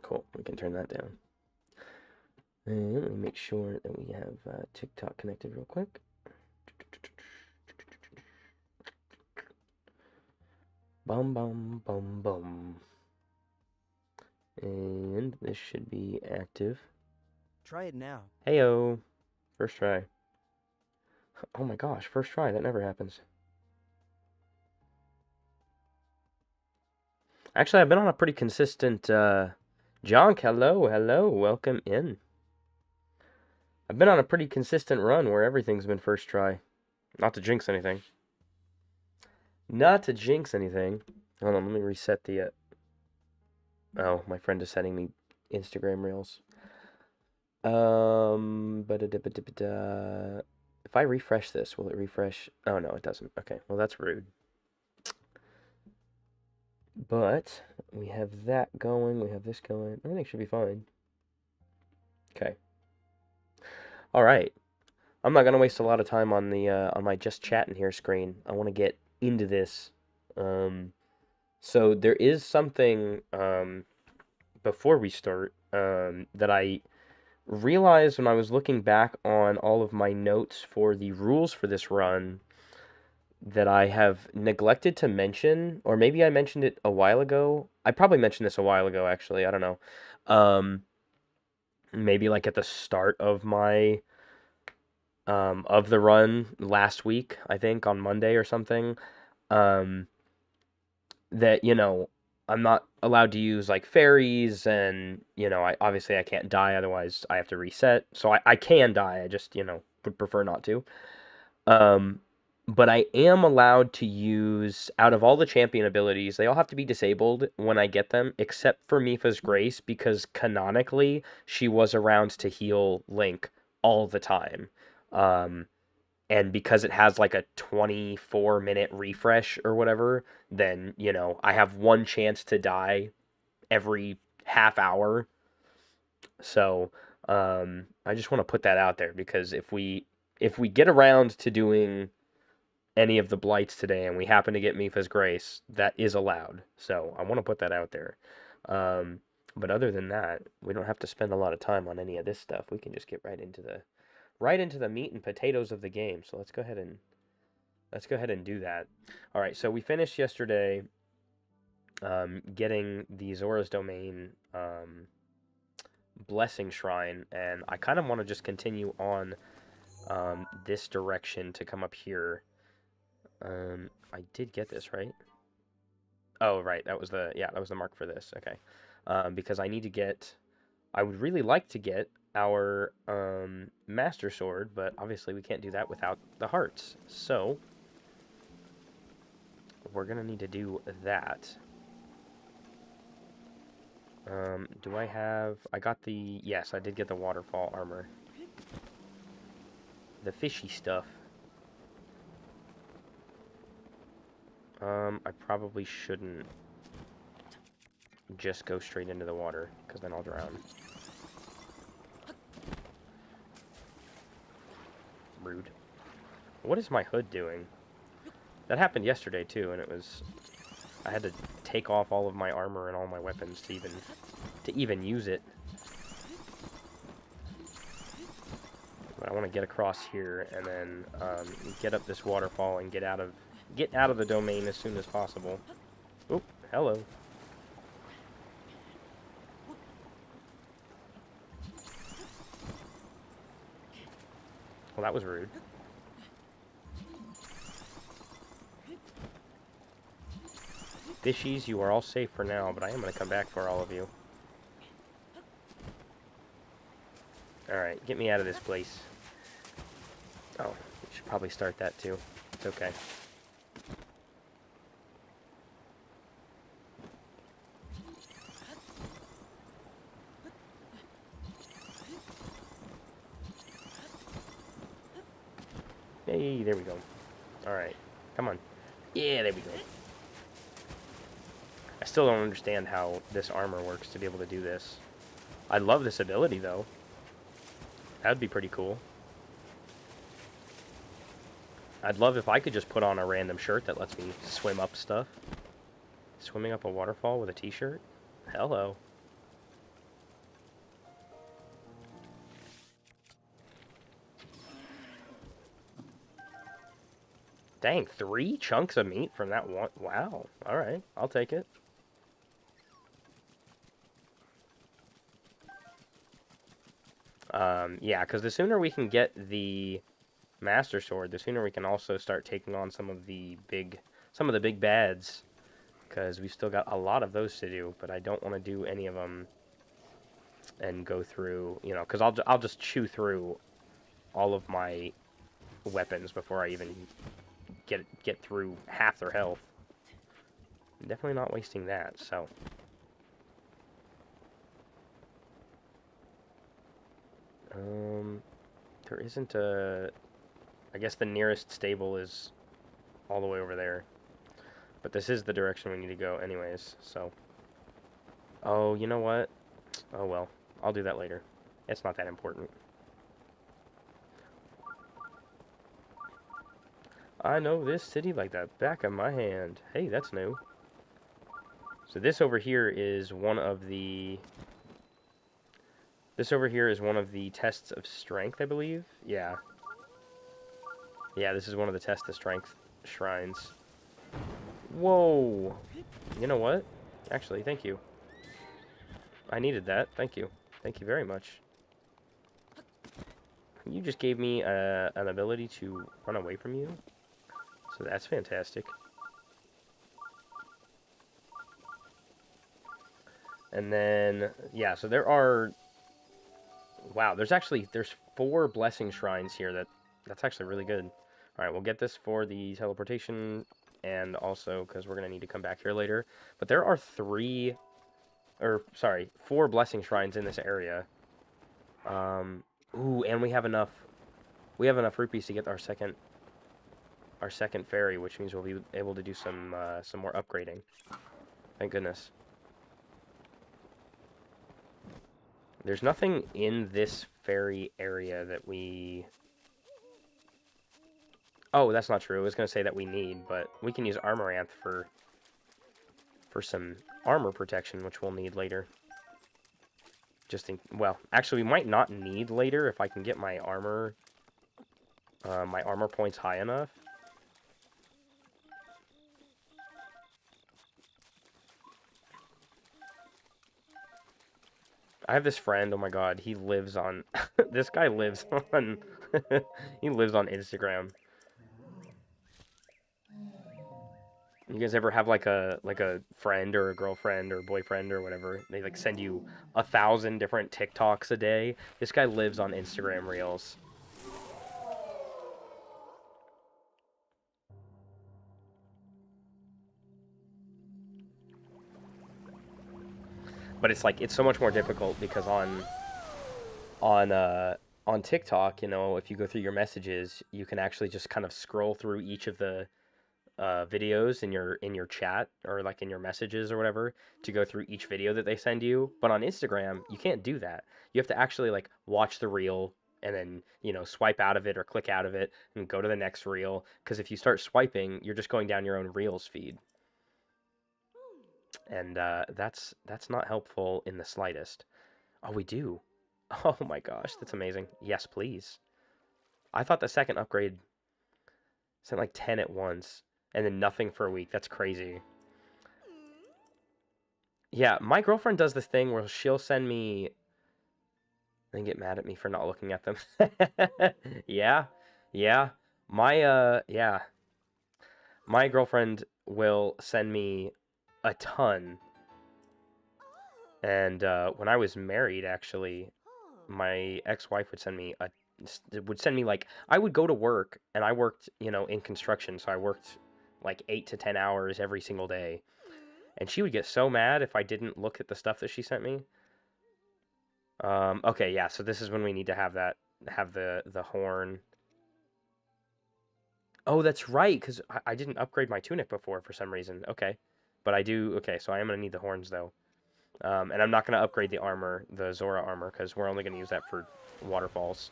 Cool, we can turn that down. And let me make sure that we have TikTok connected real quick. Bum, bum, bum, bum. And this should be active. Try it now. Heyo. First try. Oh my gosh, first try. That never happens. Actually, I've been on a pretty consistent... Jonk, hello. Welcome in. I've been on a pretty consistent run where everything's been first try. Not to jinx anything. Hold on, let me reset the... Oh, my friend is sending me Instagram Reels. If I refresh this, will it refresh? Oh, no, it doesn't. Okay, well, that's rude. But we have that going. We have this going. Everything should be fine. Okay. All right. I'm not gonna waste a lot of time on the on my just chatting here screen. I want to get into this. So there is something before we start that I realized when I was looking back on all of my notes for the rules for this run that I have neglected to mention, or maybe I mentioned it a while ago. I probably mentioned this a while ago, actually. I don't know. Maybe like at the start of my of the run last week, I think on Monday or something. That I'm not allowed to use like fairies, and I obviously I can't die, otherwise I have to reset. So I can die. I just would prefer not to. But I am allowed to use, out of all the champion abilities, they all have to be disabled when I get them, except for Mipha's Grace, because canonically, she was around to heal Link all the time. And because it has like a 24-minute refresh or whatever, then, I have one chance to die every half hour. So, I just want to put that out there, because if we get around to doing any of the blights today and we happen to get Mipha's Grace, that is allowed. So I want to put that out there. But other than that, we don't have to spend a lot of time on any of this stuff. We can just get right into the meat and potatoes of the game. So let's go ahead and do that. All right, so we finished yesterday getting the Zora's Domain blessing shrine, and I kind of want to just continue on this direction to come up here. I did get this, right? Oh, right, that was the mark for this, okay. Because I would really like to get our Master Sword, but obviously we can't do that without the hearts. So, we're gonna need to do that. Do I have... Yes, I did get the waterfall armor. The fishy stuff. I probably shouldn't just go straight into the water, because then I'll drown. Rude. What is my hood doing? That happened yesterday, too, and I had to take off all of my armor and all my weapons to even use it. But I want to get across here, and then get up this waterfall and get out of Get out of the domain as soon as possible. Oop, hello. Well, that was rude. Fishies, you are all safe for now, but I am going to come back for all of you. Alright, get me out of this place. Oh, we should probably start that too. It's okay. Hey, there we go. Alright, come on. Yeah, there we go. I still don't understand how this armor works to be able to do this. I love this ability, though. That would be pretty cool. I'd love if I could just put on a random shirt that lets me swim up stuff. Swimming up a waterfall with a t-shirt? Hello. Dang, 3 chunks of meat from that one? Wow. Alright, I'll take it. Yeah, because the sooner we can get the Master Sword, the sooner we can also start taking on some of the big bads. Because we've still got a lot of those to do, but I don't want to do any of them and go through, you know, because I'll just chew through all of my weapons before I even get through half their health. I'm definitely not wasting that, so. There isn't a... I guess the nearest stable is all the way over there. But this is the direction we need to go anyways, so. Oh, you know what? Oh well, I'll do that later. It's not that important. I know this city like the back of my hand. Hey, that's new. So this over here is one of the... This over here is one of the tests of strength, I believe. Yeah. Yeah, this is one of the tests of strength shrines. Whoa! You know what? Actually, thank you. I needed that. Thank you. Thank you very much. You just gave me an ability to run away from you. So that's fantastic. And then, yeah, so there are... Wow, there's 4 blessing shrines here. That's actually really good. Alright, we'll get this for the teleportation, and also, because we're going to need to come back here later. But there are 4 blessing shrines in this area. Ooh, and we have enough rupees to get our second fairy, which means we'll be able to do some more upgrading. Thank goodness. There's nothing in this fairy area that we... Oh, that's not true. I was going to say that we need, but we can use Armoranth for some armor protection, which we'll need later. Well, actually, we might not need later if I can get my armor points high enough. I have this friend, oh my god, he lives on... this guy lives on... he lives on Instagram. You guys ever have like a friend or a girlfriend or boyfriend or whatever? They like send you 1,000 different TikToks a day. This guy lives on Instagram Reels. But it's like it's so much more difficult because on TikTok, you know, if you go through your messages, you can actually just kind of scroll through each of the videos in your chat or like in your messages or whatever to go through each video that they send you. But on Instagram, you can't do that. You have to actually like watch the reel and then, you know, swipe out of it or click out of it and go to the next reel. Because if you start swiping, you're just going down your own reels feed. And that's not helpful in the slightest. Oh, we do. Oh my gosh, that's amazing. Yes, please. I thought the second upgrade sent like 10 at once. and then nothing for a week. That's crazy. Yeah, my girlfriend does this thing where she'll send me and get mad at me for not looking at them. Yeah, yeah. Yeah. My girlfriend will send me a ton. And when I was married, actually, my ex-wife would send me like I would go to work and I worked, in construction, so I worked like 8 to 10 hours every single day. And she would get so mad if I didn't look at the stuff that she sent me. Okay, yeah, so this is when we need to have the horn. Oh, that's right, because I didn't upgrade my tunic before for some reason. Okay. But I do, okay, so I am going to need the horns, though. And I'm not going to upgrade the armor, the Zora armor, because we're only going to use that for waterfalls.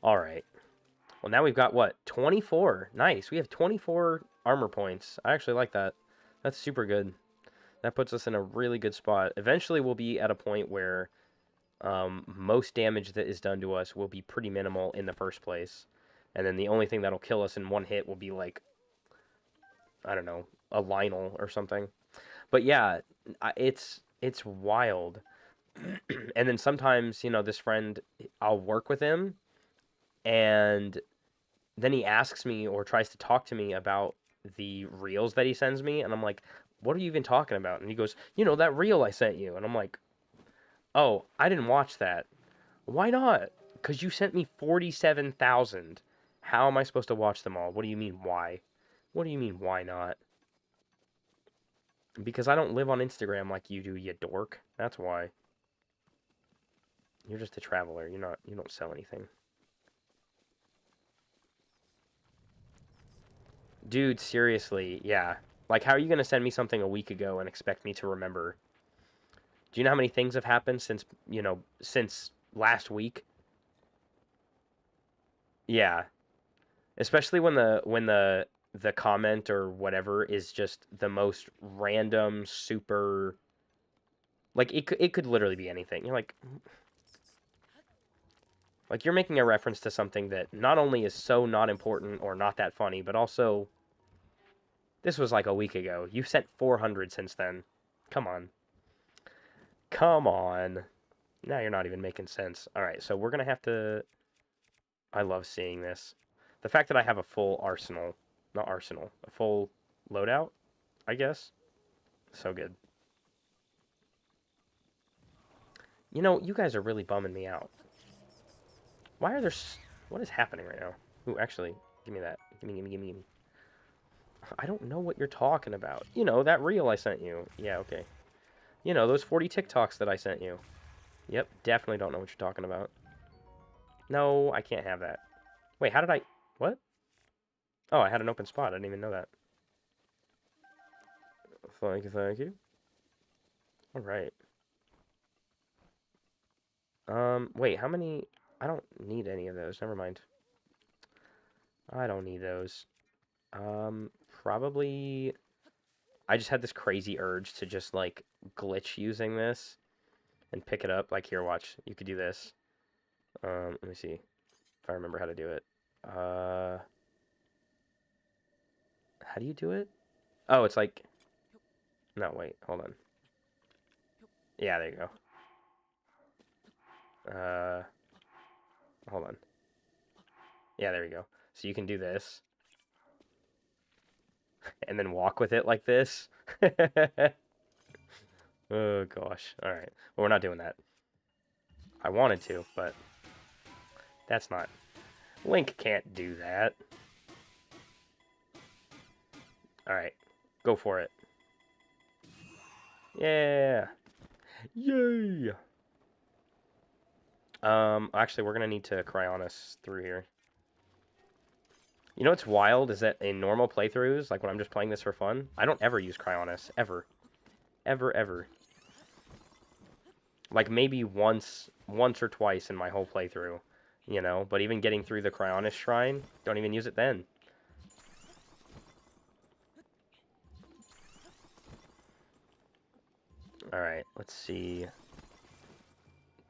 Alright. Well, now we've got, what, 24? Nice, we have 24 armor points. I actually like that. That's super good. That puts us in a really good spot. Eventually, we'll be at a point where most damage that is done to us will be pretty minimal in the first place. And then the only thing that'll kill us in one hit will be like, I don't know, a Lionel or something. But yeah, it's wild. And then sometimes, this friend, I'll work with him, and then he asks me or tries to talk to me about the reels that he sends me, and I'm like, what are you even talking about? And he goes, that reel I sent you. And I'm like, oh, I didn't watch that. Why not? Because you sent me 47,000. How am I supposed to watch them all? What do you mean, why? What do you mean, why not? Because I don't live on Instagram like you do, you dork. That's why. You're just a traveler. You don't sell anything. Dude, seriously, yeah. Like, how are you going to send me something a week ago and expect me to remember? Do you know how many things have happened since last week? Yeah. Especially when the comment or whatever is just the most random, super, like it could literally be anything. You're like you're making a reference to something that not only is so not important or not that funny, but also this was like a week ago. You've sent 400 since then. Come on. Come on. Now you're not even making sense. All right, so we're going to have to I love seeing this. The fact that I have a full arsenal, not arsenal, a full loadout, I guess. So good. You guys are really bumming me out. Why are there... What is happening right now? Ooh, actually, give me that. Give me. I don't know what you're talking about. That reel I sent you. Yeah, okay. Those 40 TikToks that I sent you. Yep, definitely don't know what you're talking about. No, I can't have that. Wait, how did I... What? Oh, I had an open spot. I didn't even know that. Thank you, thank you. Alright. Wait, how many... I don't need any of those. Never mind. I don't need those. Probably... I just had this crazy urge to just, like, glitch using this and pick it up. Like, here, watch. You could do this. Let me see if I remember how to do it. How do you do it? Oh, it's like... No, wait, hold on. Yeah, there you go. Hold on. Yeah, there we go. So you can do this. And then walk with it like this. Oh, gosh. Alright. Well, we're not doing that. I wanted to, but... That's not... Link can't do that. Alright. Go for it. Yeah! Yay! Actually, we're gonna need to Cryonis through here. You know what's wild is that in normal playthroughs, like when I'm just playing this for fun, I don't ever use Cryonis. Ever. Ever, ever. Like maybe once or twice in my whole playthrough. But even getting through the Cryonis Shrine, don't even use it then. Alright, let's see.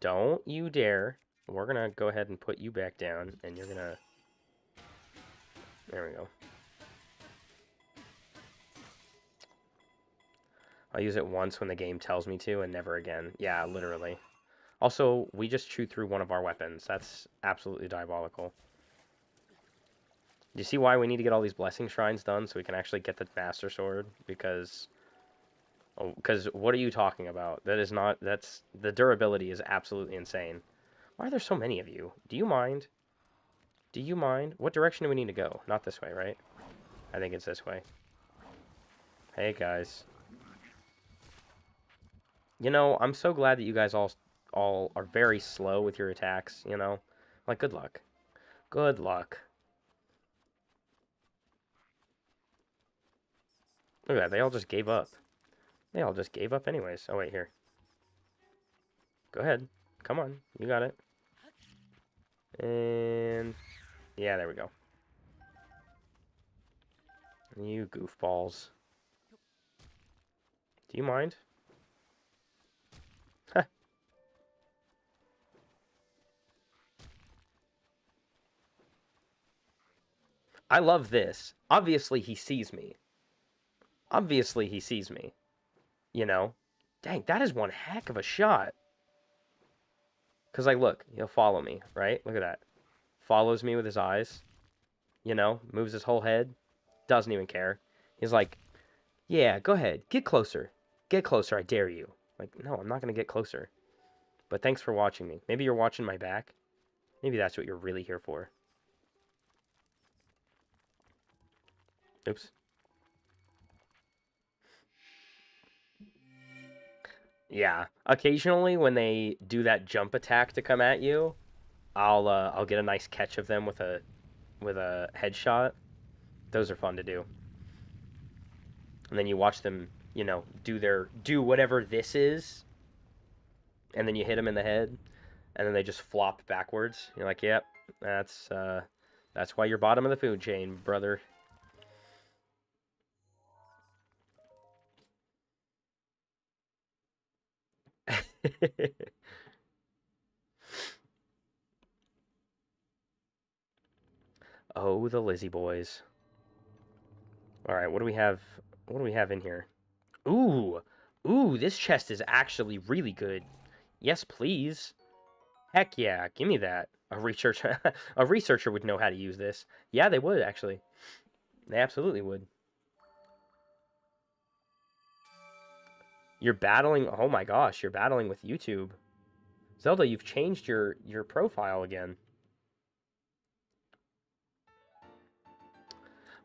Don't you dare. We're gonna go ahead and put you back down, and you're gonna There we go. I'll use it once when the game tells me to, and never again. Yeah, literally. Also, we just chewed through one of our weapons. That's absolutely diabolical. Do you see why we need to get all these blessing shrines done so we can actually get the Master Sword? Because what are you talking about? That is not... That's... The durability is absolutely insane. Why are there so many of you? Do you mind? Do you mind? What direction do we need to go? Not this way, right? I think it's this way. Hey, guys. You know, I'm so glad that you guys all are very slow with your attacks, you know? Like, good luck. Good luck. Look at that, they all just gave up. They all just gave up anyways. Oh, wait, here. Go ahead. Come on, you got it. And... yeah, there we go. You goofballs. Do you mind? I love this. Obviously, he sees me. Obviously, he sees me. You know? Dang, that is one heck of a shot. Because, like, look, he'll follow me, right? Look at that. Follows me with his eyes. You know? Moves his whole head. Doesn't even care. He's like, yeah, go ahead. Get closer. Get closer, I dare you. Like, no, I'm not going to get closer. But thanks for watching me. Maybe you're watching my back. Maybe that's what you're really here for. Oops. Yeah. Occasionally, when they do that jump attack to come at you, I'll get a nice catch of them with a headshot. Those are fun to do. And then you watch them, you know, do whatever this is, and then you hit them in the head, and then they just flop backwards. You're like, yep, that's why you're bottom of the food chain, brother. Oh, the Lizzie boys. All right, what do we have? What do we have in here? Ooh, ooh, this chest is actually really good. Yes, please. Heck yeah, give me that. A researcher, a researcher would know how to use this. Yeah, they would actually. They absolutely would. You're battling. Oh my gosh, you're battling with YouTube. Zelda, you've changed your profile again.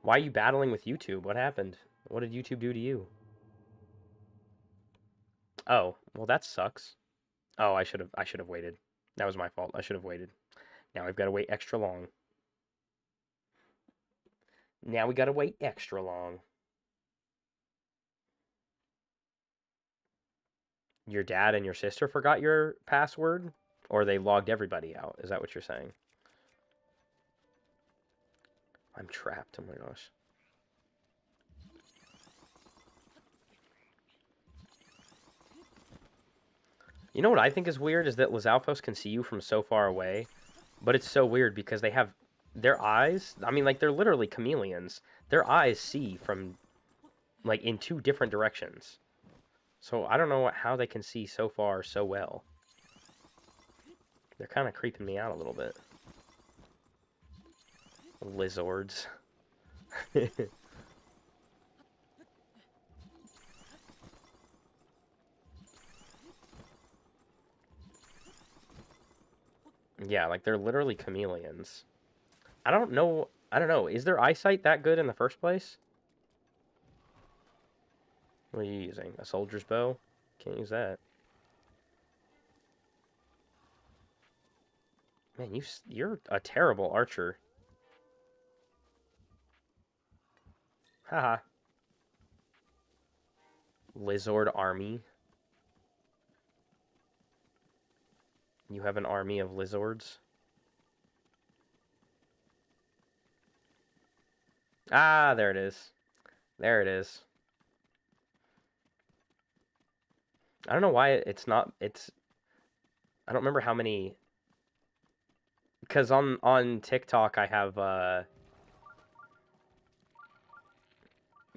Why are you battling with YouTube? What happened? What did YouTube do to you? Oh, well that sucks. Oh, I should have waited. That was my fault. I should have waited. Now I've got to wait extra long. Now we got to wait extra long. Your dad and your sister forgot your password? Or they logged everybody out? Is that what you're saying? I'm trapped. Oh my gosh. You know what I think is weird is that Lizalfos can see you from so far away, but it's so weird because they have their eyes. I mean, like they're literally chameleons. Their eyes see from like in two different directions. So I don't know how they can see so far so well. They're kind of creeping me out a little bit. Lizards. Yeah, like they're literally chameleons. I don't know. I don't know. Is their eyesight that good in the first place? What are you using? A soldier's bow? Can't use that. Man, you're a terrible archer. Haha. Lizard army. You have an army of lizards? Ah, there it is. There it is. I don't know why it's not... It's... I don't remember how many... Because on TikTok I have...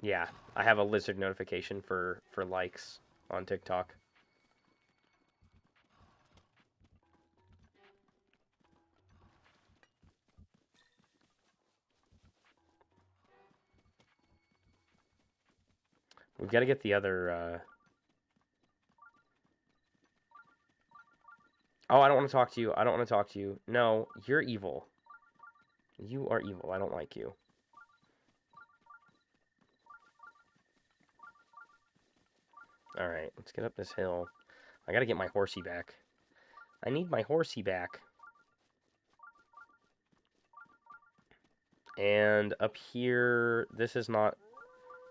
Yeah, I have a lizard notification for likes on TikTok. We've got to get the other, Oh, I don't want to talk to you. I don't want to talk to you. No, you're evil. You are evil. I don't like you. Alright, let's get up this hill. I gotta get my horsey back. I need my horsey back. And up here, this is not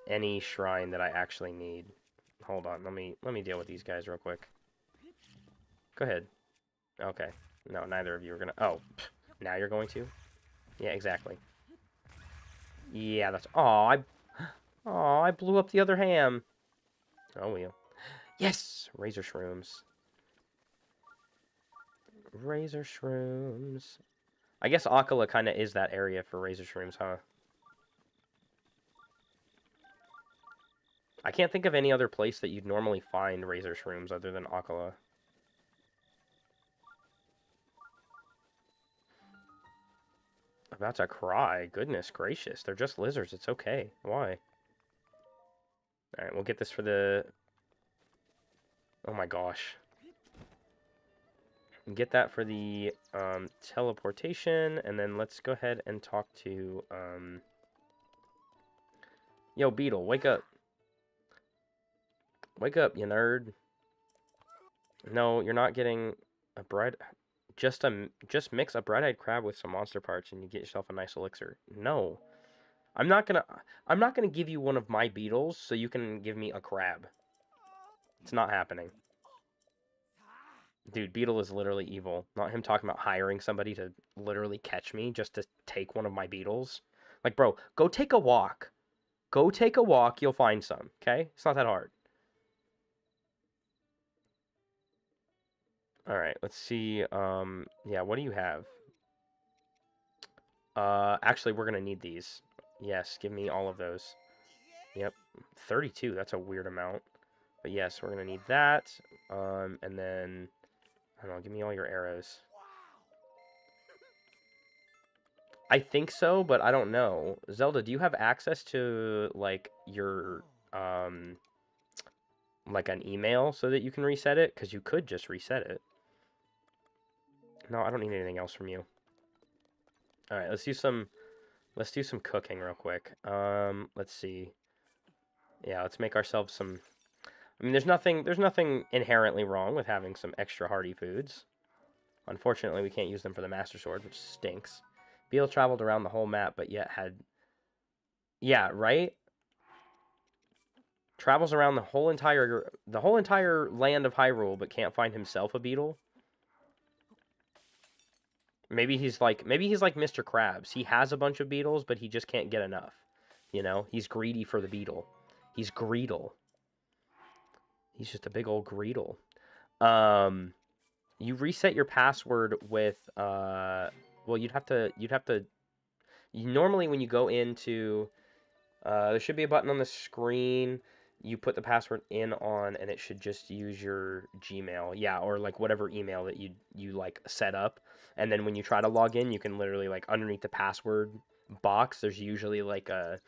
any shrine that I actually need. Hold on, let me deal with these guys real quick. Go ahead. Okay. No, neither of you are gonna... Oh, now you're going to? Yeah, exactly. Yeah, that's... Oh, I blew up the other ham. Oh, well. Yes! Razor shrooms. Razor shrooms. I guess Akala kind of is that area for razor shrooms, huh? I can't think of any other place that you'd normally find razor shrooms other than Akala. About to cry. Goodness gracious. They're just lizards. It's okay. Why? Alright, we'll get this for the... Oh my gosh. Get that for the teleportation, and then let's go ahead and talk to... Yo, Beetle, wake up. Wake up, you nerd. No, you're not getting a bright... Just mix a bright-eyed crab with some monster parts and you get yourself a nice elixir. No. I'm not gonna give you one of my beetles so you can give me a crab. It's not happening. Dude, Beetle is literally evil. Not him talking about hiring somebody to literally catch me just to take one of my beetles. Like, bro, go take a walk. Go take a walk, you'll find some, okay? It's not that hard. Alright, let's see. Yeah, what do you have? Actually, we're gonna need these. Yes, give me all of those. Yep, 32, that's a weird amount. But yes, we're gonna need that. And then, I don't know, give me all your arrows. I think so, but I don't know. Zelda, do you have access to, like, your, like an email so that you can reset it? Because you could just reset it. No, I don't need anything else from you. Alright, let's do some cooking real quick. Let's see. Yeah, let's make ourselves some... I mean, there's nothing inherently wrong with having some extra hearty foods. Unfortunately, we can't use them for the Master Sword, which stinks. Beetle traveled around the whole map, but yet had... Yeah, right? Travels around the whole entire land of Hyrule, but can't find himself a beetle. Maybe he's like Mr. Krabs. He has a bunch of beetles, but he just can't get enough. You know, he's greedy for the beetle. He's Greedle. He's just a big old Greedle. You reset your password with well, normally when you go into there should be a button on the screen. You put the password in on, and it should just use your Gmail. Yeah, or like whatever email that you like set up. And then when you try to log in, you can literally like underneath the password box, there's usually like a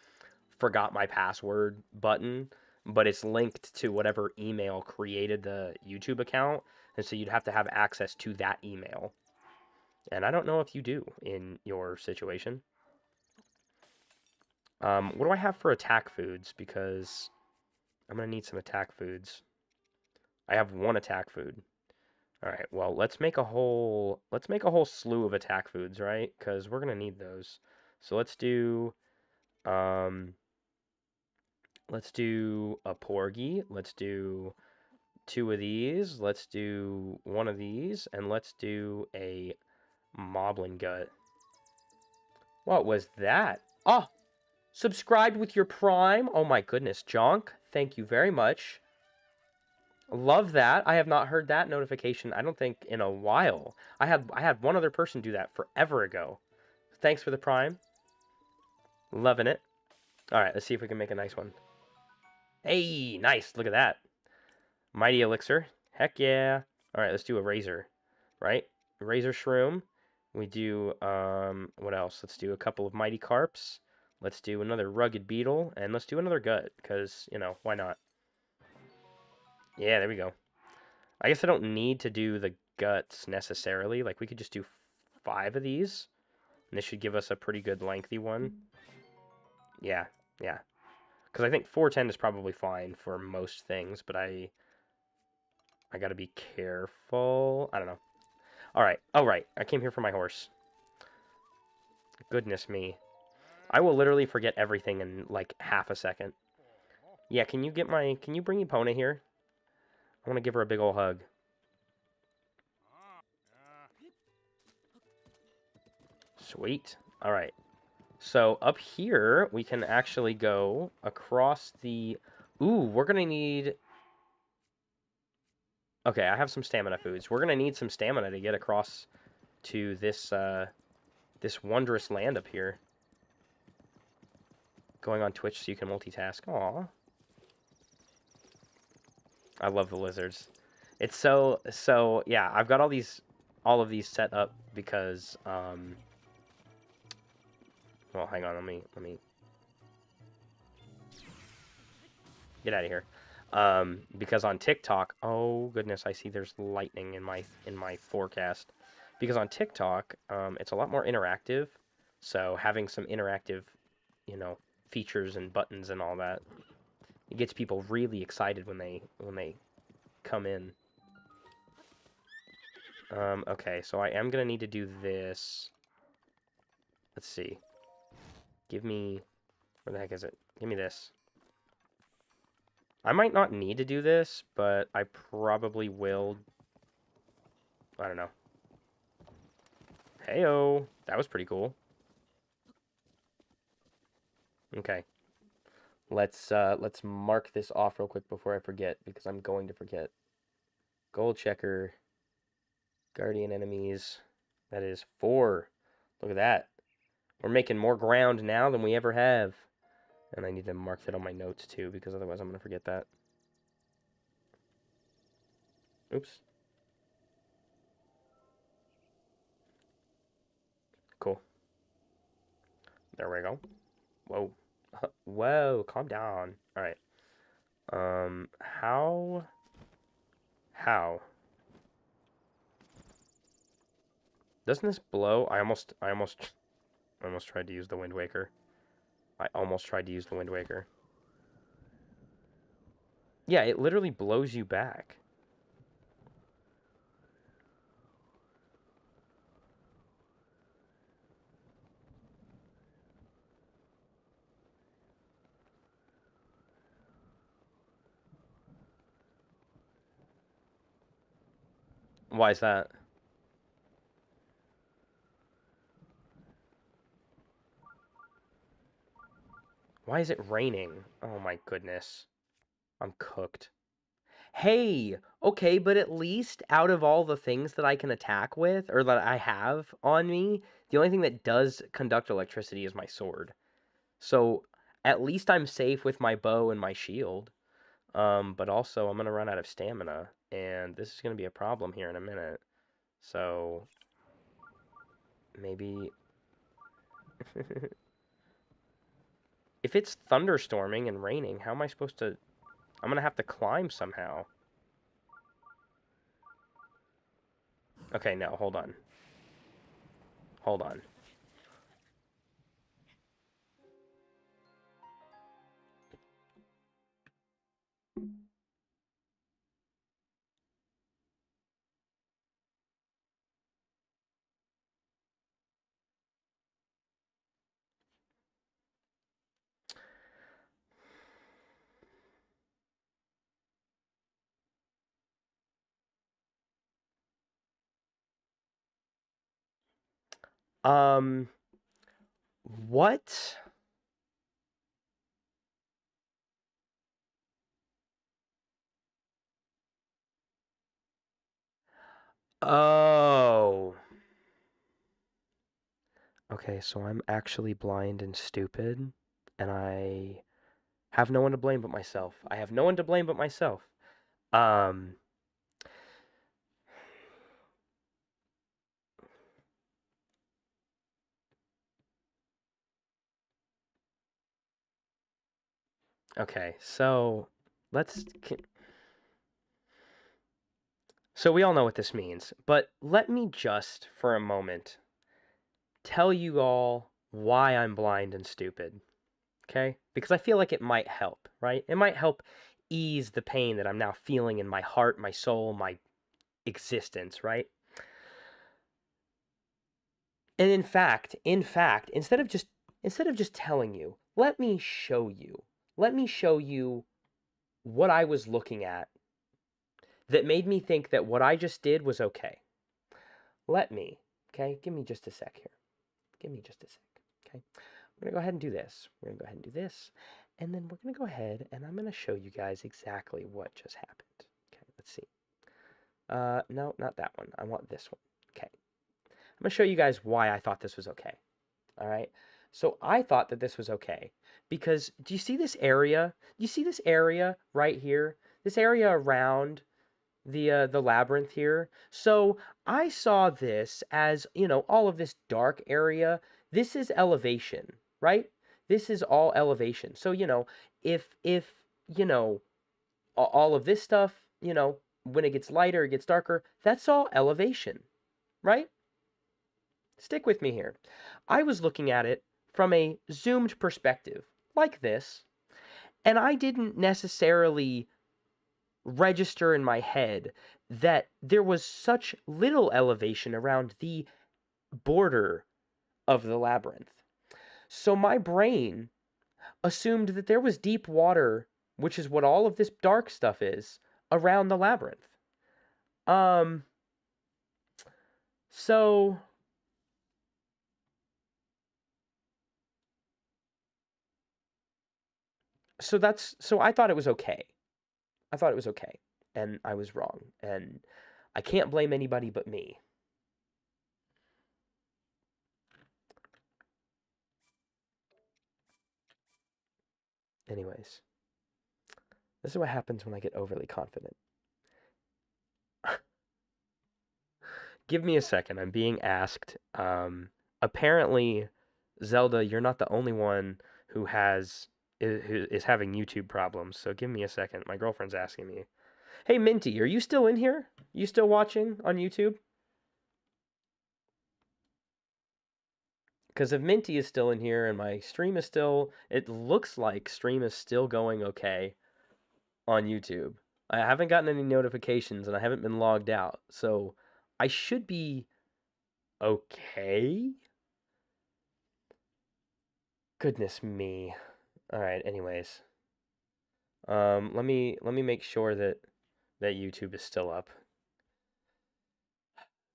forgot my password button, but it's linked to whatever email created the YouTube account. And so you'd have to have access to that email. And I don't know if you do in your situation. What do I have for attack foods? Because I'm going to need some attack foods. I have one attack food. All right, well, let's make a whole slew of attack foods, right? Because we're going to need those. So let's do a porgy. Let's do 2 of these. Let's do 1 of these. And let's do a moblin gut. What was that? Oh! Subscribed with your Prime. Oh my goodness, Jonk. Thank you very much. Love that. I have not heard that notification, I don't think, in a while. I had one other person do that forever ago. Thanks for the Prime. Loving it. Alright, let's see if we can make a nice one. Hey, nice. Look at that. Mighty Elixir. Heck yeah. Alright, let's do a Razor. Right? Razor Shroom. We do, what else? Let's do a couple of Mighty Carps. Let's do another Rugged Beetle. And let's do another Gut, because, you know, why not? Yeah, there we go. I guess I don't need to do the Guts necessarily. Like, we could just do 5 of these. And this should give us a pretty good lengthy one. Yeah, yeah. Because I think 410 is probably fine for most things, but I gotta be careful. I don't know. All right. Oh, right. I came here for my horse. Goodness me. I will literally forget everything in like half a second. Yeah, can you bring Epona here? I want to give her a big ol' hug. Sweet. All right. So up here, we can actually go across the... Ooh, we're going to need... Okay, I have some stamina foods. We're going to need some stamina to get across to this, this wondrous land up here. Going on Twitch so you can multitask. Aw. I love the lizards. It's so yeah, I've got all of these set up because well, hang on, let me get out of here. Because on TikTok, oh goodness, I see there's lightning in my forecast. Because on TikTok, it's a lot more interactive. So having some interactive, you know, features and buttons and all that, it gets people really excited when they come in. Okay, so I am gonna need to do this. Let's see. Give me... Where the heck is it? Give me this. I might not need to do this, but I probably will. I don't know. Heyo! That was pretty cool. Okay. Let's mark this off real quick before I forget, because I'm going to forget. Gold checker. Guardian enemies. That is 4. Look at that. We're making more ground now than we ever have. And I need to mark that on my notes too, because otherwise I'm going to forget that. Oops. Cool. There we go. Whoa. Whoa, calm down. Alright. How? How? Doesn't this blow? I almost tried to use the Wind Waker. I almost tried to use the Wind Waker. Yeah, it literally blows you back. Why is that? Why is it raining? Oh my goodness. I'm cooked. Hey, okay, but at least out of all the things that I can attack with, or that I have on me, the only thing that does conduct electricity is my sword. So at least I'm safe with my bow and my shield. But also I'm gonna run out of stamina, and this is gonna be a problem here in a minute. So maybe if it's thunderstorming and raining, how am I supposed to... I'm gonna have to climb somehow. Okay, no, hold on. Hold on. Um, what? Oh. Okay, so I'm actually blind and stupid, and I have no one to blame but myself. I have no one to blame but myself. Um, okay, so let's. So we all know what this means, but let me just, for a moment, tell you all why I'm blind and stupid, okay? Because I feel like it might help, right? It might help ease the pain that I'm now feeling in my heart, my soul, my existence, right? And in fact, instead of just telling you, let me show you. Let me show you what I was looking at that made me think that what I just did was okay. Let me, okay? Give me just a sec here. Give me just a sec, okay? We're going to go ahead and do this. We're going to go ahead and do this. And then we're going to go ahead and I'm going to show you guys exactly what just happened. Okay, let's see. No, not that one. I want this one. Okay. I'm going to show you guys why I thought this was okay. All right. So I thought that this was okay because do you see this area? Do you see this area right here? This area around the labyrinth here. So I saw this as, all of this dark area. This is elevation, right? This is all elevation. So, if all of this stuff, when it gets lighter, it gets darker, that's all elevation, right? Stick with me here. I was looking at it from a zoomed perspective, like this, and I didn't necessarily register in my head that there was such little elevation around the border of the labyrinth. So my brain assumed that there was deep water, which is what all of this dark stuff is, around the labyrinth. Um, so so I thought it was okay. I thought it was okay, and I was wrong, and I can't blame anybody but me. Anyways, this is what happens when I get overly confident. Give me a second. I'm being asked. Apparently, Zelda, you're not the only one who is having YouTube problems. So give me a second. My girlfriend's asking me. Hey, Minty, are you still in here? You still watching on YouTube? Because if Minty is still in here and my stream is still, it looks like stream is still going okay on YouTube. I haven't gotten any notifications and I haven't been logged out. So I should be okay. Goodness me. All right, anyways. Let me make sure that YouTube is still up.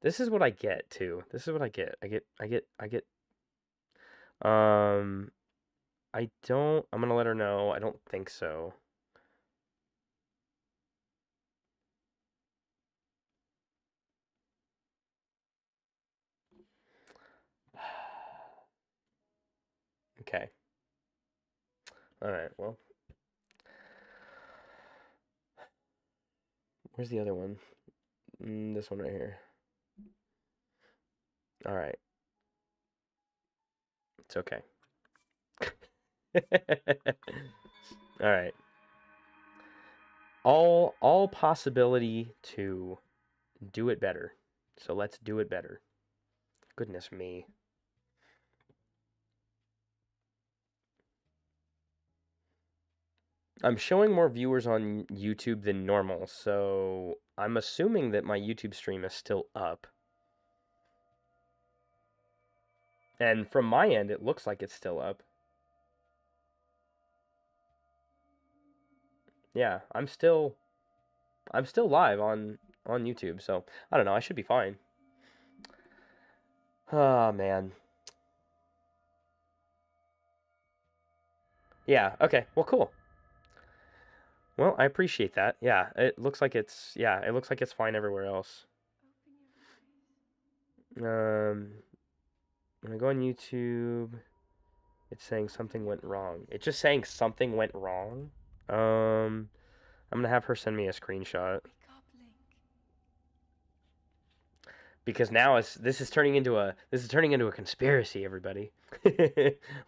This is what I get too. This is what I get. Um I don't I'm gonna let her know. I don't think so. Okay. All right. Well, where's the other one? This one right here. All right. It's okay. All right. All possibility to do it better. So let's do it better. Goodness me. I'm showing more viewers on YouTube than normal, so I'm assuming that my YouTube stream is still up. And from my end, it looks like it's still up. Yeah, I'm still live on YouTube, so I don't know, I should be fine. Oh man. Yeah, okay. Well, cool. Well, I appreciate that. Yeah, it looks like it's fine everywhere else. I'm gonna go on YouTube. It's saying something went wrong. It's just saying something went wrong. I'm gonna have her send me a screenshot. Wake up, Link. Because now this is turning into a conspiracy, everybody.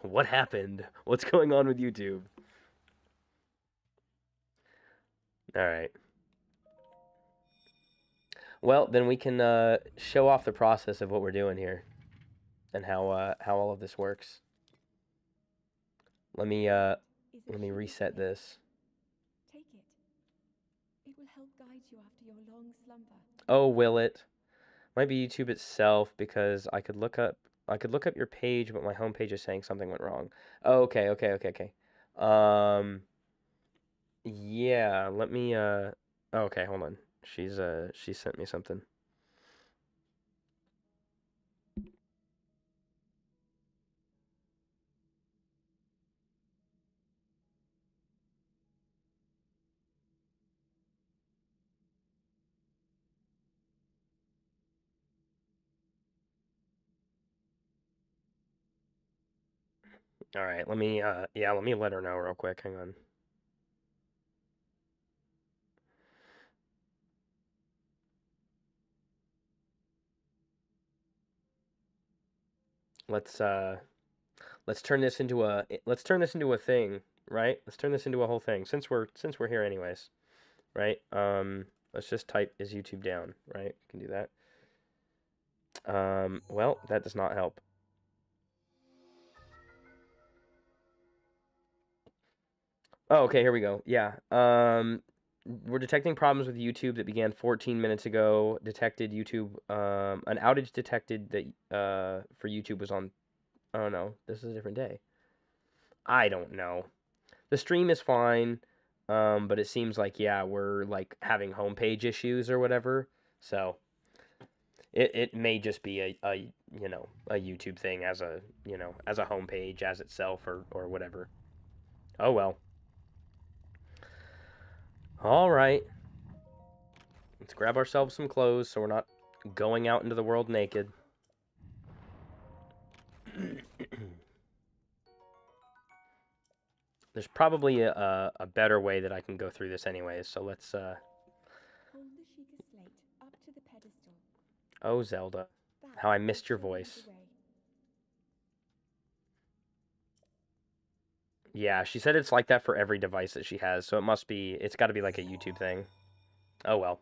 What happened? What's going on with YouTube? All right. Well, then we can show off the process of what we're doing here and how all of this works. Let me reset this. Take it. It will help guide you after your long slumber. Oh, will it? Might be YouTube itself because I could look up your page, but my homepage is saying something went wrong. Oh, okay. Yeah, let me oh, okay, hold on. She sent me something. All right, let me let her know real quick. Hang on. Let's turn this into a thing, right? Let's turn this into a whole thing since we're here anyways, right? Let's just type is YouTube down, right? We can do that. Well, that does not help. Oh, okay, here we go. Yeah. We're detecting problems with YouTube that began 14 minutes ago. Detected YouTube. An outage detected that for YouTube was on. Oh no, this is a different day. I don't know. The stream is fine, but it seems like yeah, we're like having homepage issues or whatever. So it may just be a a YouTube thing as a as a homepage as itself or whatever. Oh well. All right. Let's grab ourselves some clothes so we're not going out into the world naked. There's probably a better way that I can go through this anyways, so let's Hold the Sheikah slate up to the pedestal. Oh, Zelda. That How I will missed your show you voice. the way. Yeah, she said it's like that for every device that she has, so it's got to be like a YouTube thing. Oh well.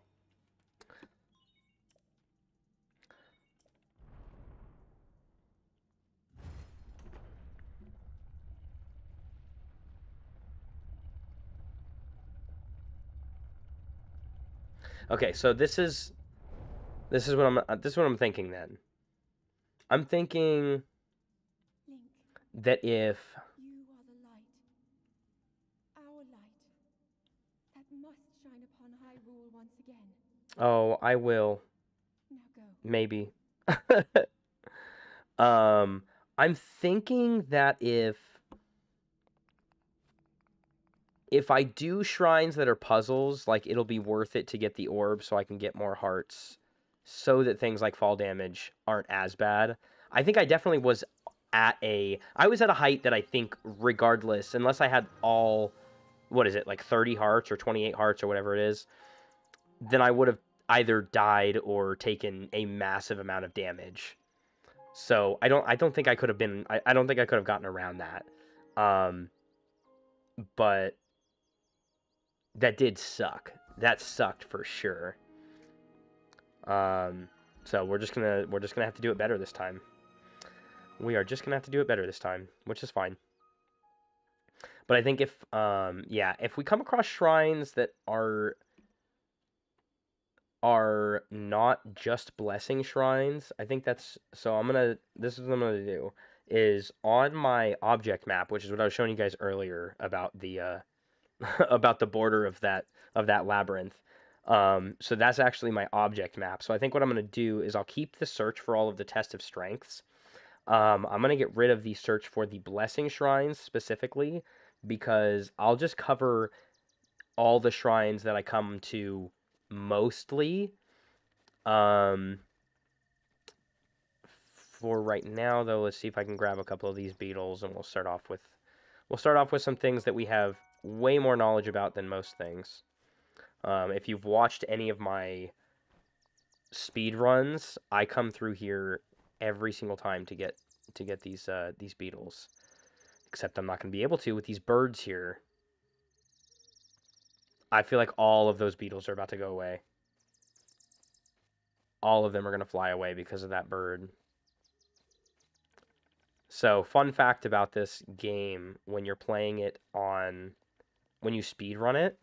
Okay, so this is what I'm thinking then. I'm thinking Link, that if you are the light. Our light. That must shine upon Hyrule once again. oh, I will Now go. maybe. I'm thinking that if I do shrines that are puzzles, like it'll be worth it to get the orb so I can get more hearts so that things like fall damage aren't as bad. I think I definitely was I was at a height that I think regardless, unless I had all what is it, like 30 hearts or 28 hearts or whatever it is, then I would have either died or taken a massive amount of damage. So I don't think I could have been I don't think I could have gotten around that. Um but that did suck. That sucked for sure. So we're just gonna have to do it better this time. We are just gonna have to do it better this time, which is fine. But I think if we come across shrines that are not just blessing shrines, I think that's so this is what I'm gonna do is on my object map, which is what I was showing you guys earlier about the about the border of that labyrinth. So that's actually my object map. So I think what I'm going to do is I'll keep the search for all of the test of strengths. I'm going to get rid of the search for the blessing shrines specifically because I'll just cover all the shrines that I come to mostly For right now, though, let's see if I can grab a couple of these beetles, and we'll start off with some things that we have way more knowledge about than most things. If you've watched any of my speed runs, I come through here every single time to get these beetles. Except I'm not going to be able to with these birds here. I feel like all of those beetles are about to go away. All of them are going to fly away because of that bird. So, fun fact about this game, when you're playing it when you speedrun it,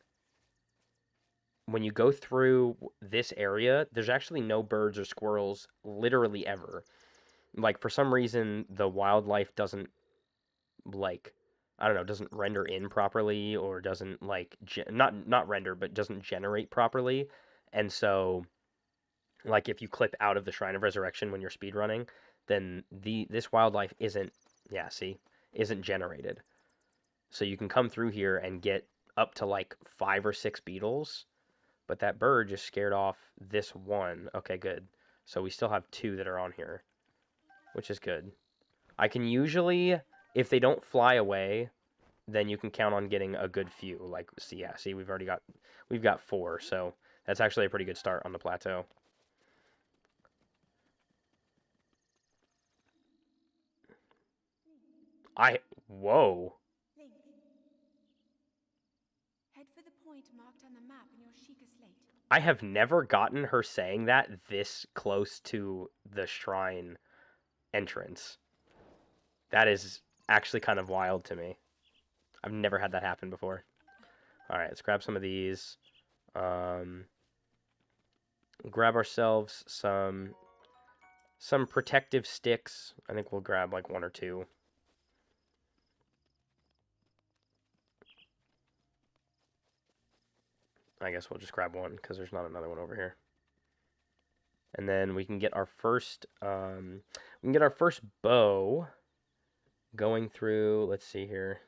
when you go through this area, there's actually no birds or squirrels literally ever. Like, for some reason, the wildlife doesn't, like, I don't know, doesn't render in properly, or doesn't, like, not render, but doesn't generate properly. And so, like, if you clip out of the Shrine of Resurrection when you're speedrunning, then this wildlife isn't generated. So you can come through here and get up to like 5 or 6 beetles, but that bird just scared off this one. Okay, good. So we still have 2 that are on here, which is good. I can usually, if they don't fly away, then you can count on getting a good few. Like, see, we've got 4, so that's actually a pretty good start on the plateau. Whoa. Link. Head for the point marked on the map in your Sheikah slate. I have never gotten her saying that this close to the shrine entrance. That is actually kind of wild to me. I've never had that happen before. Alright, let's grab some of these. Grab ourselves some protective sticks. I think we'll grab like 1 or 2. I guess we'll just grab 1 because there's not another one over here. And then we can get our first bow going through. Let's see here.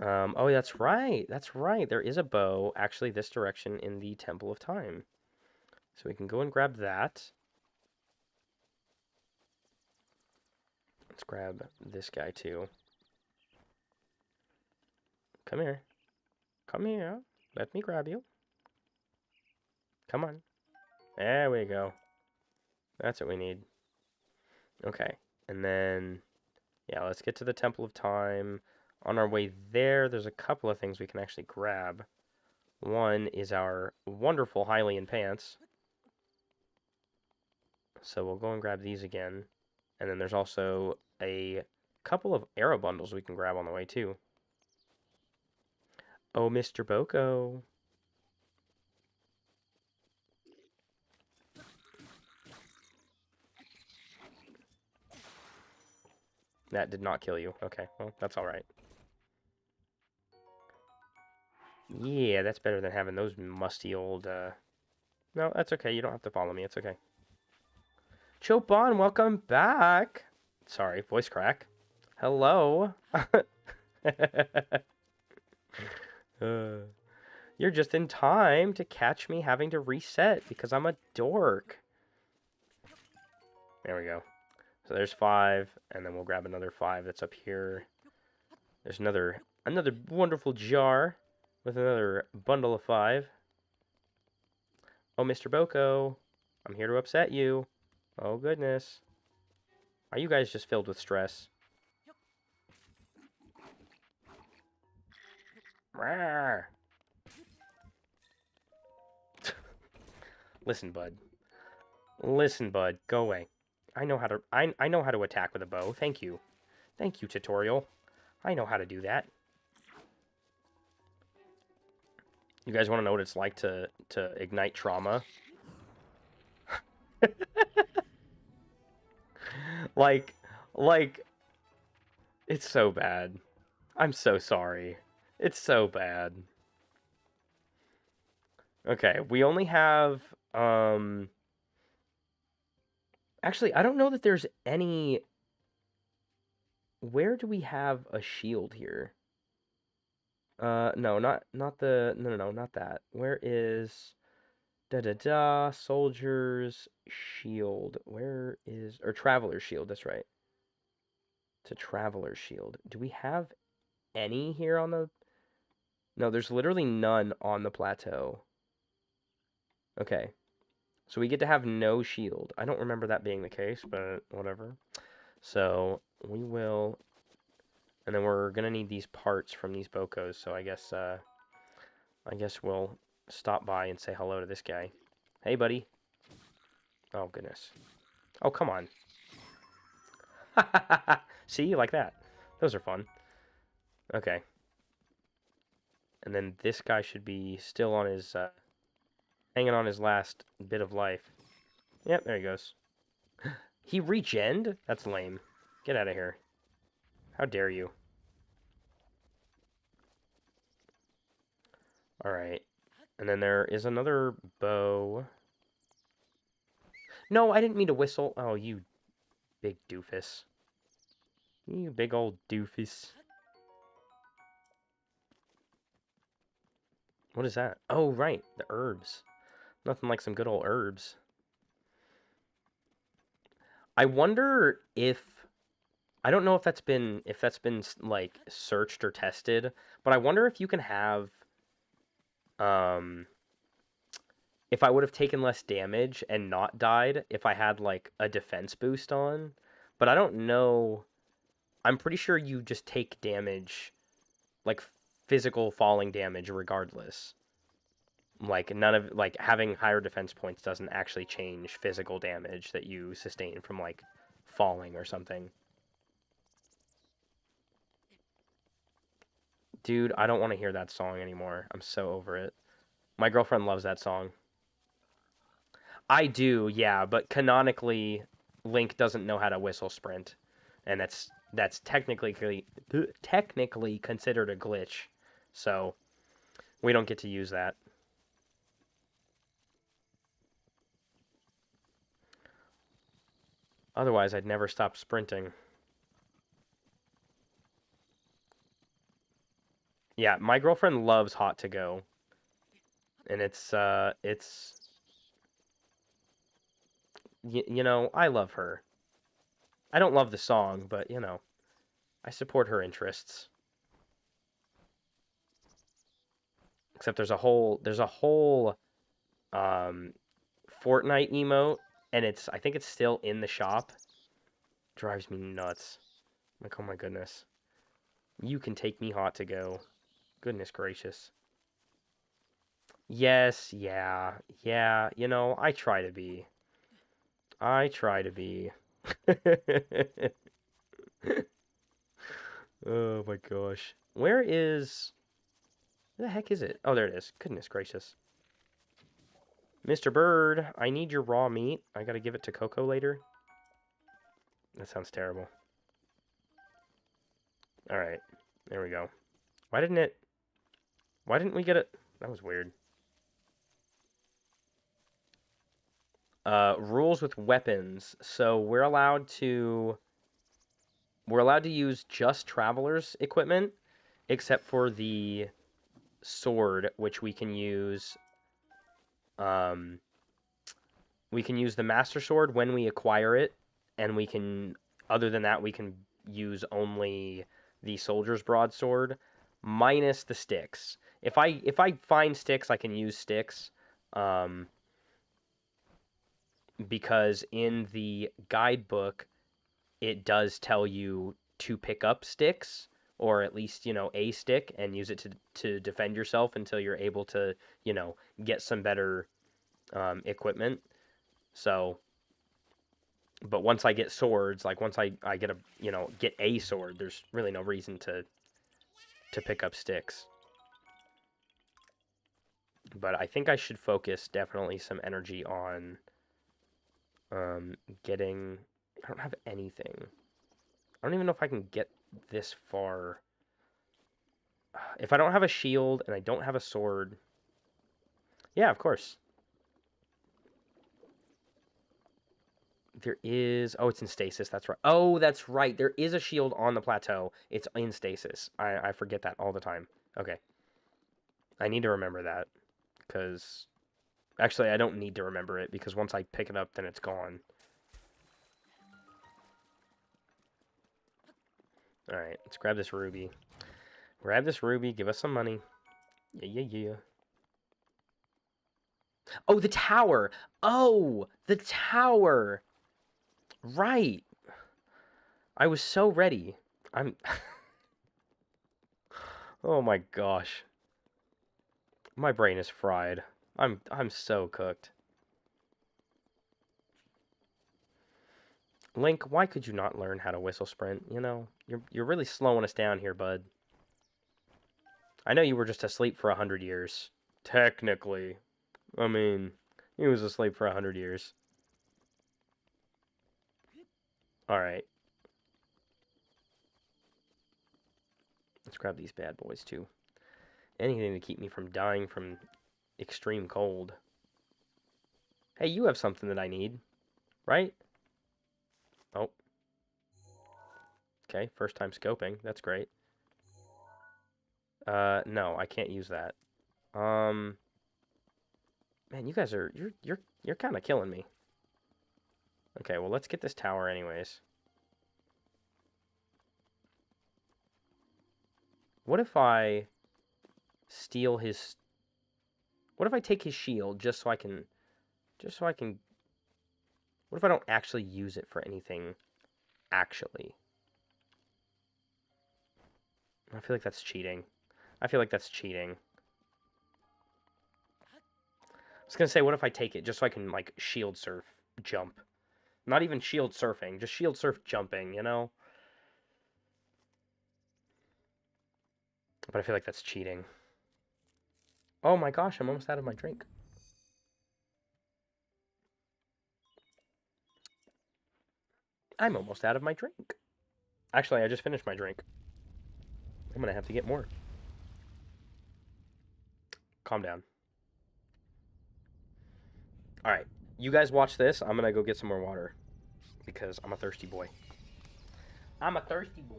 Oh, that's right. That's right. There is a bow actually this direction in the Temple of Time. So we can go and grab that. Let's grab this guy too. Come here. Come here. Let me grab you. Come on. There we go. That's what we need. Okay. And then, yeah, let's get to the Temple of Time. On our way there, there's a couple of things we can actually grab. One is our wonderful Hylian pants. So we'll go and grab these again. And then there's also a couple of arrow bundles we can grab on the way too. Oh, Mr. Boko. That did not kill you. Okay, well, that's alright. Yeah, that's better than having those musty old, No, that's okay. You don't have to follow me. It's okay. Chopin, welcome back. Sorry, voice crack. Hello. You're just in time to catch me having to reset because I'm a dork. There we go. So there's 5, and then we'll grab another 5 that's up here. There's another wonderful jar with another bundle of 5. Oh, Mr. Boko, I'm here to upset you. Oh, goodness. Are you guys just filled with stress? Listen, bud. Listen, bud. Go away. I know how to attack with a bow. Thank you. Thank you, tutorial. I know how to do that. You guys want to know what it's like to ignite trauma? like, it's so bad. I'm so sorry. It's so bad. Okay, we only have, actually, I don't know that there's any... Where do we have a shield here? No, not that. Where is... Da-da-da, soldier's shield. Where is... Or traveler's shield, that's right. It's a traveler's shield. Do we have any here on the... No, there's literally none on the plateau. Okay. So we get to have no shield. I don't remember that being the case, but whatever. So we will... And then we're going to need these parts from these bocos, so I guess we'll stop by and say hello to this guy. Hey, buddy. Oh, goodness. Oh, come on. See, like that. Those are fun. Okay. And then this guy should be still on his, hanging on his last bit of life. Yep, there he goes. He regened? That's lame. Get out of here. How dare you? Alright. And then there is another bow. No, I didn't mean to whistle. Oh, you big doofus. You big old doofus. What is that? Oh, right. The herbs. Nothing like some good old herbs. I wonder if... I don't know if that's been like searched or tested, but I wonder if you can have if I would have taken less damage and not died if I had like a defense boost on. But I don't know. I'm pretty sure you just take damage, like physical falling damage regardless. Like none of like having higher defense points doesn't actually change physical damage that you sustain from like falling or something. Dude, I don't want to hear that song anymore. I'm so over it. My girlfriend loves that song. I do, yeah, but canonically, Link doesn't know how to whistle sprint, and that's technically considered a glitch, so we don't get to use that. Otherwise, I'd never stop sprinting. Yeah, my girlfriend loves Hot to Go, and it's you know, I love her. I don't love the song, but you know, I support her interests. Except there's a whole Fortnite emote, and I think it's still in the shop. Drives me nuts. I'm like, oh my goodness. You can take me Hot to Go. Goodness gracious. Yes, yeah, you know, I try to be. I try to be. Oh my gosh. Where the heck is it? Oh, there it is. Goodness gracious. Mr. Bird, I need your raw meat. I gotta give it to Coco later. That sounds terrible. Alright. There we go. Why didn't we get it? That was weird. Rules with weapons. So we're allowed to use just traveler's equipment, except for the sword, which we can use. We can use the Master Sword when we acquire it, and we can, other than that, we can use only the Soldier's Broadsword, minus the sticks. If I find sticks, I can use sticks, because in the guidebook, it does tell you to pick up sticks, or at least, you know, a stick, and use it to defend yourself until you're able to, you know, get some better equipment. So, but once I get swords, like once I get get a sword, there's really no reason to pick up sticks. But I think I should focus definitely some energy on getting... I don't have anything. I don't even know if I can get this far. If I don't have a shield and I don't have a sword... Yeah, of course. There is... Oh, it's in stasis. That's right. Oh, that's right. There is a shield on the plateau. It's in stasis. I forget that all the time. Okay. I need to remember that. Because Actually, I don't need to remember it, because once I pick it up, then it's gone. Alright, let's grab this ruby. Grab this ruby, give us some money. Yeah. Oh, the tower! Oh, the tower! Right! I was so ready. I'm... Oh my gosh. My brain is fried. I'm so cooked. Link, why could you not learn how to whistle sprint? You know, you're really slowing us down here, bud. I know you were just asleep for 100 years. Technically. I mean, he was asleep for 100 years. Alright. Let's grab these bad boys, too. Anything to keep me from dying from extreme cold. Hey, you have something that I need, right? Oh. Okay, first time scoping. That's great. No, I can't use that. Man, you guys are you're kind of killing me. Okay, well, let's get this tower anyways. What if I steal his... What if I take his shield just so I can... What if I don't actually use it for anything, actually? I feel like that's cheating. I feel like that's cheating. I was gonna say, what if I take it just so I can, like, shield surf, jump? Not even shield surfing, just shield surf jumping, you know? But I feel like that's cheating. Oh my gosh, I'm almost out of my drink. I'm almost out of my drink. Actually, I just finished my drink. I'm gonna have to get more. Calm down. Alright, you guys watch this. I'm gonna go get some more water. Because I'm a thirsty boy. I'm a thirsty boy.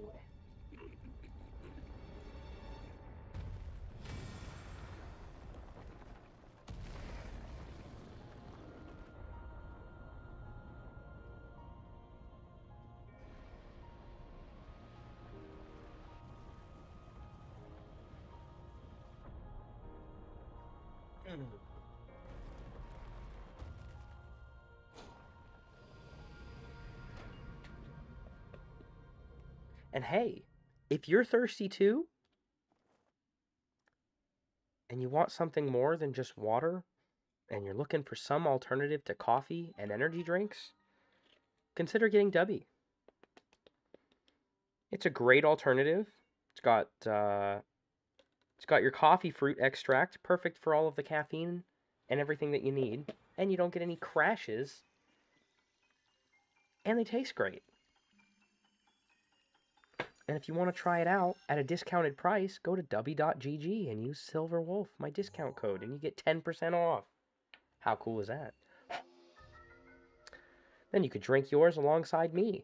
And hey, if you're thirsty too, and you want something more than just water, and you're looking for some alternative to coffee and energy drinks, consider getting W. It's a great alternative. It's got your coffee fruit extract, perfect for all of the caffeine and everything that you need, and you don't get any crashes, and they taste great. And if you want to try it out at a discounted price, go to w.gg and use Silver Wolf, my discount code, and you get 10% off. How cool is that? Then you could drink yours alongside me.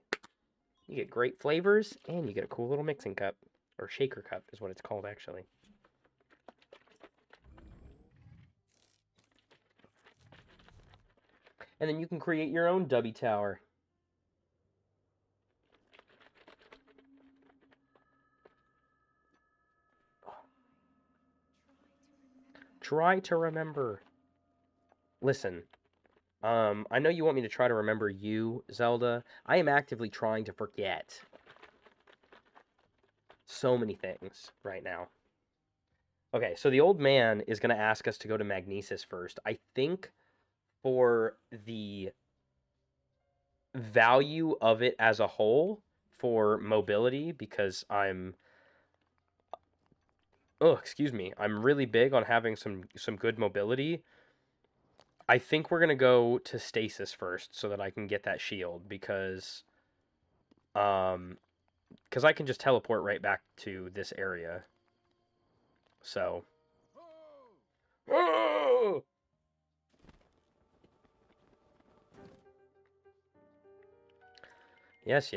You get great flavors, and you get a cool little mixing cup. Or shaker cup is what it's called, actually. And then you can create your own W tower. Try to remember. Listen, I know you want me to try to remember you, Zelda. I am actively trying to forget so many things right now. Okay, so the old man is going to ask us to go to Magnesis first. I think for the value of it as a whole for mobility, because I'm really big on having some good mobility. I think we're gonna go to Stasis first so that I can get that shield because I can just teleport right back to this area. So oh! Yes.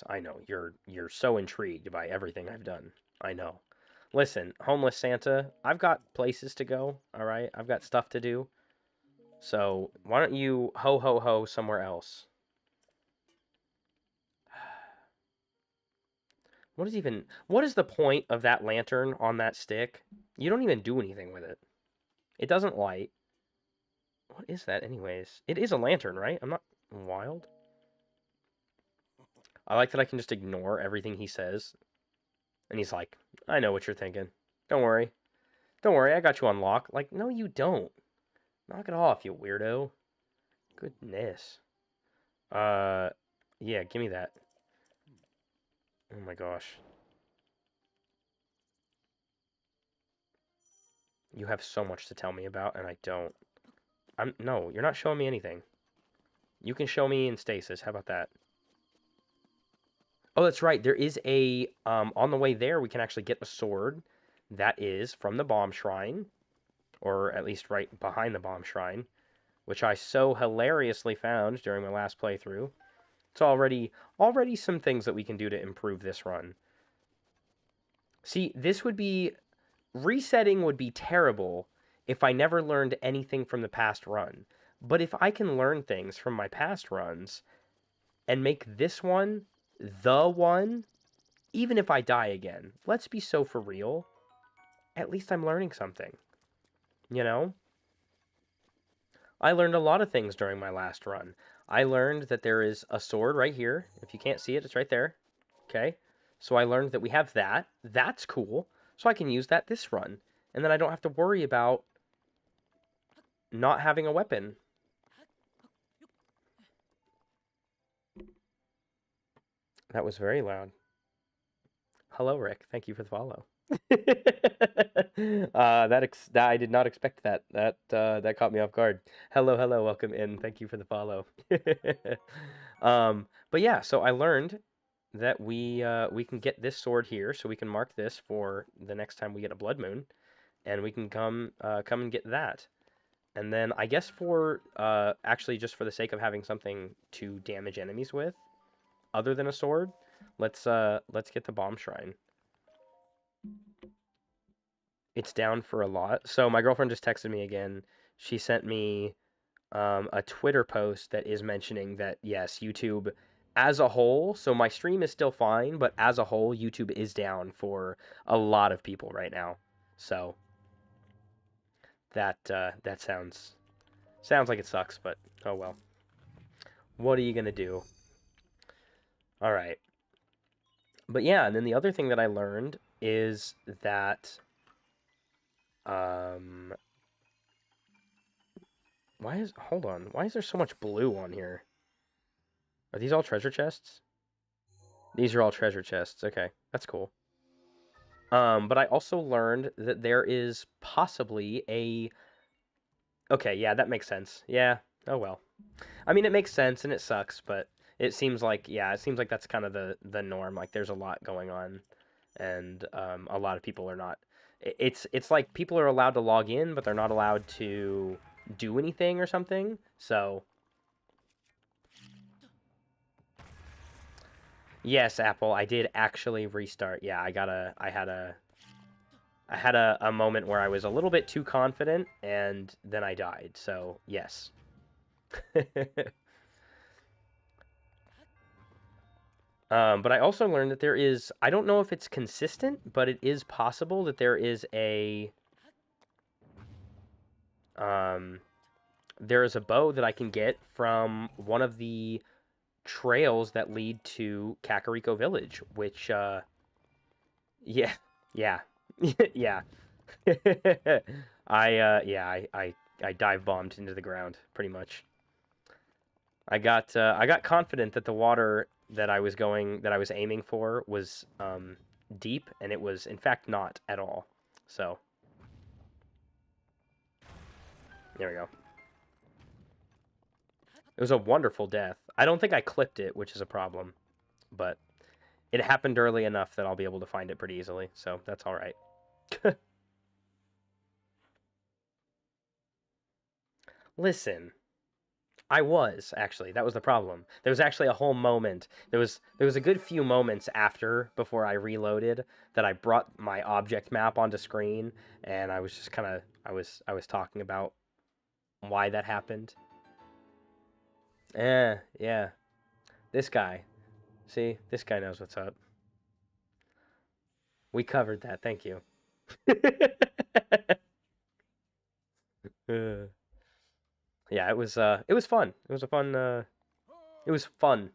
I know. You're so intrigued by everything I've done. I know. Listen, homeless Santa, I've got places to go, all right? I've got stuff to do. So why don't you ho ho ho somewhere else? What is the point of that lantern on that stick? You don't even do anything with it. It doesn't light. What is that anyways? It is a lantern, right? I'm not wild. I like that I can just ignore everything he says. And he's like, I know what you're thinking. Don't worry. Don't worry, I got you on lock. Like, no you don't. Knock it off, you weirdo. Goodness. Yeah, give me that. Oh my gosh. You have so much to tell me about, and I don't. No, you're not showing me anything. You can show me in stasis. How about that? Oh, that's right. There is a on the way there we can actually get a sword that is from the bomb shrine, or at least right behind the bomb shrine, which I so hilariously found during my last playthrough. It's already some things that we can do to improve this run. See, this would be resetting would be terrible if I never learned anything from the past run. But if I can learn things from my past runs and make this one the one, even if I die again, let's be so for real, at least I'm learning something, you know? I learned a lot of things during my last run. I learned that there is a sword right here. If you can't see it, it's right there. Okay? So I learned that we have that. That's cool. So I can use that this run. And then I don't have to worry about not having a weapon. That was very loud. Hello, Rick. Thank you for the follow. That I did not expect that. That caught me off guard. Hello, hello, welcome in. Thank you for the follow. But yeah, so I learned that we can get this sword here, so we can mark this for the next time we get a blood moon, and we can come and get that. And then I guess for actually just for the sake of having something to damage enemies with, other than a sword, let's get the bomb shrine. It's down for a lot. So my girlfriend just texted me again. She sent me a Twitter post that is mentioning that, yes, YouTube as a whole, so my stream is still fine, but as a whole, YouTube is down for a lot of people right now. So that sounds like it sucks, but oh well. What are you gonna do? All right. But yeah, and then the other thing that I learned is that hold on, why is there so much blue on here? Are these all treasure chests? These are all treasure chests. Okay, that's cool. But I also learned that there is possibly a... Okay, yeah, that makes sense. Yeah, oh well. I mean, it makes sense and it sucks, but it seems like, yeah, it seems like that's kind of the norm. Like, there's a lot going on, and a lot of people are not... It's like people are allowed to log in, but they're not allowed to do anything or something, so... Yes, Apple, I did actually restart. Yeah, I had a moment where I was a little bit too confident, and then I died, so yes. But I also learned that there is, I don't know if it's consistent, but it is possible that there is a bow that I can get from one of the trails that lead to Kakariko Village, which, yeah, yeah, yeah. I dive bombed into the ground, pretty much. I got confident that the water that I was aiming for was deep, and it was in fact not at all. So there we go. It was a wonderful death. I don't think I clipped it, which is a problem, but it happened early enough that I'll be able to find it pretty easily, so that's all right. Listen, I was actually. That was the problem. There was actually a whole moment. There was a good few moments before I reloaded that I brought my object map onto screen, and I was just kind of I was talking about why that happened. Yeah. This guy. See, this guy knows what's up. We covered that. Thank you. Yeah, it was fun. It was a fun it was fun.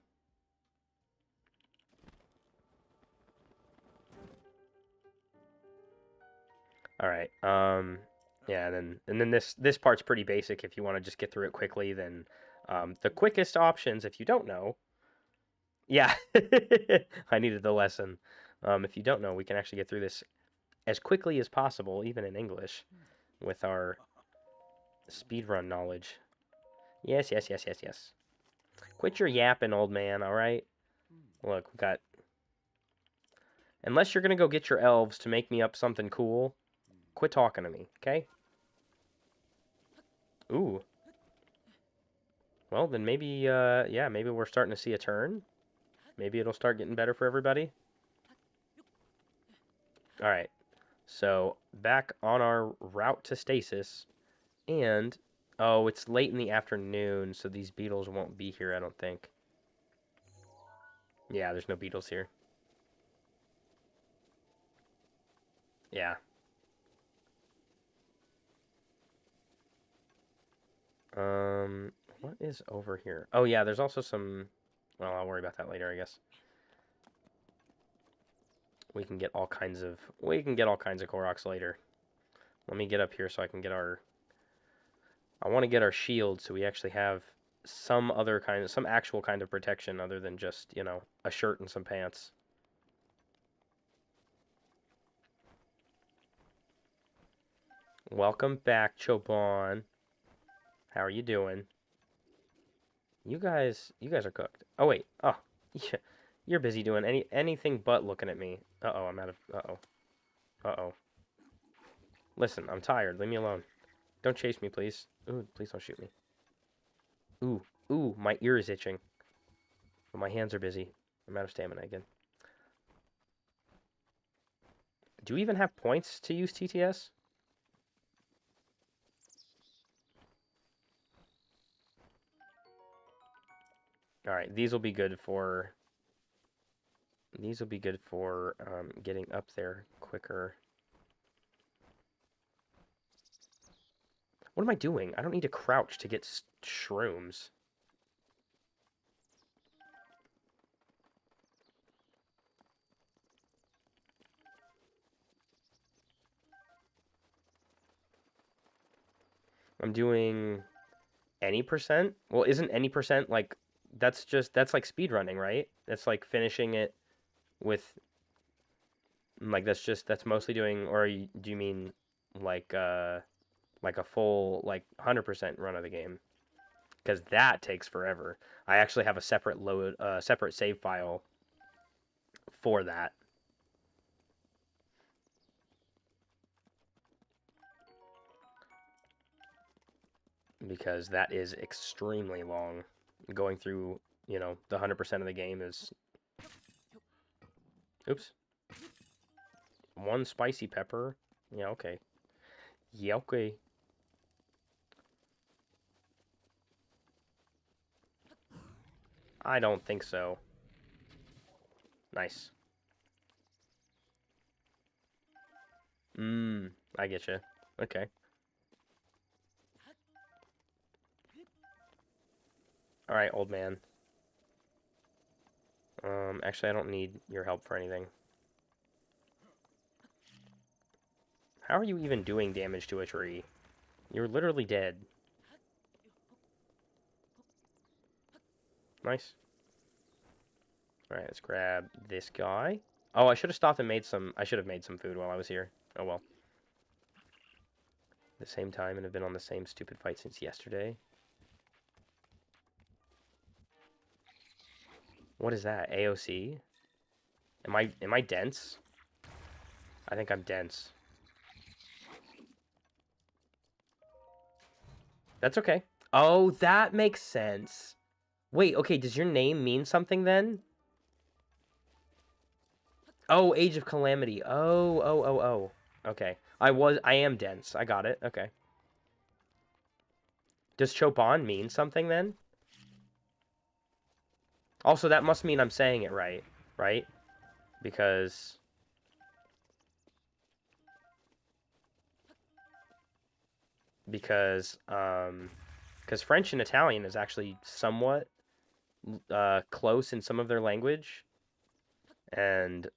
All right. Yeah, and then this part's pretty basic if you want to just get through it quickly, then the quickest options if you don't know. Yeah. I needed the lesson. If you don't know, we can actually get through this as quickly as possible, even in English, with our speedrun knowledge. Yes. Quit your yapping, old man, all right? Look, we got... Unless you're going to go get your elves to make me up something cool, quit talking to me, okay? Ooh. Well, then maybe, yeah, maybe we're starting to see a turn. Maybe it'll start getting better for everybody. All right. So, back on our route to stasis. And, oh, it's late in the afternoon, so these beetles won't be here, I don't think. Yeah, there's no beetles here. Yeah. What is over here? Oh, yeah, there's also some... Well, I'll worry about that later, I guess. We can get all kinds of Koroks later. Let me get up here so I can get our... I want to get our shield so we actually have some actual kind of protection other than just, you know, a shirt and some pants. Welcome back, Chobon. How are you doing? You guys are cooked. Oh wait. Oh, yeah. You're busy doing anything but looking at me. Uh-oh, I'm out of... Uh-oh. Uh-oh. Listen, I'm tired. Leave me alone. Don't chase me, please. Ooh, please don't shoot me. Ooh, my ear is itching. But my hands are busy. I'm out of stamina again. Do we even have points to use TTS? Alright, these will be good for... getting up there quicker. What am I doing? I don't need to crouch to get shrooms. I'm doing any percent? Well, isn't any percent like... That's like speedrunning, right? That's like finishing it with... Like, that's mostly doing... Or do you mean like a full, like, 100% run of the game? Because that takes forever. I actually have a separate save file for that. Because that is extremely long. Going through, you know, the 100% of the game is... Oops. One spicy pepper. Yeah, okay. Yeah, okay. I don't think so. Nice. I get you. Okay. Alright, old man. Actually, I don't need your help for anything. How are you even doing damage to a tree? You're literally dead. Nice. Alright, let's grab this guy. Oh, I should have stopped and made some... I should have made some food while I was here. Oh, well. At the same time, and have been on the same stupid fight since yesterday. What is that? AOC? Am I dense? I think I'm dense. That's okay. Oh, that makes sense. Wait, okay, does your name mean something then? Oh, Age of Calamity. Oh. Okay. I am dense. I got it. Okay. Does Chopin mean something then? Also, that must mean I'm saying it right, right? Because because French and Italian is actually somewhat close in some of their language, and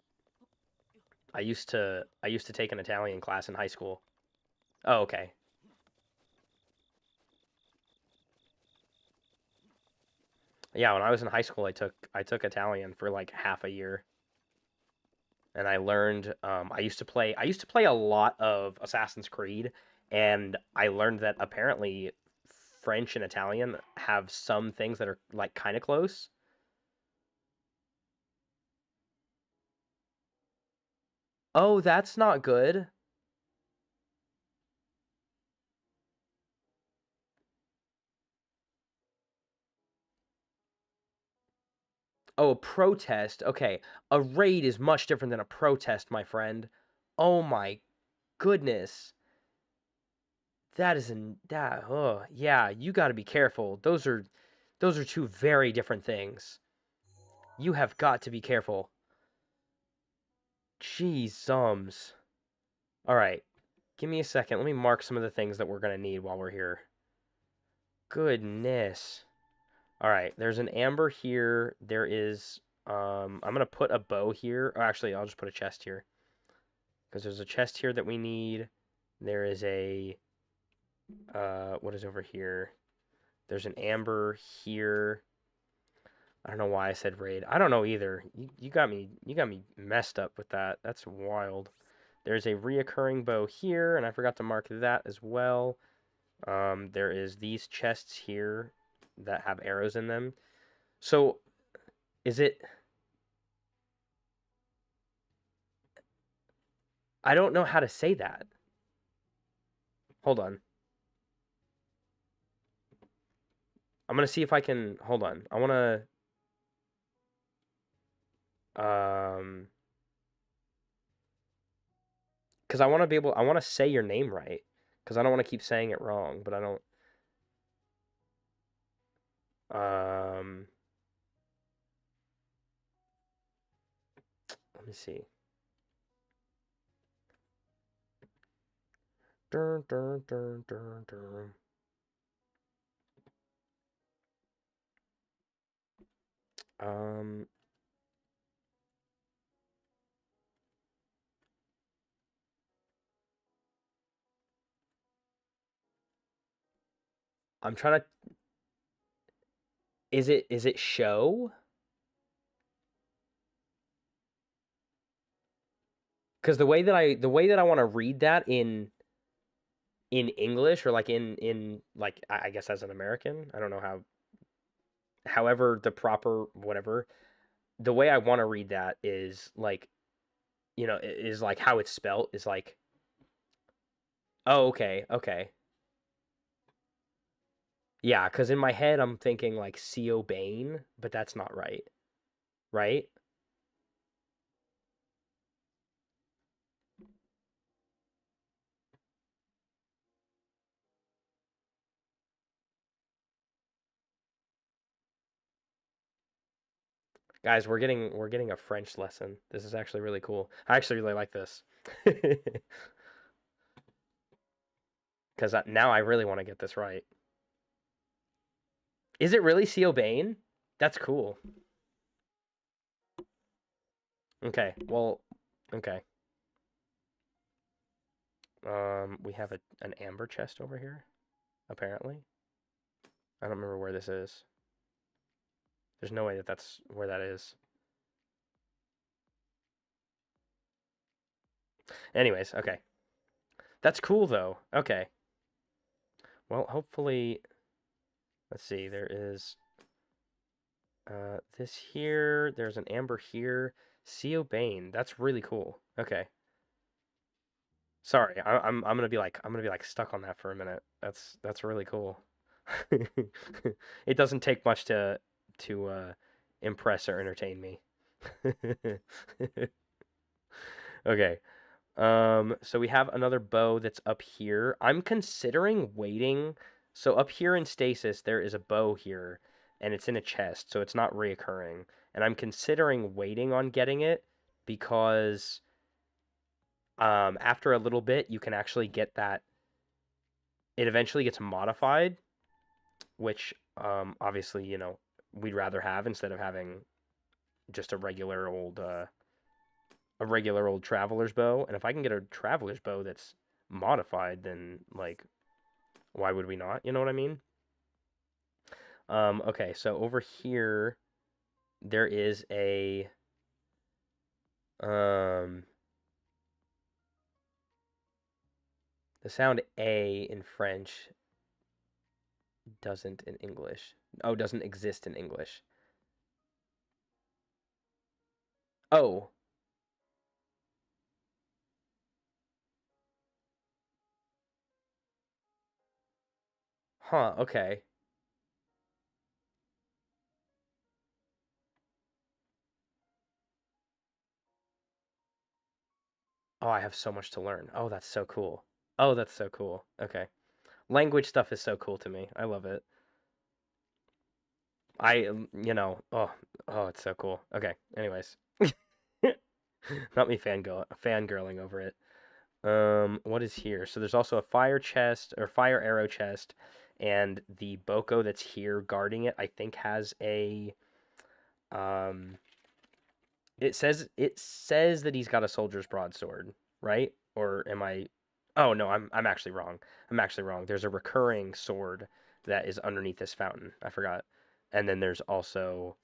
I used to take an Italian class in high school. Oh, okay. Yeah, when I was in high school, I took Italian for like half a year, and I learned. I used to play a lot of Assassin's Creed, and I learned that apparently French and Italian have some things that are like kind of close. Oh, that's not good. Oh, a protest. Okay, a raid is much different than a protest, my friend. Oh my goodness. That is an that oh yeah, you got to be careful. Those are two very different things. You have got to be careful. Jeez, All right. Give me a second. Let me mark some of the things that we're going to need while we're here. Goodness. All right, there's an amber here. There is I'm going to put a bow here. Or actually, I'll just put a chest here because there's a chest here that we need. There is a what is over here? There's an amber here. I don't know why I said raid. I don't know either. You got me messed up with that. That's wild. There's a reoccurring bow here, and I forgot to mark that as well. There is these chests here that have arrows in them. So, is it... I don't know how to say that. Hold on. I'm gonna see if I can... Hold on. I wanna... Because I want to be able... I want to say your name right. Because I don't want to keep saying it wrong, but I don't... Um... Let me see. Dun, dun, dun, dun, dun. Um... I'm trying to... Is it show? Because the way that I want to read that in English or like in like I guess as an American, I don't know how however the proper whatever, the way I want to read that is like, is like how it's spelt is like, oh, okay, okay. Yeah, because in my head I'm thinking like Co Bane, but that's not right. Right? Guys, we're getting a French lesson. This is actually really cool. I actually really like this. Because now I really want to get this right. Is it really Co Bane? That's cool. Okay, well, okay. We have an amber chest over here, apparently. I don't remember where this is. There's no way that that's where that is. Anyways, okay. That's cool, though. Okay. Well, hopefully... Let's see, there is... this here. There's an amber here. Co Bane. That's really cool. Okay. Sorry, I'm gonna be like stuck on that for a minute. That's really cool. It doesn't take much to impress or entertain me. Okay. So we have another bow that's up here. I'm considering waiting So up here in Stasis, there is a bow here, and it's in a chest, so it's not reoccurring. And I'm considering waiting on getting it because after a little bit, you can actually get that. It eventually gets modified, which obviously, we'd rather have instead of having just a regular old traveler's bow. And if I can get a traveler's bow that's modified, then like why would we not? You know what I mean? Okay, so over here there is a the sound A in French doesn't in English. Oh, doesn't exist in English. Oh. Huh, okay. Oh, I have so much to learn. Oh, that's so cool. Oh, that's so cool. Okay. Language stuff is so cool to me. I love it. Oh, it's so cool. Okay, anyways. Not me fangirling over it. What is here? So there's also a fire chest or fire arrow chest, and the Boko that's here guarding it, I think has a um. It says that he's got a soldier's broadsword, right? Or am I? Oh no, I'm actually wrong. I'm actually wrong. There's a recurring sword that is underneath this fountain. I forgot. And then there's also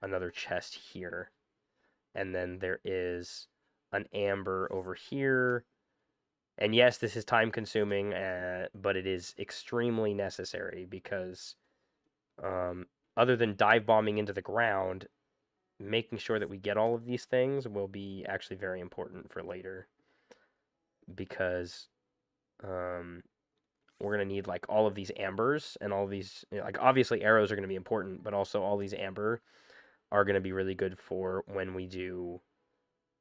another chest here, and then there is an amber over here. And yes, this is time consuming, but it is extremely necessary because um, other than dive bombing into the ground, making sure that we get all of these things will be actually very important for later because um, we're going to need like all of these ambers and all of these, like obviously arrows are going to be important, but also all these amber are going to be really good for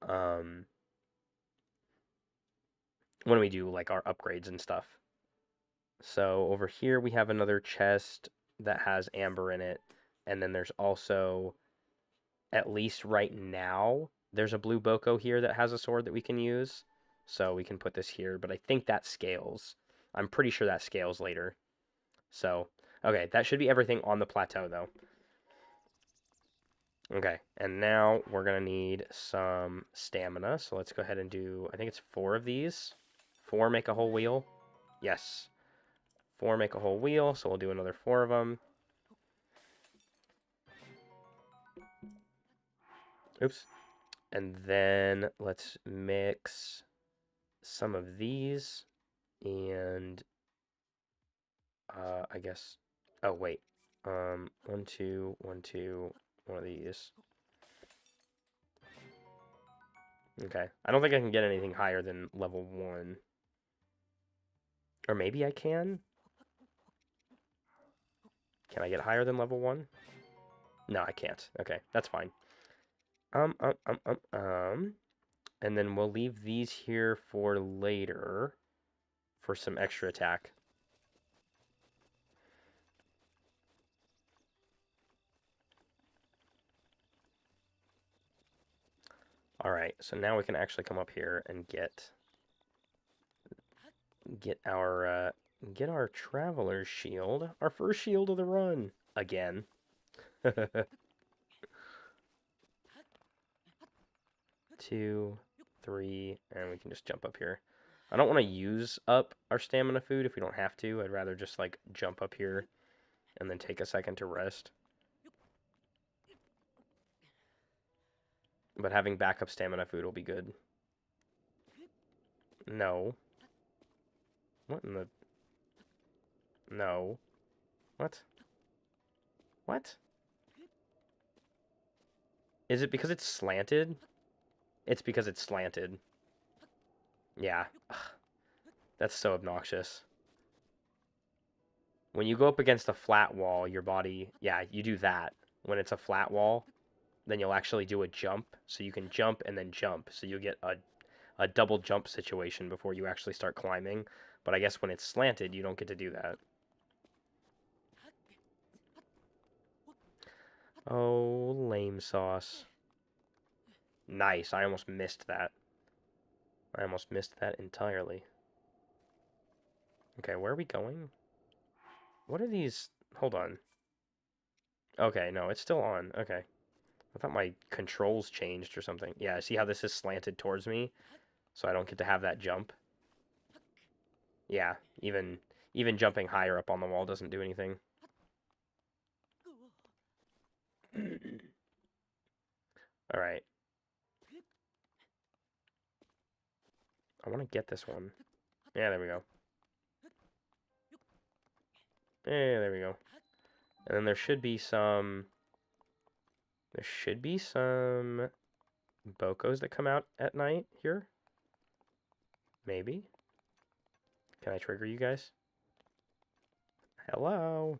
um, when we do like our upgrades and stuff. So over here we have another chest that has amber in it, and then there's also, at least right now, there's a blue Boko here that has a sword that we can use. So we can put this here, but I think that scales. I'm pretty sure that scales later. So, okay, that should be everything on the plateau though. Okay, and now we're gonna need some stamina. So let's go ahead and do, I think it's 4 of these. 4 make a whole wheel. Yes. 4 make a whole wheel, so we'll do another 4 of them. Oops. And then let's mix some of these and I guess, oh wait, 1, 2, 1, 2, one of these. Okay, I don't think I can get anything higher than level 1. Or maybe I can? Can I get higher than level 1? No, I can't. Okay, that's fine. Um, um, um, um, um. And then we'll leave these here for later for some extra attack. Alright, so now we can actually come up here and get our traveler's shield. Our first shield of the run. Again. 2, 3, and we can just jump up here. I don't want to use up our stamina food if we don't have to. I'd rather just like jump up here and then take a second to rest. But having backup stamina food will be good. No. What in the... No. What? What? Is it because it's slanted? It's because it's slanted. Yeah. Ugh. That's so obnoxious. When you go up against a flat wall, your body... Yeah, you do that. When it's a flat wall, then you'll actually do a jump. So you can jump and then jump. So you get a double jump situation before you actually start climbing. But I guess when it's slanted, you don't get to do that. Oh, lame sauce. Nice. I almost missed that. I almost missed that entirely. Okay, where are we going? What are these? Hold on. Okay, no, it's still on. Okay. I thought my controls changed or something. Yeah, see how this is slanted towards me? So I don't get to have that jump? Yeah, even jumping higher up on the wall doesn't do anything. Alright. I want to get this one. Yeah, there we go. Yeah, there we go. And then there should be some... There should be some Bokos that come out at night here. Maybe. Can I trigger you guys? Hello?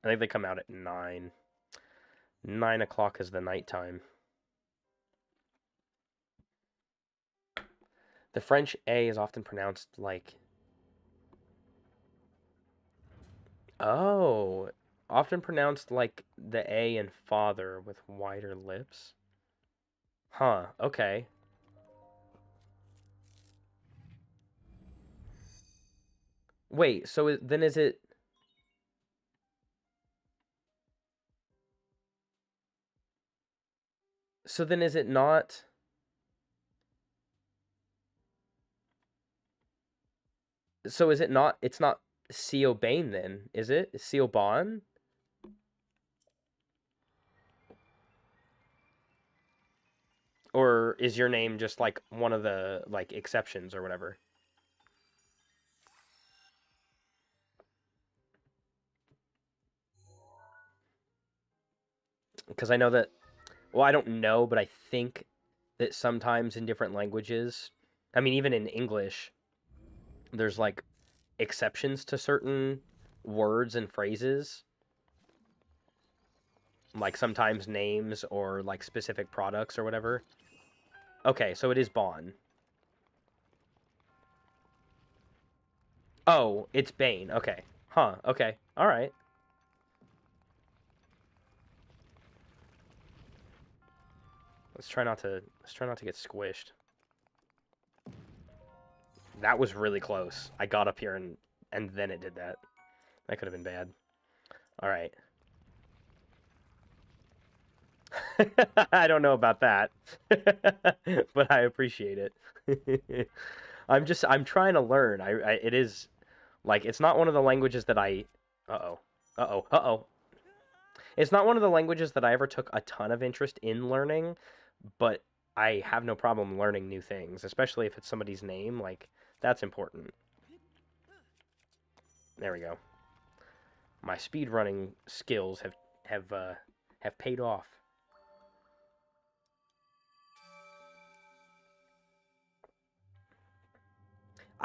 I think they come out at 9. 9 o'clock is the nighttime. The French A is often pronounced like... Oh, often pronounced like the A in father with wider lips. Huh, okay. Wait, so then is it... So then is it not... So is it not... It's not Seal Bane then, is it? Seal Bon? Or is your name just like one of the like exceptions or whatever? Because I know that... Well, I don't know, but I think that sometimes in different languages... I mean, even in English, there's like exceptions to certain words and phrases, like sometimes names or like specific products or whatever. Okay, so it is Bon. Oh, it's Bane. Okay. Huh. Okay. All right. Let's try not to get squished. That was really close. I got up here and then it did that. That could have been bad. All right. I don't know about that, but I appreciate it. I'm trying to learn. It is like it's not one of the languages that I. Uh-oh. Uh-oh. Uh-oh. It's not one of the languages that I ever took a ton of interest in learning, but I have no problem learning new things, especially if it's somebody's name. Like that's important. There we go. My speed running skills have paid off.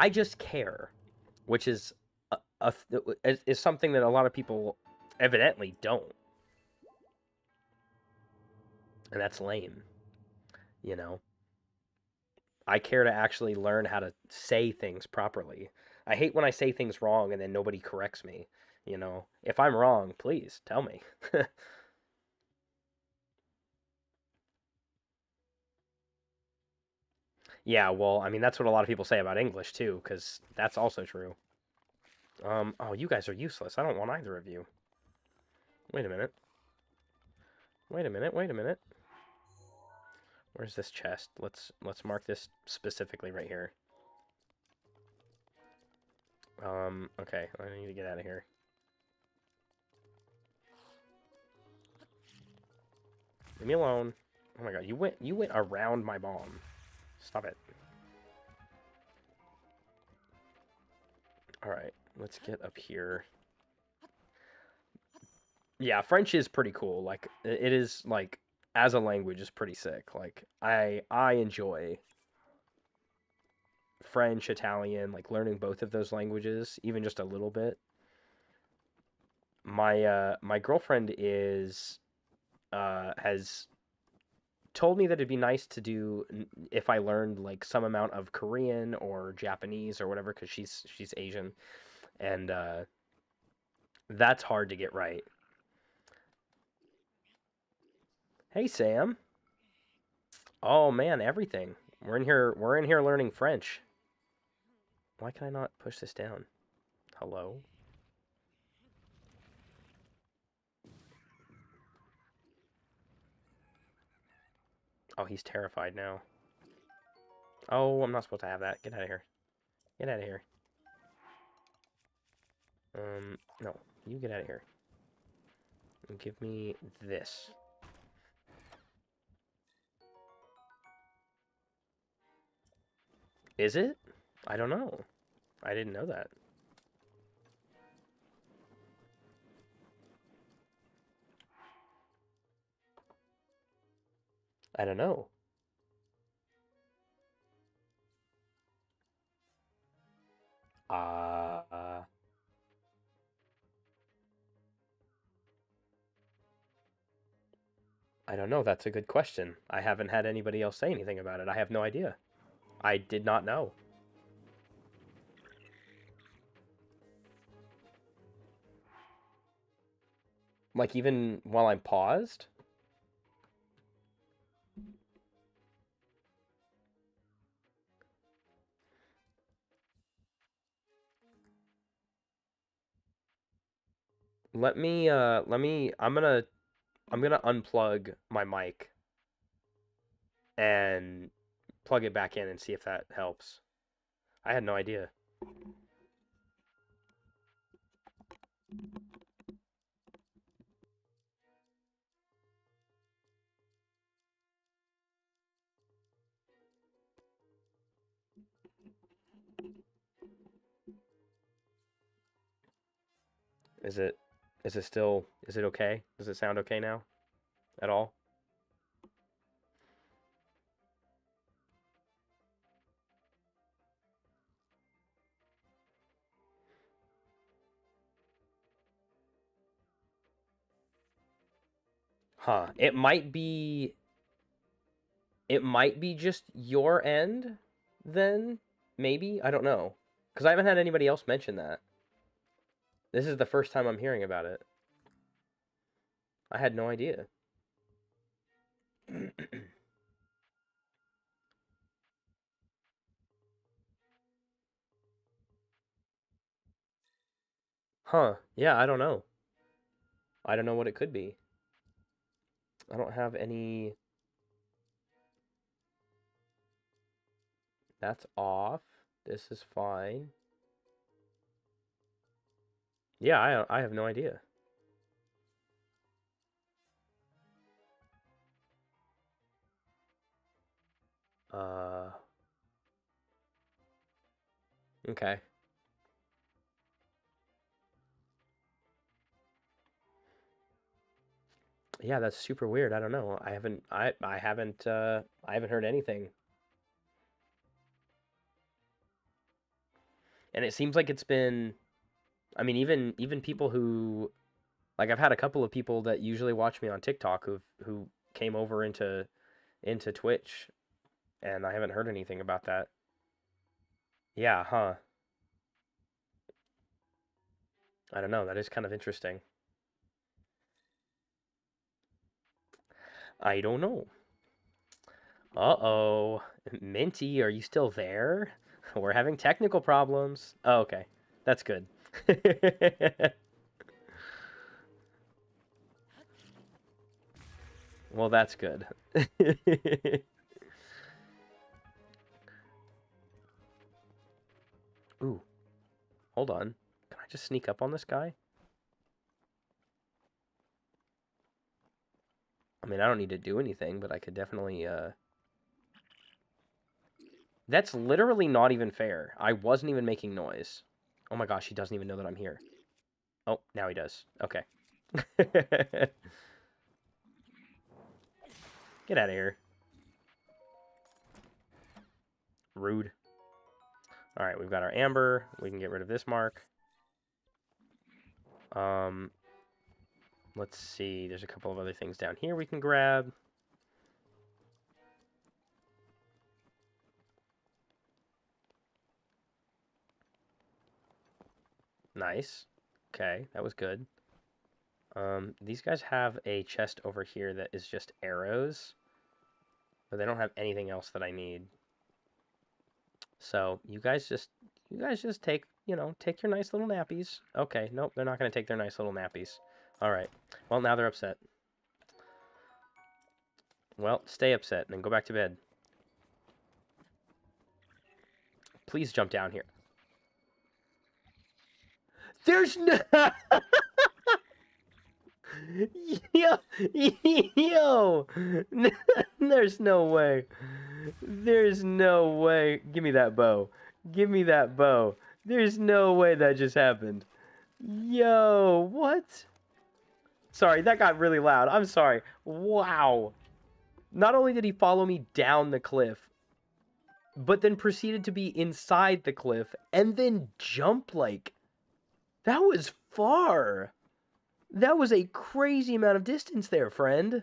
I just care, which is is something that a lot of people evidently don't, and that's lame. You know, I care to actually learn how to say things properly. I hate when I say things wrong and then nobody corrects me. You know, if I'm wrong, please tell me. Yeah, well, I mean that's what a lot of people say about English too, because that's also true. Oh, you guys are useless. I don't want either of you. Wait a minute. Wait a minute. Wait a minute. Where's this chest? Let's mark this specifically right here. Okay, I need to get out of here. Leave me alone. Oh my god, you went around my bomb. Stop it. Alright, let's get up here. Yeah, French is pretty cool. Like it is like as a language is pretty sick. Like I enjoy French, Italian, like learning both of those languages, even just a little bit. My girlfriend is has told me that it'd be nice to do if I learned like some amount of Korean or Japanese or whatever, because she's Asian, and that's hard to get right. Hey, Sam. Oh man, everything. We're in here learning French. Why can I not push this down? Hello? Oh, he's terrified now. Oh, I'm not supposed to have that. Get out of here. Get out of here. No. You get out of here. And give me this. Is it? I don't know. I didn't know that. I don't know. Uh, I don't know. That's a good question. I haven't had anybody else say anything about it. I have no idea. I did not know. Like, even while I'm paused? I'm gonna unplug my mic and plug it back in and see if that helps. I had no idea. Is it, is it okay? Does it sound okay now? At all? Huh. It might be just your end then, maybe? I don't know. Because I haven't had anybody else mention that. This is the first time I'm hearing about it. I had no idea. Huh. Yeah, I don't know. I don't know what it could be. I don't have any... That's off. This is fine. Yeah, I have no idea. Uh... Okay. Yeah, that's super weird. I don't know. I haven't heard anything. And it seems like it's been, I mean, even people who, like, I've had a couple of people that usually watch me on TikTok who came over into Twitch, and I haven't heard anything about that. Yeah, huh. I don't know. That is kind of interesting. I don't know. Uh-oh. Minty, are you still there? We're having technical problems. Oh, okay. That's good. Well, that's good. Ooh, hold on. Can I just sneak up on this guy? I mean, I don't need to do anything, but I could definitely, That's literally not even fair. I wasn't even making noise. Oh my gosh, he doesn't even know that I'm here. Oh, now he does. Okay. Get out of here. Rude. Alright, we've got our amber. We can get rid of this mark. Um, let's see. There's a couple of other things down here we can grab. Nice. Okay, that was good. These guys have a chest over here that is just arrows, but they don't have anything else that I need. So you guys just take, take your nice little nappies. Okay, nope, they're not going to take their nice little nappies. All right. Well, now they're upset. Well, stay upset and then go back to bed. Please jump down here. There's no... Yo, yo, there's no way. There's no way. Give me that bow. Give me that bow. There's no way that just happened. Yo, what? Sorry, that got really loud. I'm sorry. Wow. Not only did he follow me down the cliff, but then proceeded to be inside the cliff and then jump like... That was far. That was a crazy amount of distance there, friend.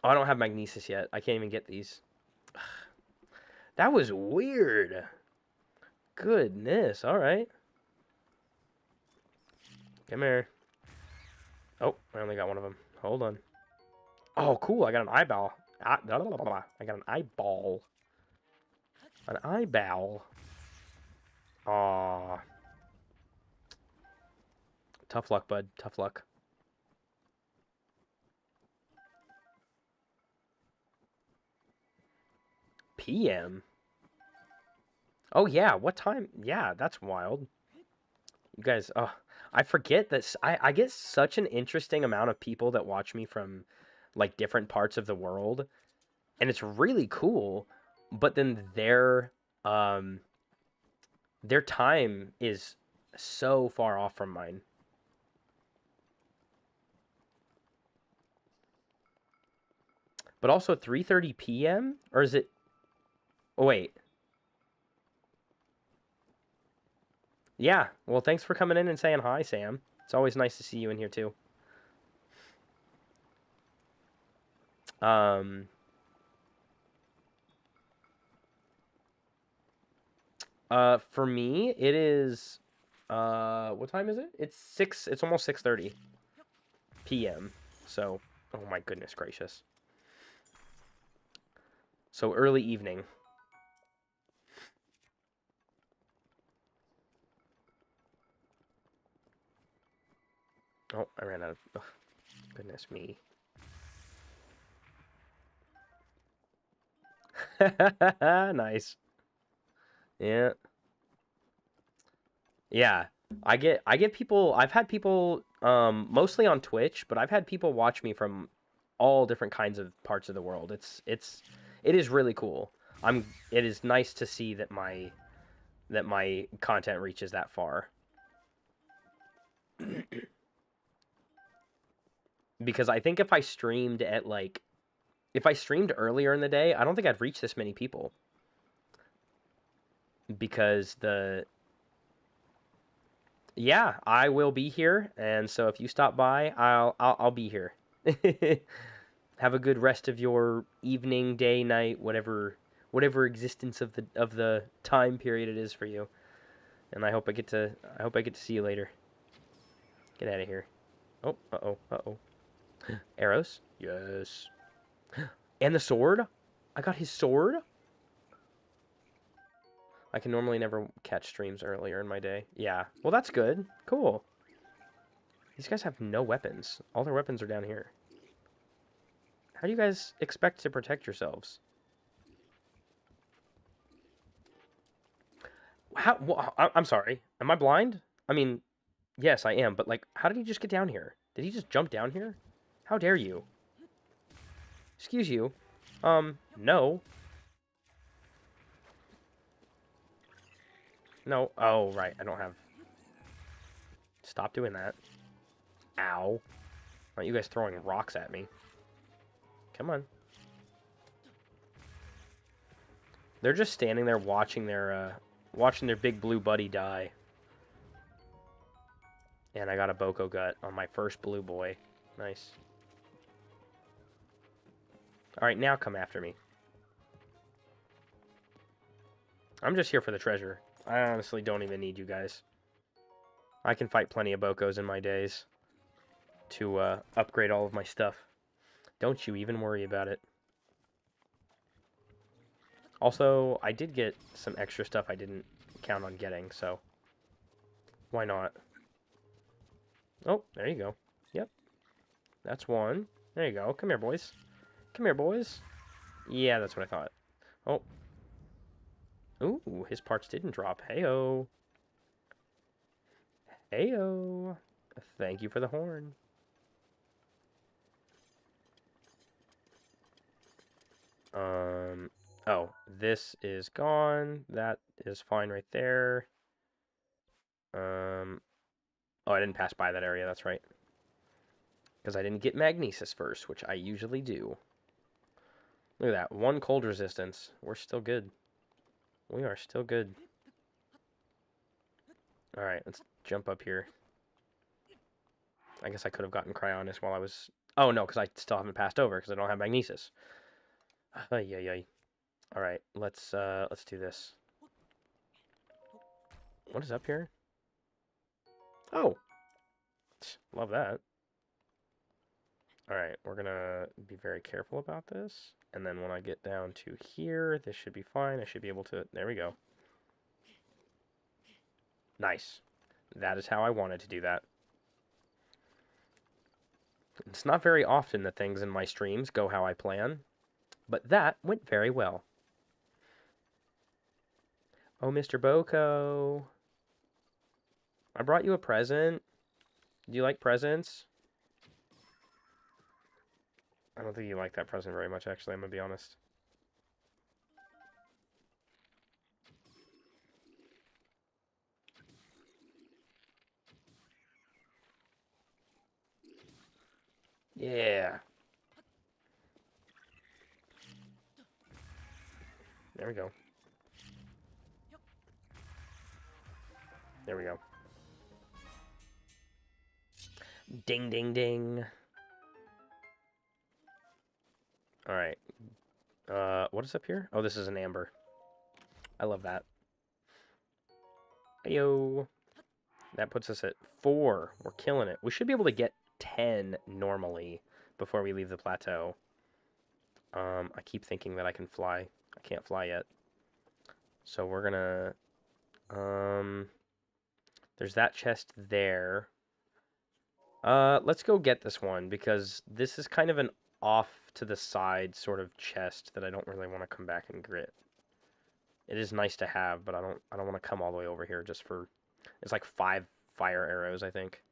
Oh, I don't have magnesis yet. I can't even get these. That was weird. Goodness. All right. Come here. Oh, I only got one of them. Hold on. Oh, cool. I got an eyeball. I got an eyeball. An eyeball. Aw. Tough luck, bud. Tough luck. PM? Oh, yeah. What time? Yeah, that's wild. You guys, oh, I forget that I get such an interesting amount of people that watch me from, like, different parts of the world. And it's really cool. But then their time is so far off from mine. But also 3:30 p.m.? Or is it... Oh, wait. Yeah, well, thanks for coming in and saying hi, Sam. It's always nice to see you in here, too. For me, it is... what time is it? It's almost 6:30 p.m. So, oh my goodness gracious. So, early evening. Oh, I ran out of... Oh, goodness me. Nice. Yeah. Yeah. I get people... I've had people, mostly on Twitch, but I've had people watch me from all different kinds of parts of the world. It is really cool. It is nice to see that my content reaches that far. Because I think if I streamed at, like... If I streamed earlier in the day, I don't think I'd reach this many people. Because Yeah, I will be here, and so if you stop by, I'll be here. Have a good rest of your evening, day, night, whatever existence of the time period it is for you. And I hope I get to see you later. Get out of here. Oh, uh-oh. Arrows? Yes. And the sword? I got his sword? I can normally never catch streams earlier in my day. Yeah. Well, that's good. Cool. These guys have no weapons. All their weapons are down here. How do you guys expect to protect yourselves? Well, I'm sorry. Am I blind? I mean, yes, I am. But, like, how did he just get down here? Did he just jump down here? How dare you? Excuse you. No. No. Oh, right. I don't have... Stop doing that. Ow. Aren't you guys throwing rocks at me? Come on. They're just standing there watching their big blue buddy die. And I got a Boko gut on my first blue boy. Nice. Alright, now come after me. I'm just here for the treasure. I honestly don't even need you guys. I can fight plenty of Bokos in my days. to upgrade all of my stuff. Don't you even worry about it. Also, I did get some extra stuff I didn't count on getting, so why not? Oh, there you go. Yep, that's one. There you go. Come here, boys. Come here, boys. Yeah, that's what I thought. Oh. Ooh, his parts didn't drop. Heyo. Heyo. Thank you for the horn. Oh, this is gone. That is fine right there. Oh, I didn't pass by that area, that's right. Because I didn't get magnesis first, which I usually do. Look at that, 1 cold resistance. We're still good. We are still good. Alright, let's jump up here. I guess I could have gotten Cryonis while I was... Oh, no, because I still haven't passed over, because I don't have magnesis. Ay, ay, ay. Alright, let's do this. What is up here? Oh! Love that. Alright, we're gonna be very careful about this. And then when I get down to here, this should be fine. I should be able to... There we go. Nice. That is how I wanted to do that. It's not very often that things in my streams go how I plan, but that went very well. Oh, Mr. Boko. I brought you a present. Do you like presents? I don't think you like that present very much, actually, I'm gonna be honest. Yeah. There we go. There we go. Ding, ding, ding. Alright. What is up here? Oh, this is an amber. I love that. Heyo. That puts us at 4. We're killing it. We should be able to get 10 normally before we leave the plateau. I keep thinking that I can fly. I can't fly yet. So we're gonna... there's that chest there. Let's go get this one, because this is kind of an off-to-the-side sort of chest that I don't really want to come back and grit. It is nice to have, but I don't want to come all the way over here just for... It's like 5 fire arrows, I think.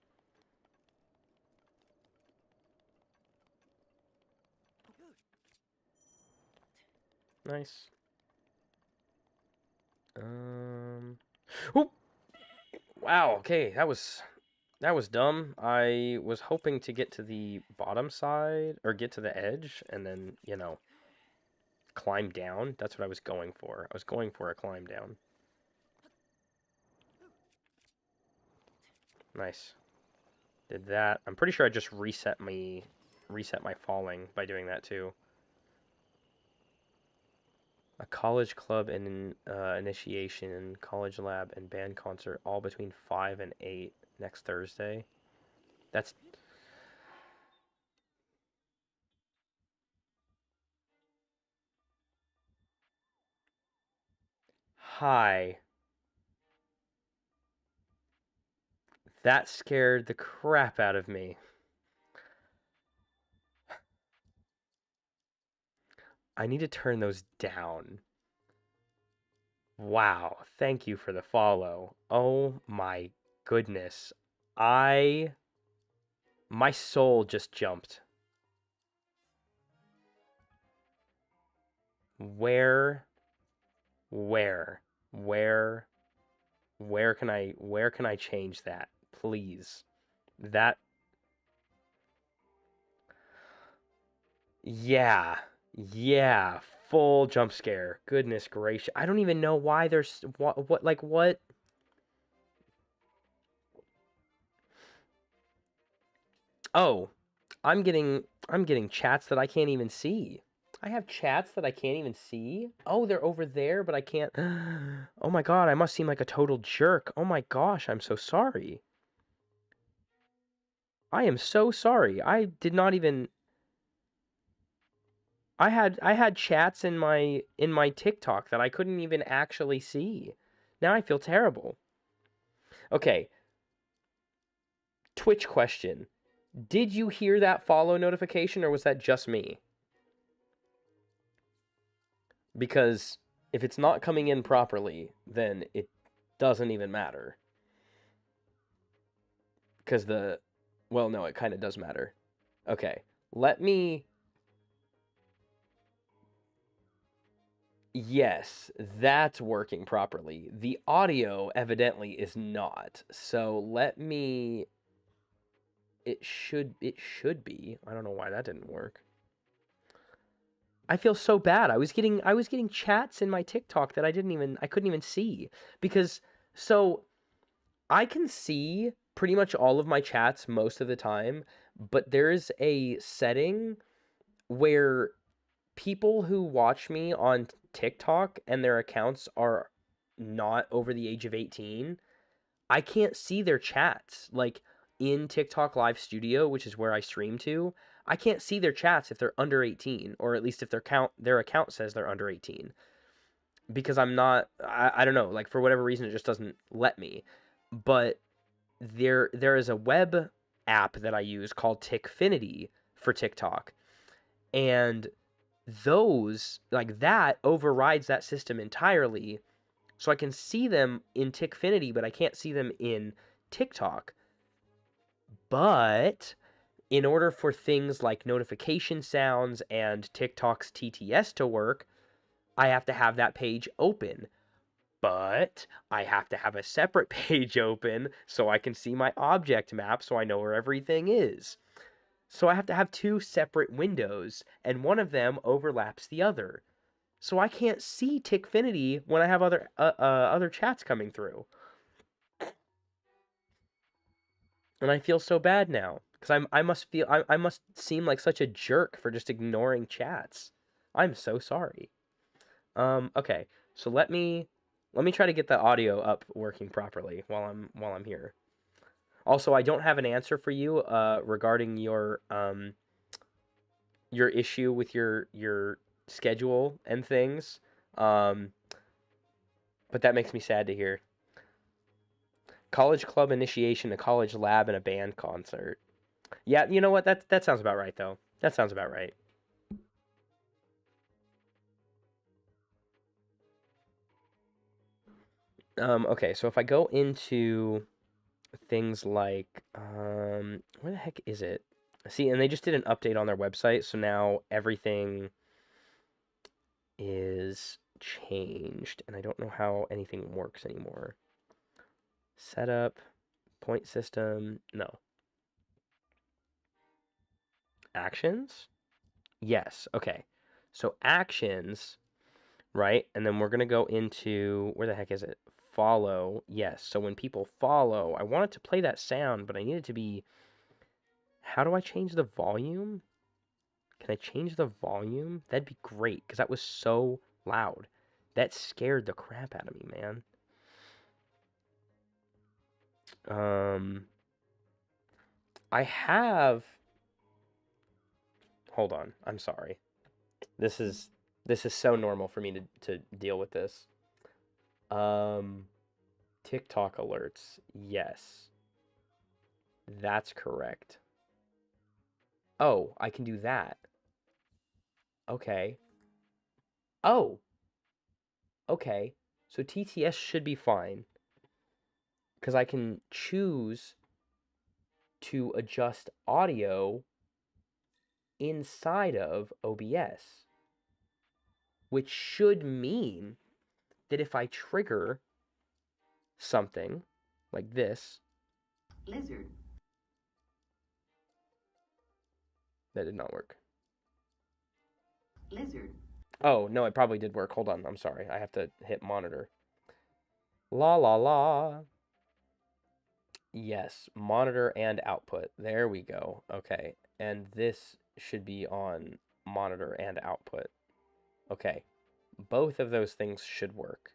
Nice. Oop! Wow, okay, that was dumb. I was hoping to get to the bottom side, or get to the edge, and then, you know, climb down. That's what I was going for. I was going for a climb down. Nice. Did that. I'm pretty sure I just reset my falling by doing that too. A college club and initiation, college lab, and band concert all between 5 and 8 next Thursday. That's... Hi. That scared the crap out of me. I need to turn those down. Wow, thank you for the follow. Oh my goodness. My soul just jumped. Where where where can I change that? Please. That... Yeah. Yeah, full jump scare. Goodness gracious. I don't even know why there's what like what. Oh, I'm getting chats that I can't even see. I have chats that I can't even see. Oh, they're over there, but I can't. Oh my god, I must seem like a total jerk. Oh my gosh, I'm so sorry. I am so sorry. I did not even I had chats in my TikTok that I couldn't even actually see. Now I feel terrible. Okay, Twitch question. Did you hear that follow notification or was that just me? Because if it's not coming in properly, then it doesn't even matter. Because well, no, it kind of does matter. Okay, let me... Yes, that's working properly. The audio evidently is not. So let me... It should be. I don't know why that didn't work. I feel so bad. I was getting chats in my TikTok that I couldn't even see because so I can see pretty much all of my chats most of the time, but there's a setting where people who watch me on TikTok and their accounts are not over the age of 18, I can't see their chats. Like in TikTok Live Studio, which is where I stream to, I can't see their chats if they're under 18, or at least if their account says they're under 18. Because I'm not I don't know, like for whatever reason it just doesn't let me. But there is a web app that I use called Tickfinity for TikTok. And those like that overrides that system entirely. So I can see them in Tickfinity, but I can't see them in TikTok. But in order for things like notification sounds and TikTok's TTS to work, I have to have that page open. But I have to have a separate page open so I can see my object map so I know where everything is. So I have to have two separate windows, and one of them overlaps the other. So I can't see Tickfinity when I have other chats coming through. And I feel so bad now because I must seem like such a jerk for just ignoring chats. I'm so sorry. Okay, so let me try to get the audio up working properly while I'm here. Also, I don't have an answer for you regarding your issue with your schedule and things. Um, but that makes me sad to hear. College club initiation, a college lab, and a band concert. Yeah, you know what? That sounds about right though. That sounds about right. Okay, so if I go into things like where the heck is it? See, and they just did an update on their website, so now everything is changed, and I don't know how anything works anymore. Setup, point system, no. Actions? Yes, okay. So actions, right? And then we're going to go into, where the heck is it? Follow, yes. So when people follow, I want it to play that sound, but I need it to be, how do I change the volume? Can I change the volume? That'd be great, because that was so loud. That scared the crap out of me, man. I have... Hold on, I'm sorry. This is so normal for me to deal with this. TikTok alerts. Yes. That's correct. Oh, I can do that. Okay. Oh, okay. So TTS should be fine because I can choose to adjust audio inside of OBS, which should mean that if I trigger something like this, Lizard. that did not work. Lizard. Oh, no, it probably did work. Hold on. I'm sorry. I have to hit monitor. La la la. Yes, monitor and output. There we go. Okay. And this should be on monitor and output. Okay. Both of those things should work.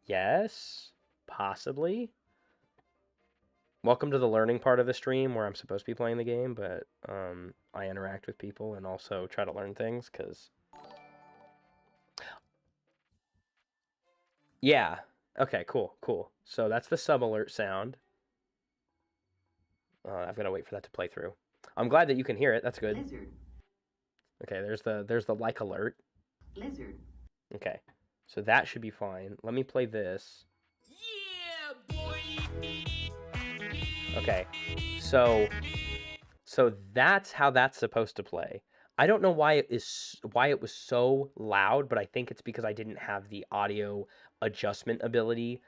Yes? Possibly? Welcome to the learning part of the stream where I'm supposed to be playing the game, but I interact with people and also try to learn things because. Yeah. Okay. Cool. So that's the sub alert sound. I've got to wait for that to play through. I'm glad that you can hear it. That's good. Lizard. Okay. There's the like alert. Lizard. Okay. So that should be fine. Let me play this. Yeah, boy. Okay. So that's how that's supposed to play. I don't know why it was so loud, but I think it's because I didn't have the audio adjustment ability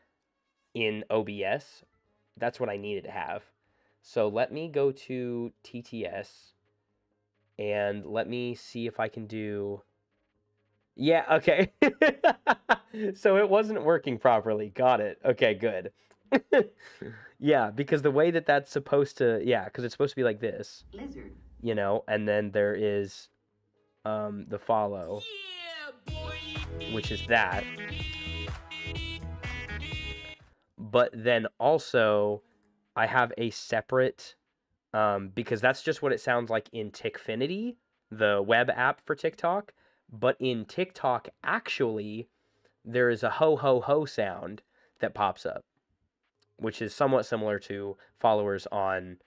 in OBS. That's what I needed to have. So let me go to TTS and let me see if I can do. Yeah, okay. So it wasn't working properly. Got it. Okay, good. Yeah, because the way that that's supposed to, yeah, because it's supposed to be like this, Lizard. you know, and then there is the follow, Yeah, boy. which is that. But then also I have a separate, because that's just what it sounds like in Tickfinity, the web app for TikTok. But in TikTok, actually, there is a ho ho ho sound that pops up, which is somewhat similar to followers on.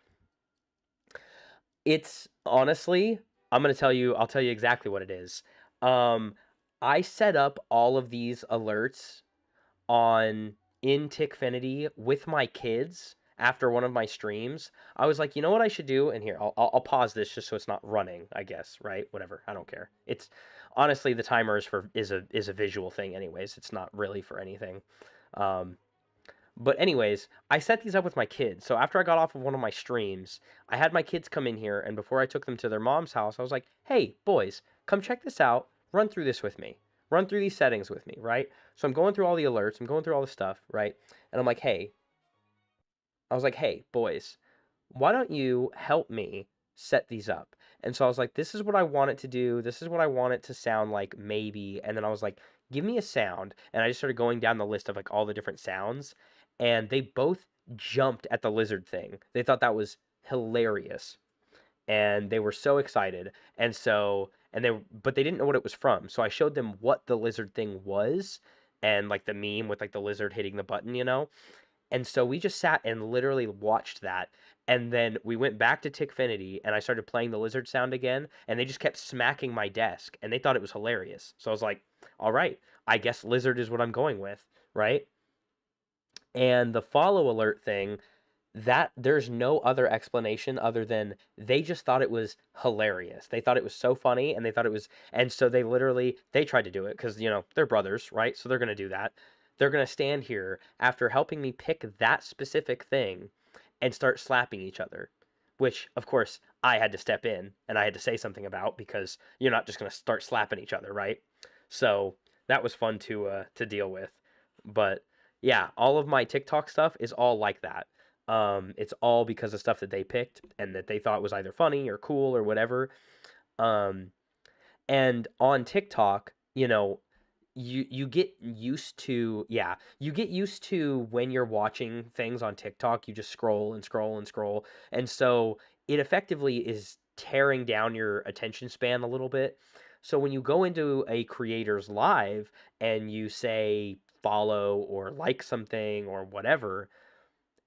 It's honestly, I'll tell you exactly what it is. I set up all of these alerts on in Tickfinity with my kids after one of my streams. I was like, you know what I should do? And here, I'll pause this just so it's not running, I guess, right? Whatever. I don't care. It's honestly the timer is a visual thing anyways. It's not really for anything. Um, but anyways, I set these up with my kids. So after I got off of one of my streams, I had my kids come in here, and before I took them to their mom's house, I was like, "Hey, boys, come check this out. Run through this with me. Run through these settings with me, right?" So I'm going through all the alerts, I'm going through all the stuff, right? And I'm like, "Hey," I was like, "Hey, boys, why don't you help me set these up?" And so I was like, "This is what I want it to do. This is what I want it to sound like, maybe." And then I was like, "Give me a sound." And I just started going down the list of like all the different sounds. And they both jumped at the lizard thing. They thought that was hilarious. And they were so excited. And so, but they didn't know what it was from. So I showed them what the lizard thing was and like the meme with like the lizard hitting the button, you know? And so we just sat and literally watched that. And then we went back to Tickfinity and I started playing the lizard sound again. And they just kept smacking my desk and they thought it was hilarious. So I was like, all right, I guess lizard is what I'm going with, right? And the follow alert thing, that there's no other explanation other than they just thought it was hilarious. They thought it was so funny and they thought it was, and so they tried to do it because, you know, they're brothers, right? So they're going to do that. They're going to stand here after helping me pick that specific thing and start slapping each other, which of course I had to step in and I had to say something about because you're not just going to start slapping each other, right? So that was fun to deal with. But yeah, all of my TikTok stuff is all like that. It's all because of stuff that they picked and that they thought was either funny or cool or whatever. Um, and on TikTok, you know, you get used to, yeah, you get used to when you're watching things on TikTok, you just scroll and scroll and scroll. And so it effectively is tearing down your attention span a little bit. So when you go into a creator's live and you say follow or like something or whatever,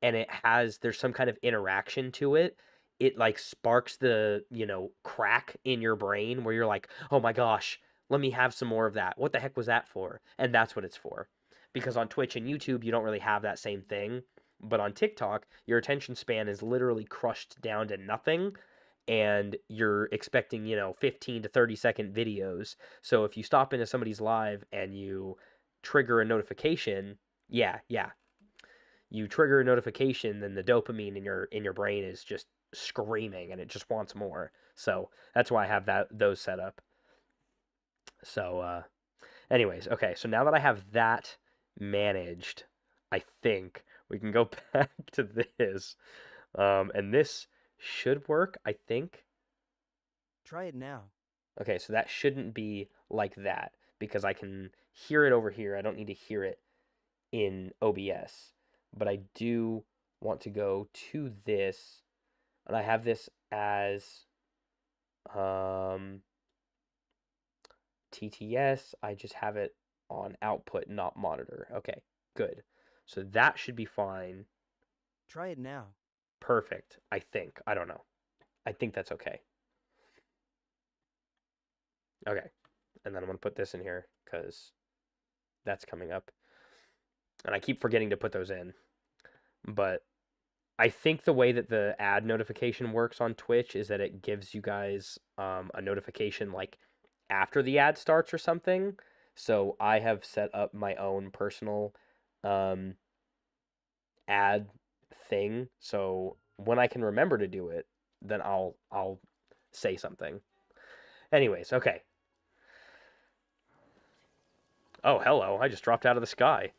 and there's some kind of interaction to it, it like sparks the, you know, crack in your brain where you're like, oh my gosh, let me have some more of that. What the heck was that for? And that's what it's for. Because on Twitch and YouTube, you don't really have that same thing. But on TikTok, your attention span is literally crushed down to nothing. And you're expecting, you know, 15 to 30-second videos. So if you stop into somebody's live and you trigger a notification, yeah, you trigger a notification, then the dopamine in your brain is just screaming and it just wants more. So that's why I have those set up. So anyways, okay, so now that I have that managed, I think we can go back to this. And this should work, I think. Try it now. Okay, so that shouldn't be like that because I can hear it over here. I don't need to hear it in OBS, but I do want to go to this, and I have this as TTS. I just have it on output, not monitor. Okay, good. So that should be fine. Try it now. Perfect, I think. I don't know. I think that's okay. Okay, and then I'm going to put this in here because that's coming up. And I keep forgetting to put those in. But I think the way that the ad notification works on Twitch is that it gives you guys a notification like after the ad starts or something. So I have set up my own personal ad thing. So when I can remember to do it, then I'll say something. Anyways, okay. Oh, hello. I just dropped out of the sky.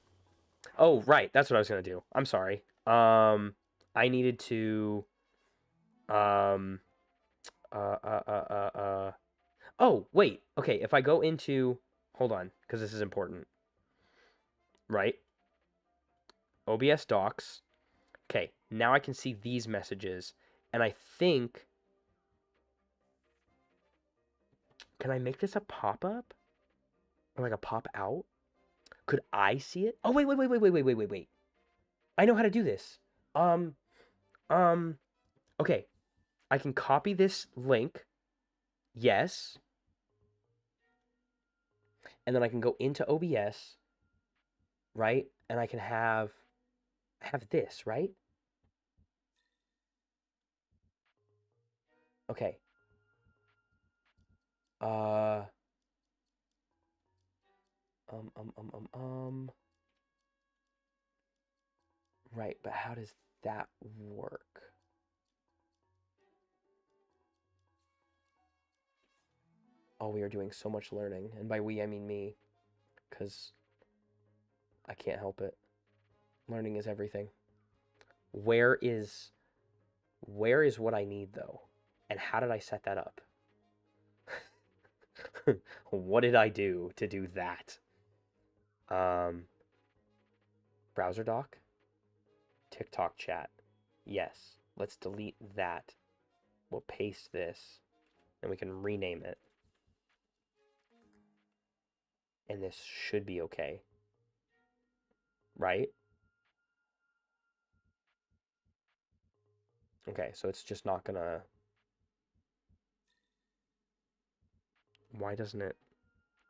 Oh, right. That's what I was going to do. I'm sorry. I needed to um oh, wait. Okay, if I go into hold on, because this is important. Right? OBS docs. Okay, now I can see these messages, and I think can I make this a pop-up? Or like a pop-out? Could I see it? Oh, wait. I know how to do this. Um, okay. I can copy this link. Yes. And then I can go into OBS, right? And I can have this, right? Okay. Uh um um um um um right, but how does that work? Oh, we are doing so much learning, and by we I mean me, because I can't help it. Learning is everything. Where is what I need though? And how did I set that up? What did I do to do that? Browser doc, TikTok chat. Yes, let's delete that. We'll paste this, and we can rename it. And this should be okay. Right? Okay, so it's just not gonna... Why doesn't it...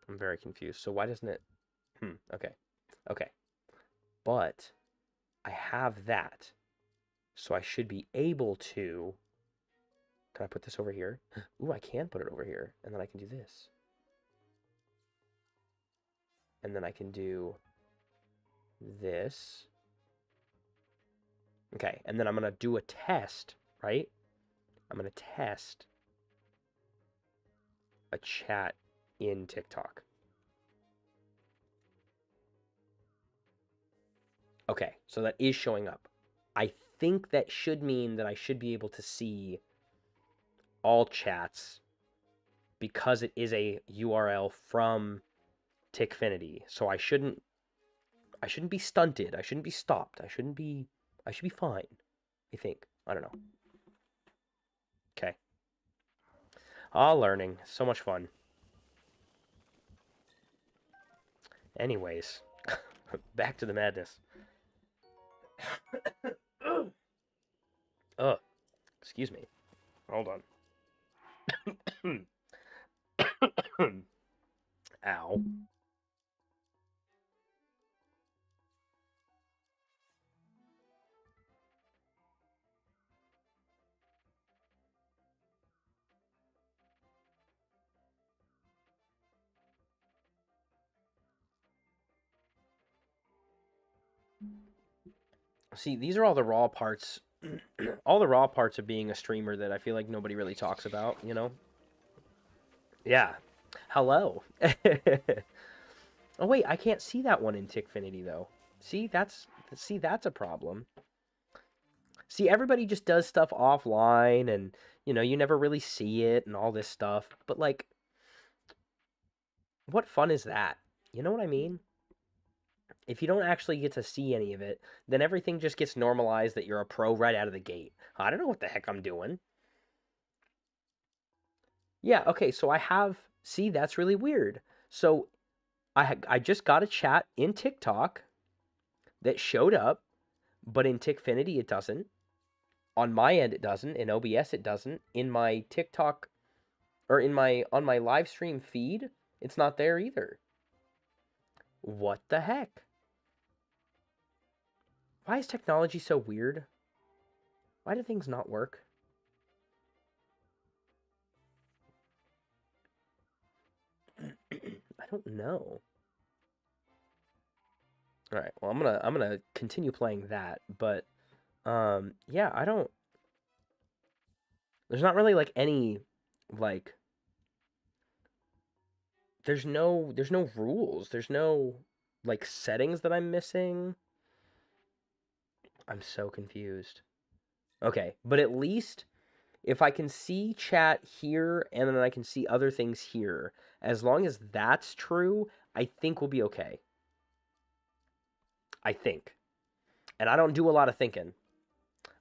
I'm very confused. So why doesn't it... Okay. Okay. But I have that. So I should be able to... Can I put this over here? Ooh, I can put it over here. And then I can do this. And then I can do this. Okay, and then I'm going to do a test, right? I'm going to test a chat in TikTok. Okay, so that is showing up. I think that should mean that I should be able to see all chats because it is a URL from Tickfinity. So I shouldn't be stunted. I shouldn't be stopped. I should be fine. I think. I don't know. Okay. Learning. So much fun. Anyways, back to the madness. Excuse me. Hold on. Ow. See, these are all the raw parts. All the raw parts of being a streamer that I feel like nobody really talks about, you know? Yeah. Hello. Oh wait, I can't see that one in Tickfinity though. See, that's a problem. See, everybody just does stuff offline and you never really see it and all this stuff. But like what fun is that? You know what I mean? if you don't actually get to see any of it, then everything just gets normalized that you're a pro right out of the gate. I don't know what the heck I'm doing. Yeah, okay, so I have, see, that's really weird. So I just got a chat in TikTok that showed up, but in Tickfinity it doesn't. On my end it doesn't. In OBS it doesn't. In my TikTok or on my live stream feed, it's not there either. What the heck? Why is technology so weird? Why do things not work? I don't know. All right. Well, I'm gonna continue playing that, but yeah, I don't. There's not really like any like. There's no rules. There's no like settings that I'm missing. I'm so confused. Okay, but at least if I can see chat here and then I can see other things here, as long as that's true, I think we'll be okay. I think. And I don't do a lot of thinking.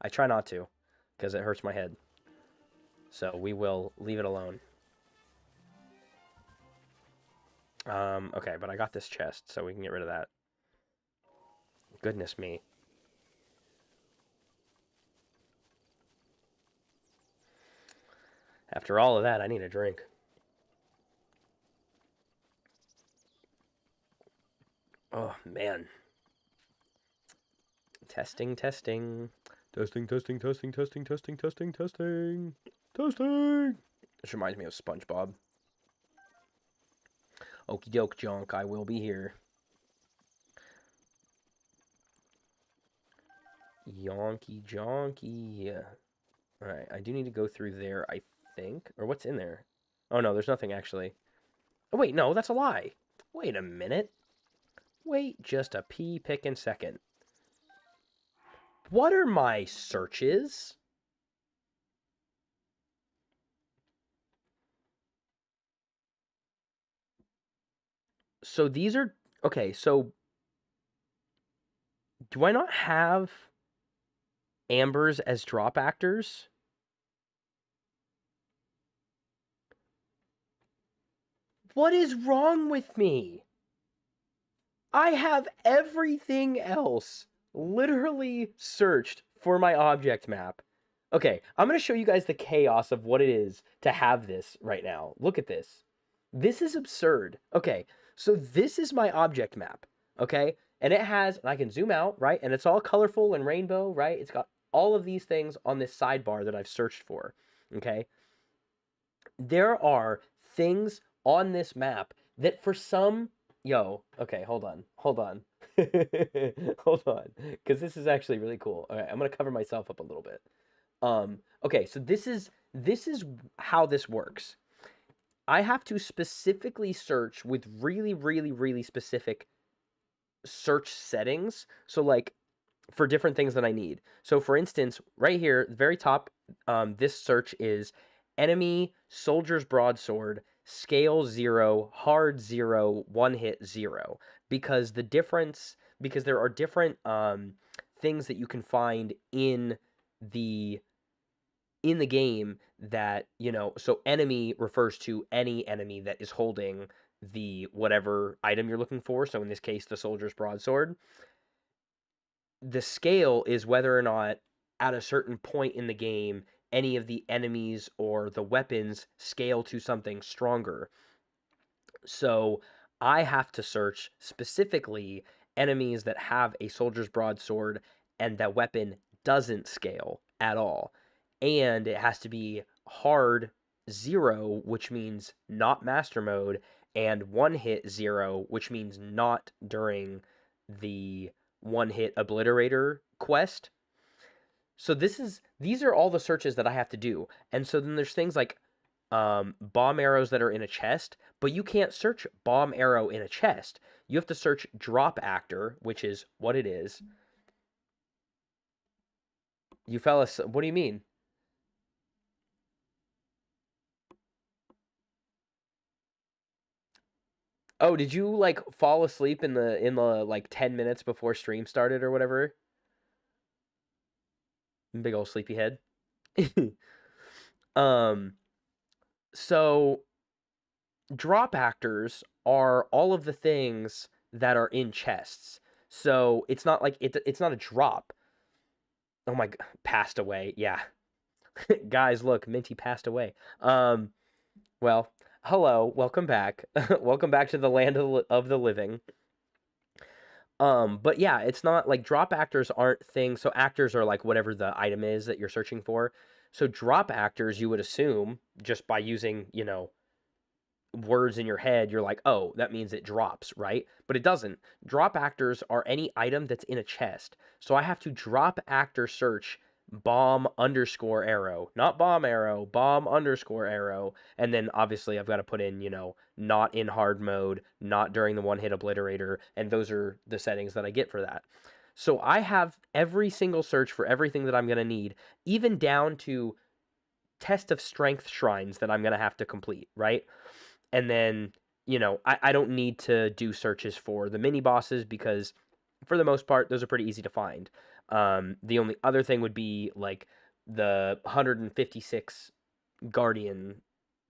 I try not to, because it hurts my head. So we will leave it alone. Okay, but I got this chest, so we can get rid of that. Goodness me. After all of that, I need a drink. Oh, man. Testing, testing. Testing, testing, testing, testing, testing, testing, testing. Testing! This reminds me of SpongeBob. Okie doke, junk, I will be here. Yonky jonky. Alright, I do need to go through there, I think. Or what's in there? Oh, no, there's nothing, actually. Oh, wait, no, that's a lie. Wait a minute. Wait just a pea-pickin' second. What are my searches? So these are... Okay, so... Do I not have Ambers as drop actors? What is wrong with me? I have everything else literally searched for my object map. Okay, I'm going to show you guys the chaos of what it is to have this right now. Look at this. This is absurd. Okay, so this is my object map, okay? And it has, and I can zoom out, right? And it's all colorful and rainbow, right? It's got all of these things on this sidebar that I've searched for, okay? There are things on this map that for some... Yo, okay, hold on. Hold on. Hold on. Because this is actually really cool. All right, I'm going to cover myself up a little bit. Okay, so this is how this works. I have to specifically search with really, really, really specific search settings. So like for different things that I need. So for instance, right here, the very top, this search is enemy soldier's broadsword, scale 0, hard 0, one hit 0. Because there are different things that you can find in the game that, you know, so enemy refers to any enemy that is holding the whatever item you're looking for. So in this case, the soldier's broadsword. The scale is whether or not at a certain point in the game any of the enemies or the weapons scale to something stronger. So I have to search specifically enemies that have a soldier's broadsword and that weapon doesn't scale at all. And it has to be hard 0, which means not master mode, and one hit 0, which means not during the one hit obliterator quest. So these are all the searches that I have to do. And so then there's things like bomb arrows that are in a chest, but you can't search bomb arrow in a chest. You have to search drop actor, which is what it is. You fellas, what do you mean? Oh, did you like fall asleep in the like 10 minutes before stream started or whatever? Big old sleepyhead. um so drop actors are all of the things that are in chests. So it's not like it's not a drop. Oh my god, passed away. Yeah. Guys, look, Minty passed away. Well, hello, welcome back. Welcome back to the land of the living. But yeah, it's not like drop actors aren't things. So actors are like whatever the item is that you're searching for. So drop actors, you would assume just by using, words in your head, you're like, oh, that means it drops, right? But it doesn't. Drop actors are any item that's in a chest. So I have to drop actor search bomb underscore arrow, not bomb arrow, bomb underscore arrow. And then obviously I've got to put in, not in hard mode, not during the one hit obliterator. And those are the settings that I get for that. So I have every single search for everything that I'm going to need, even down to test of strength shrines that I'm going to have to complete, right? And then, I don't need to do searches for the mini bosses because for the most part, those are pretty easy to find. The only other thing would be like the 156 guardian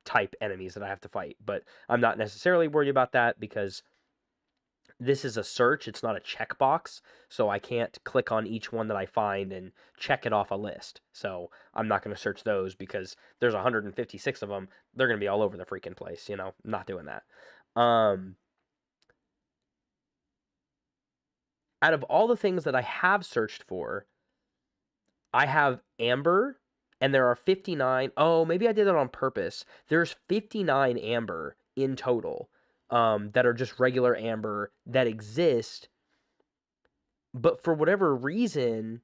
type enemies that I have to fight. But I'm not necessarily worried about that because this is a search, it's not a checkbox, so I can't click on each one that I find and check it off a list. So I'm not going to search those because there's 156 of them. They're going to be all over the freaking place, I'm not doing that. Out of all the things that I have searched for, I have amber, and there are 59. Oh, maybe I did that on purpose. There's 59 amber in total, that are just regular amber that exist. But for whatever reason,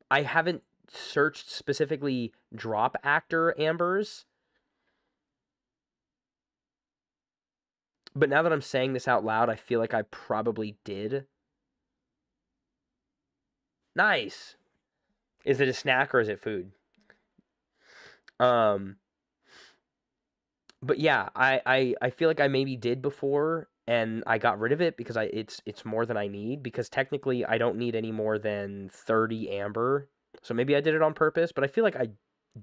I haven't searched specifically drop actor ambers. But now that I'm saying this out loud, I feel like I probably did. Nice. Is it a snack or is it food? But yeah, I feel like I maybe did before and I got rid of it because it's more than I need, because technically I don't need any more than 30 amber. So maybe I did it on purpose, but I feel like I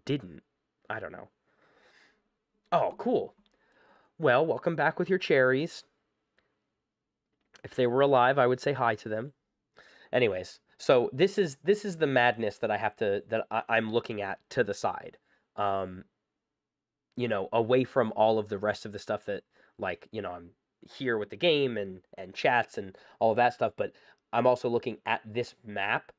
didn't. I don't know. Oh, cool. Well, welcome back with your cherries. If they were alive, I would say hi to them. Anyways, so this is the madness that I'm looking at to the side. Um, away from all of the rest of the stuff that, like, I'm here with the game and chats and all of that stuff, but I'm also looking at this map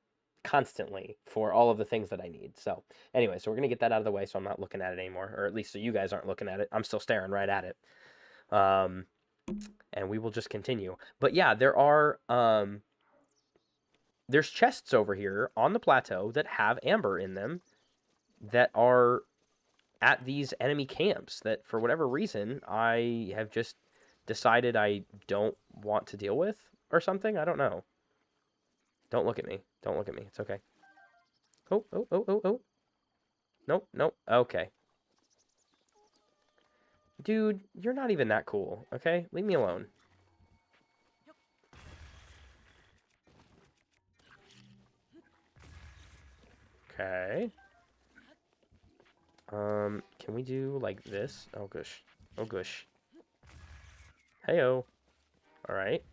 constantly for all of the things that I need. So anyway, so we're gonna get that out of the way so I'm not looking at it anymore, or at least so you guys aren't looking at it. I'm still staring right at it. And we will just continue. But yeah, there's chests over here on the plateau that have amber in them that are at these enemy camps that for whatever reason I have just decided I don't want to deal with or something. I don't know. Don't look at me. Don't look at me. It's okay. Oh, oh, oh, oh, oh. Nope, nope. Okay. Dude, you're not even that cool, okay? Leave me alone. Okay. Can we do like this? Oh, gosh. Oh, gosh. Heyo. Alright.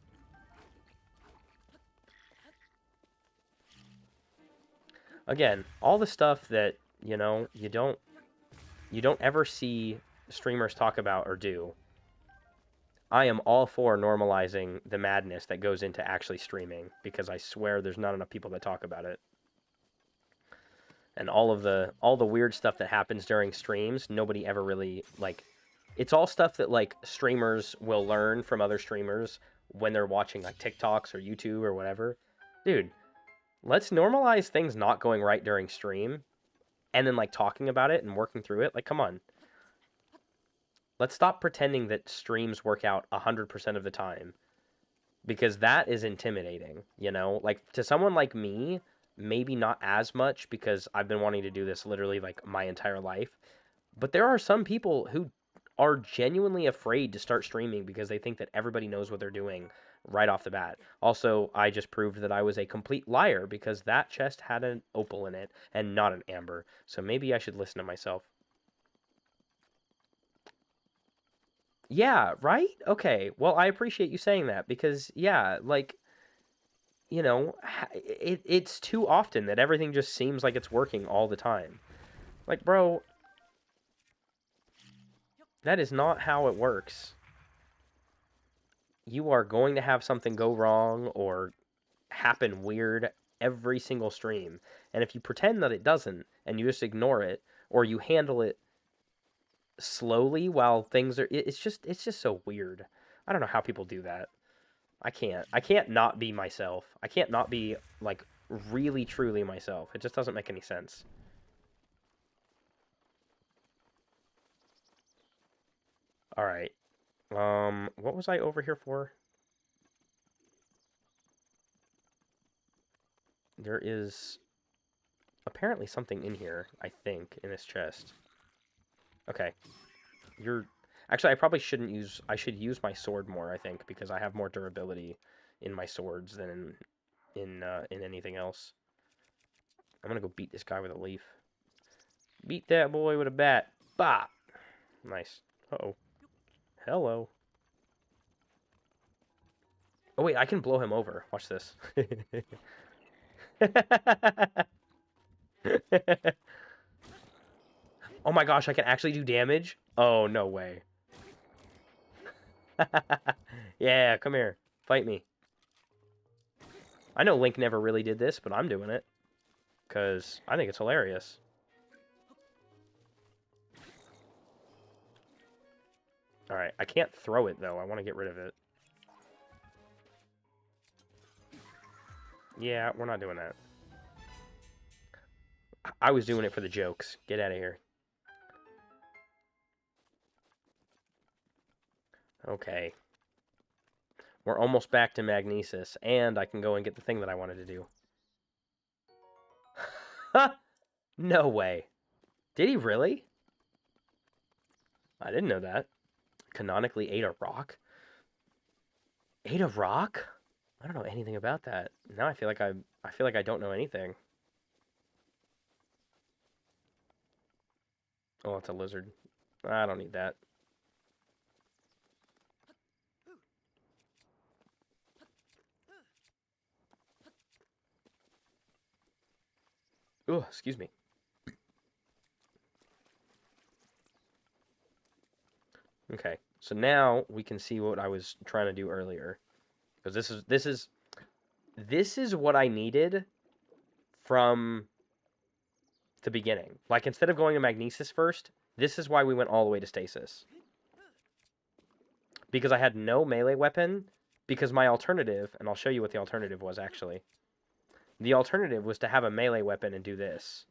Again, all the stuff that, you don't ever see streamers talk about or do. I am all for normalizing the madness that goes into actually streaming, because I swear there's not enough people that talk about it. And all the weird stuff that happens during streams, nobody ever really, like, it's all stuff that, like, streamers will learn from other streamers when they're watching, like, TikToks or YouTube or whatever. Dude, let's normalize things not going right during stream and then, like, talking about it and working through it. Like, come on. Let's stop pretending that streams work out 100% of the time, because that is intimidating, Like, to someone like me, maybe not as much because I've been wanting to do this literally, like, my entire life. But there are some people who are genuinely afraid to start streaming because they think that everybody knows what they're doing right off the bat. Also, I just proved that I was a complete liar because that chest had an opal in it and not an amber. So maybe I should listen to myself. Yeah, right? Okay. Well, I appreciate you saying that because, yeah, like, you know, it's too often that everything just seems like it's working all the time. Like, bro, that is not how it works. You are going to have something go wrong or happen weird every single stream. And if you pretend that it doesn't and you just ignore it or you handle it slowly while things are it's just so weird. I don't know how people do that. I can't. I can't not be myself. I can't not be like really truly myself. It just doesn't make any sense. All right. What was I over here for? There is apparently something in here, I think, in this chest. Okay. You're actually I probably shouldn't use I should use my sword more, I think, because I have more durability in my swords than in anything else. I'm gonna go beat this guy with a leaf. Beat that boy with a bat. Bah! Nice. Uh-oh. Hello. Oh wait, I can blow him over. Watch this. Oh my gosh, I can actually do damage? Oh, no way. Yeah, come here. Fight me. I know Link never really did this, but I'm doing it. Because I think it's hilarious. Alright, I can't throw it, though. I want to get rid of it. Yeah, we're not doing that. I was doing it for the jokes. Get out of here. Okay. We're almost back to Magnesis, and I can go and get the thing that I wanted to do. No way. Did he really? I didn't know that. Canonically ate a rock? Ate a rock? I don't know anything about that. Now I feel like I don't know anything. Oh, it's a lizard. I don't need that. Oh, excuse me. Okay, so now we can see what I was trying to do earlier, because this is what I needed from the beginning. Like, instead of going to Magnesis first, this is why we went all the way to Stasis. Because I had no melee weapon, because my alternative, and I'll show you what the alternative was, actually. The alternative was to have a melee weapon and do this.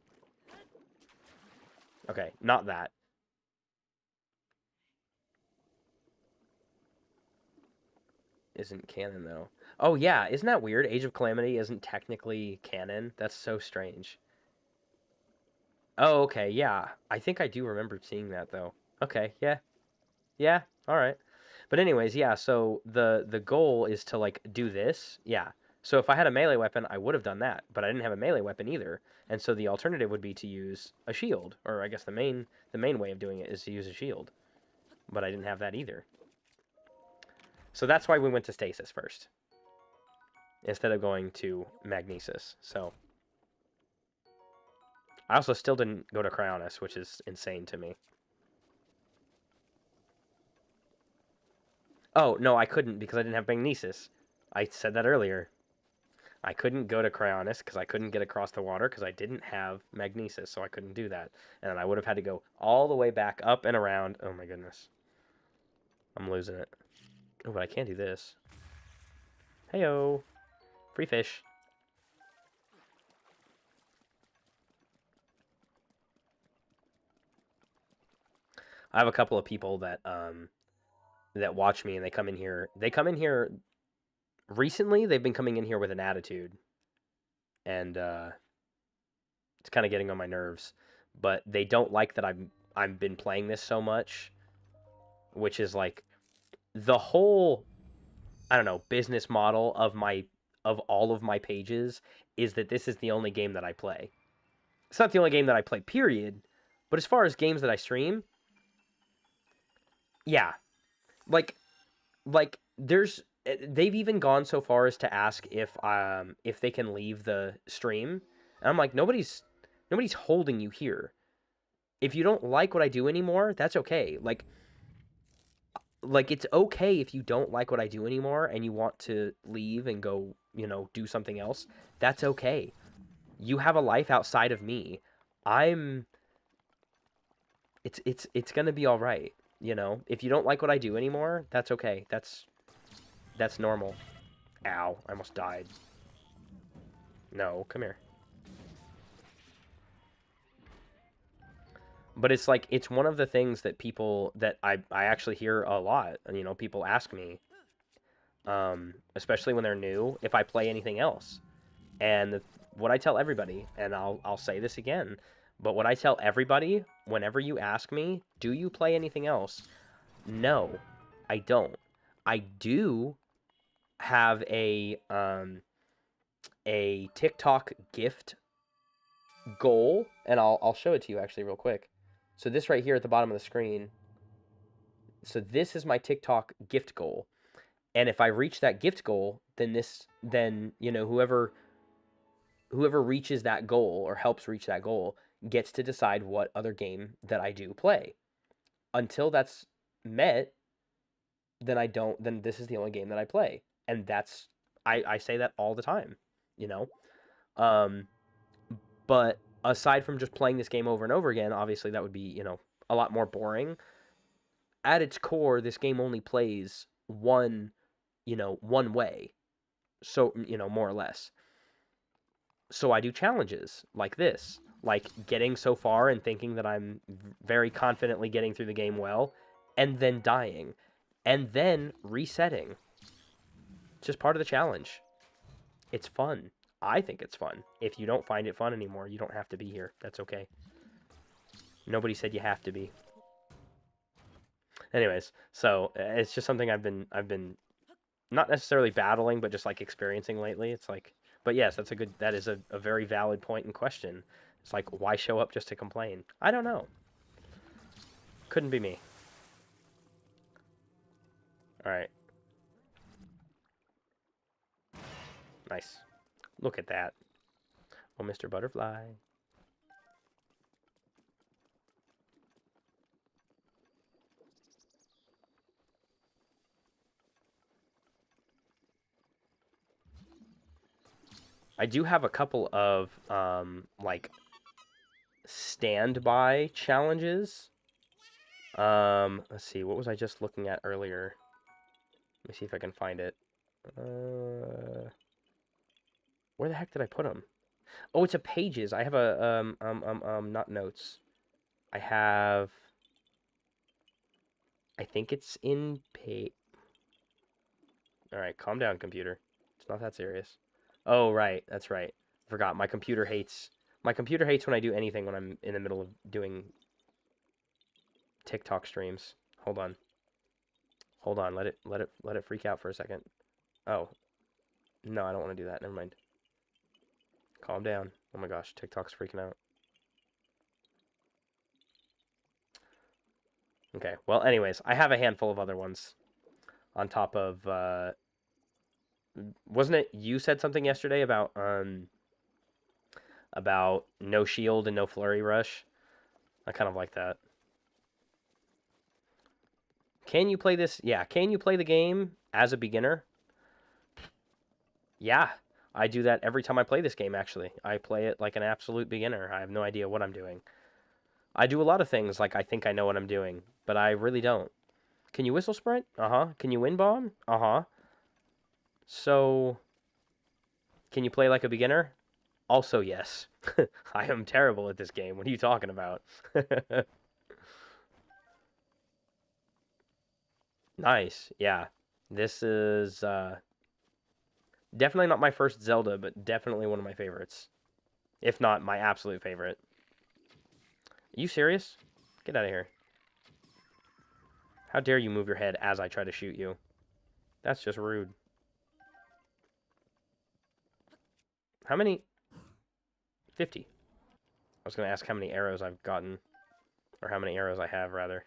Okay, not that. Isn't canon, though. Oh, yeah, isn't that weird? Age of Calamity isn't technically canon. That's so strange. Oh, okay, yeah. I think I do remember seeing that, though. Okay, yeah. Yeah, alright. But anyways, yeah, so the goal is to, like, do this. Yeah. So if I had a melee weapon, I would have done that. But I didn't have a melee weapon either. And so the alternative would be to use a shield. Or I guess the main way of doing it is to use a shield. But I didn't have that either. So that's why we went to Stasis first. Instead of going to Magnesis. So I also still didn't go to Cryonis, which is insane to me. Oh, no, I couldn't because I didn't have Magnesis. I said that earlier. I couldn't go to Cryonis because I couldn't get across the water because I didn't have Magnesis, so I couldn't do that. And then I would have had to go all the way back up and around. Oh my goodness. I'm losing it. Oh, but I can do this. Heyo. Free fish. I have a couple of people that that watch me and they come in here. They come in here recently. They've been coming in here with an attitude, and it's kind of getting on my nerves. But they don't like that I've been playing this so much, which is like the whole, I don't know, business model of all of my pages is that this is the only game that I play. It's not the only game that I play, period. But as far as games that I stream, yeah, like they've even gone so far as to ask if they can leave the stream, and I'm like, nobody's holding you here. If you don't like what I do anymore, that's okay. Like it's okay if you don't like what I do anymore and you want to leave and go, do something else. That's okay. You have a life outside of me. I'm it's going to be all right, If you don't like what I do anymore, that's okay. That's normal. Ow, I almost died. No, come here. But it's like, it's one of the things that I actually hear a lot. People ask me, especially when they're new, if I play anything else. And what I tell everybody, and I'll say this again, but what I tell everybody whenever you ask me, do you play anything else? No, I don't. I do have a TikTok gift goal, and I'll show it to you actually real quick. So this right here at the bottom of the screen. So this is my TikTok gift goal. And if I reach that gift goal, then whoever reaches that goal or helps reach that goal gets to decide what other game that I do play. Until that's met, then this is the only game that I play. And I say that all the time, Um, but aside from just playing this game over and over again, obviously that would be, a lot more boring. At its core, this game only plays one way. So, more or less. So I do challenges like this, like getting so far and thinking that I'm very confidently getting through the game well, and then dying, and then resetting. It's just part of the challenge. It's fun. I think it's fun. If you don't find it fun anymore, you don't have to be here. That's okay. Nobody said you have to be. Anyways, so it's just something I've been not necessarily battling, but just like experiencing lately. It's like, but yes, that is a very valid point and question. It's like, why show up just to complain? I don't know. Couldn't be me. All right. Nice. Look at that. Oh, Mr. Butterfly. I do have a couple of, like, standby challenges. Let's see, what was I just looking at earlier? Let me see if I can find it. Where the heck did I put them? Oh, it's a pages. I have a, not notes. I have, I think it's in Alright, calm down, computer. It's not that serious. Oh, right, that's right. Forgot, my computer hates when I do anything when I'm in the middle of doing TikTok streams. Hold on. Hold on, let it freak out for a second. Oh. No, I don't want to do that. Never mind. Calm down. Oh my gosh, TikTok's freaking out. Okay, well, anyways, I have a handful of other ones on top of, wasn't it you said something yesterday about no shield and no flurry rush? I kind of like that. Can you play this? Yeah, can you play the game as a beginner? Yeah, I do that every time I play this game, actually. I play it like an absolute beginner. I have no idea what I'm doing. I do a lot of things like I think I know what I'm doing, but I really don't. Can you whistle sprint? Uh-huh. Can you wind bomb? Uh-huh. So, can you play like a beginner? Also, yes. I am terrible at this game. What are you talking about? Nice. Yeah. This is definitely not my first Zelda, but definitely one of my favorites. If not my absolute favorite. Are you serious? Get out of here. How dare you move your head as I try to shoot you? That's just rude. How many? 50. I was going to ask how many arrows I've gotten. Or how many arrows I have, rather.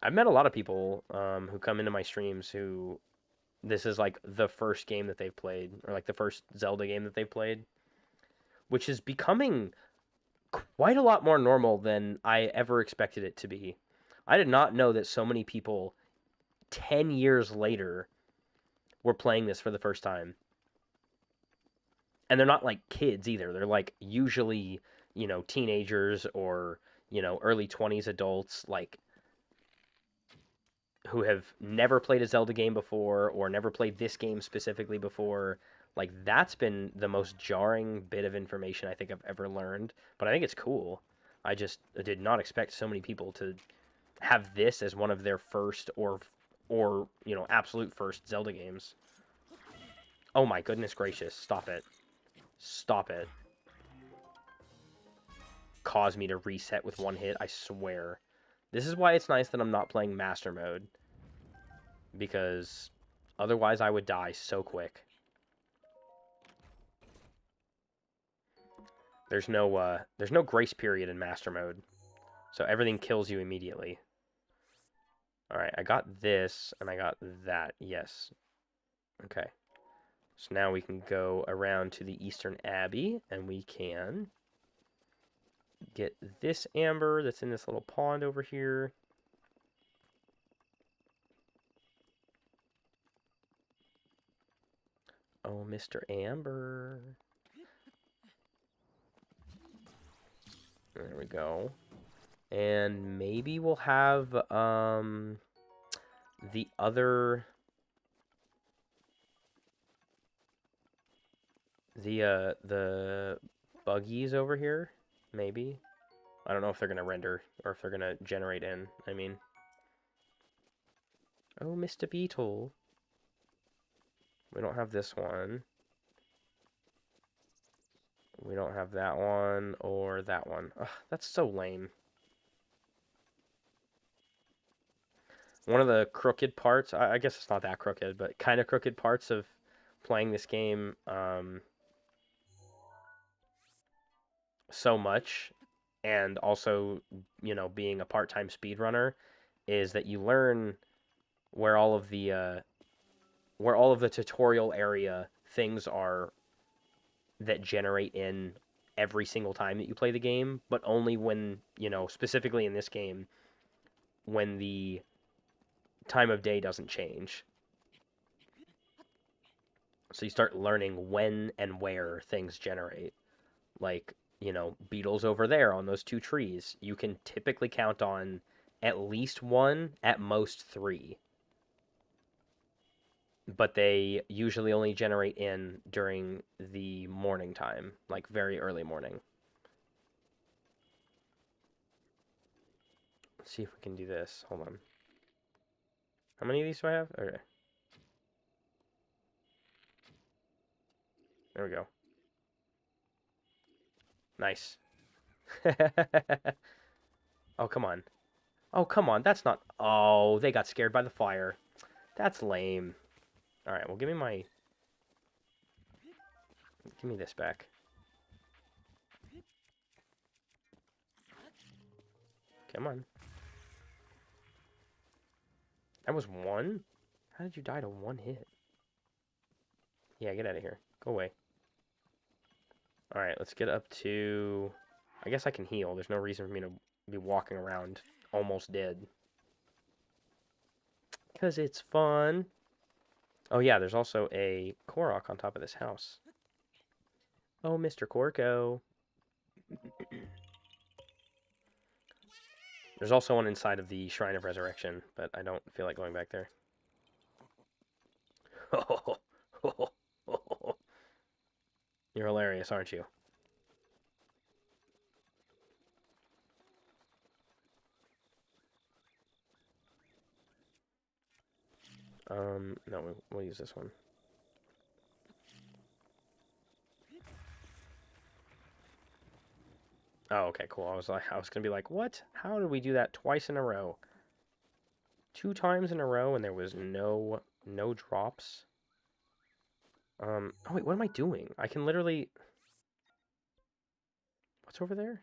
I've met a lot of people who come into my streams who this is like the first game that they've played, or like the first Zelda game that they've played, which is becoming quite a lot more normal than I ever expected it to be. I did not know that so many people 10 years later were playing this for the first time. And they're not like kids either. They're like usually, you know, teenagers or, you know, early 20s adults, like who have never played a Zelda game before or never played this game specifically before. Like, that's been the most jarring bit of information I think I've ever learned. But I think it's cool. I did not expect so many people to have this as one of their first or you know, absolute first Zelda games. Oh my goodness gracious. Stop it. Stop it. Cause me to reset with one hit, I swear. This is why it's nice that I'm not playing Master Mode. Because otherwise I would die so quick. There's no grace period in Master Mode. So everything kills you immediately. Alright, I got this, and I got that. Yes. Okay. So now we can go around to the Eastern Abbey, and we can get this amber that's in this little pond over here. Oh, Mr. Amber. There we go. And maybe we'll have the other the buggies over here, maybe. I don't know if they're gonna render or if they're gonna generate in. I mean, oh, Mr. Beetle. We don't have this one. We don't have that one or that one. Ugh, that's so lame. One of the crooked parts, I guess it's not that crooked, but kind of crooked parts of playing this game so much, and also, you know, being a part-time speedrunner, is that you learn where all of the tutorial area things are that generate in every single time that you play the game, but only when, you know, specifically in this game, when the time of day doesn't change. So you start learning when and where things generate. Like, you know, beetles over there on those two trees. You can typically count on at least one, at most three. But they usually only generate in during the morning time, like very early morning. Let's see if we can do this. Hold on. How many of these do I have? Okay. There we go. Nice. Oh, come on. Oh, come on. That's not... Oh, they got scared by the fire. That's lame. Alright, well, give me this back. Come on. That was one? How did you die to one hit? Yeah, get out of here. Go away. Alright, let's get up to... I guess I can heal. There's no reason for me to be walking around almost dead. Because it's fun. Oh yeah, there's also a Korok on top of this house. Oh, Mr. Corko. There's also one inside of the Shrine of Resurrection, but I don't feel like going back there. You're hilarious, aren't you? No, we'll use this one. Oh, okay, cool. I was gonna be like, what? How did we do that twice in a row? 2 times in a row, and there was no drops. Oh wait, what am I doing? I can literally. What's over there?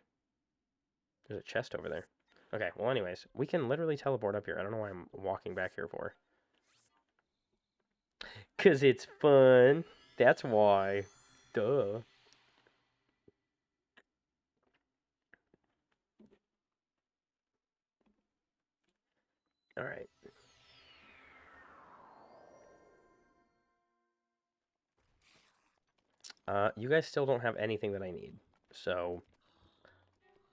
There's a chest over there. Okay, well, anyways, we can literally teleport up here. I don't know why I'm walking back here for. 'Cause it's fun. That's why. Duh. Alright. You guys still don't have anything that I need. So,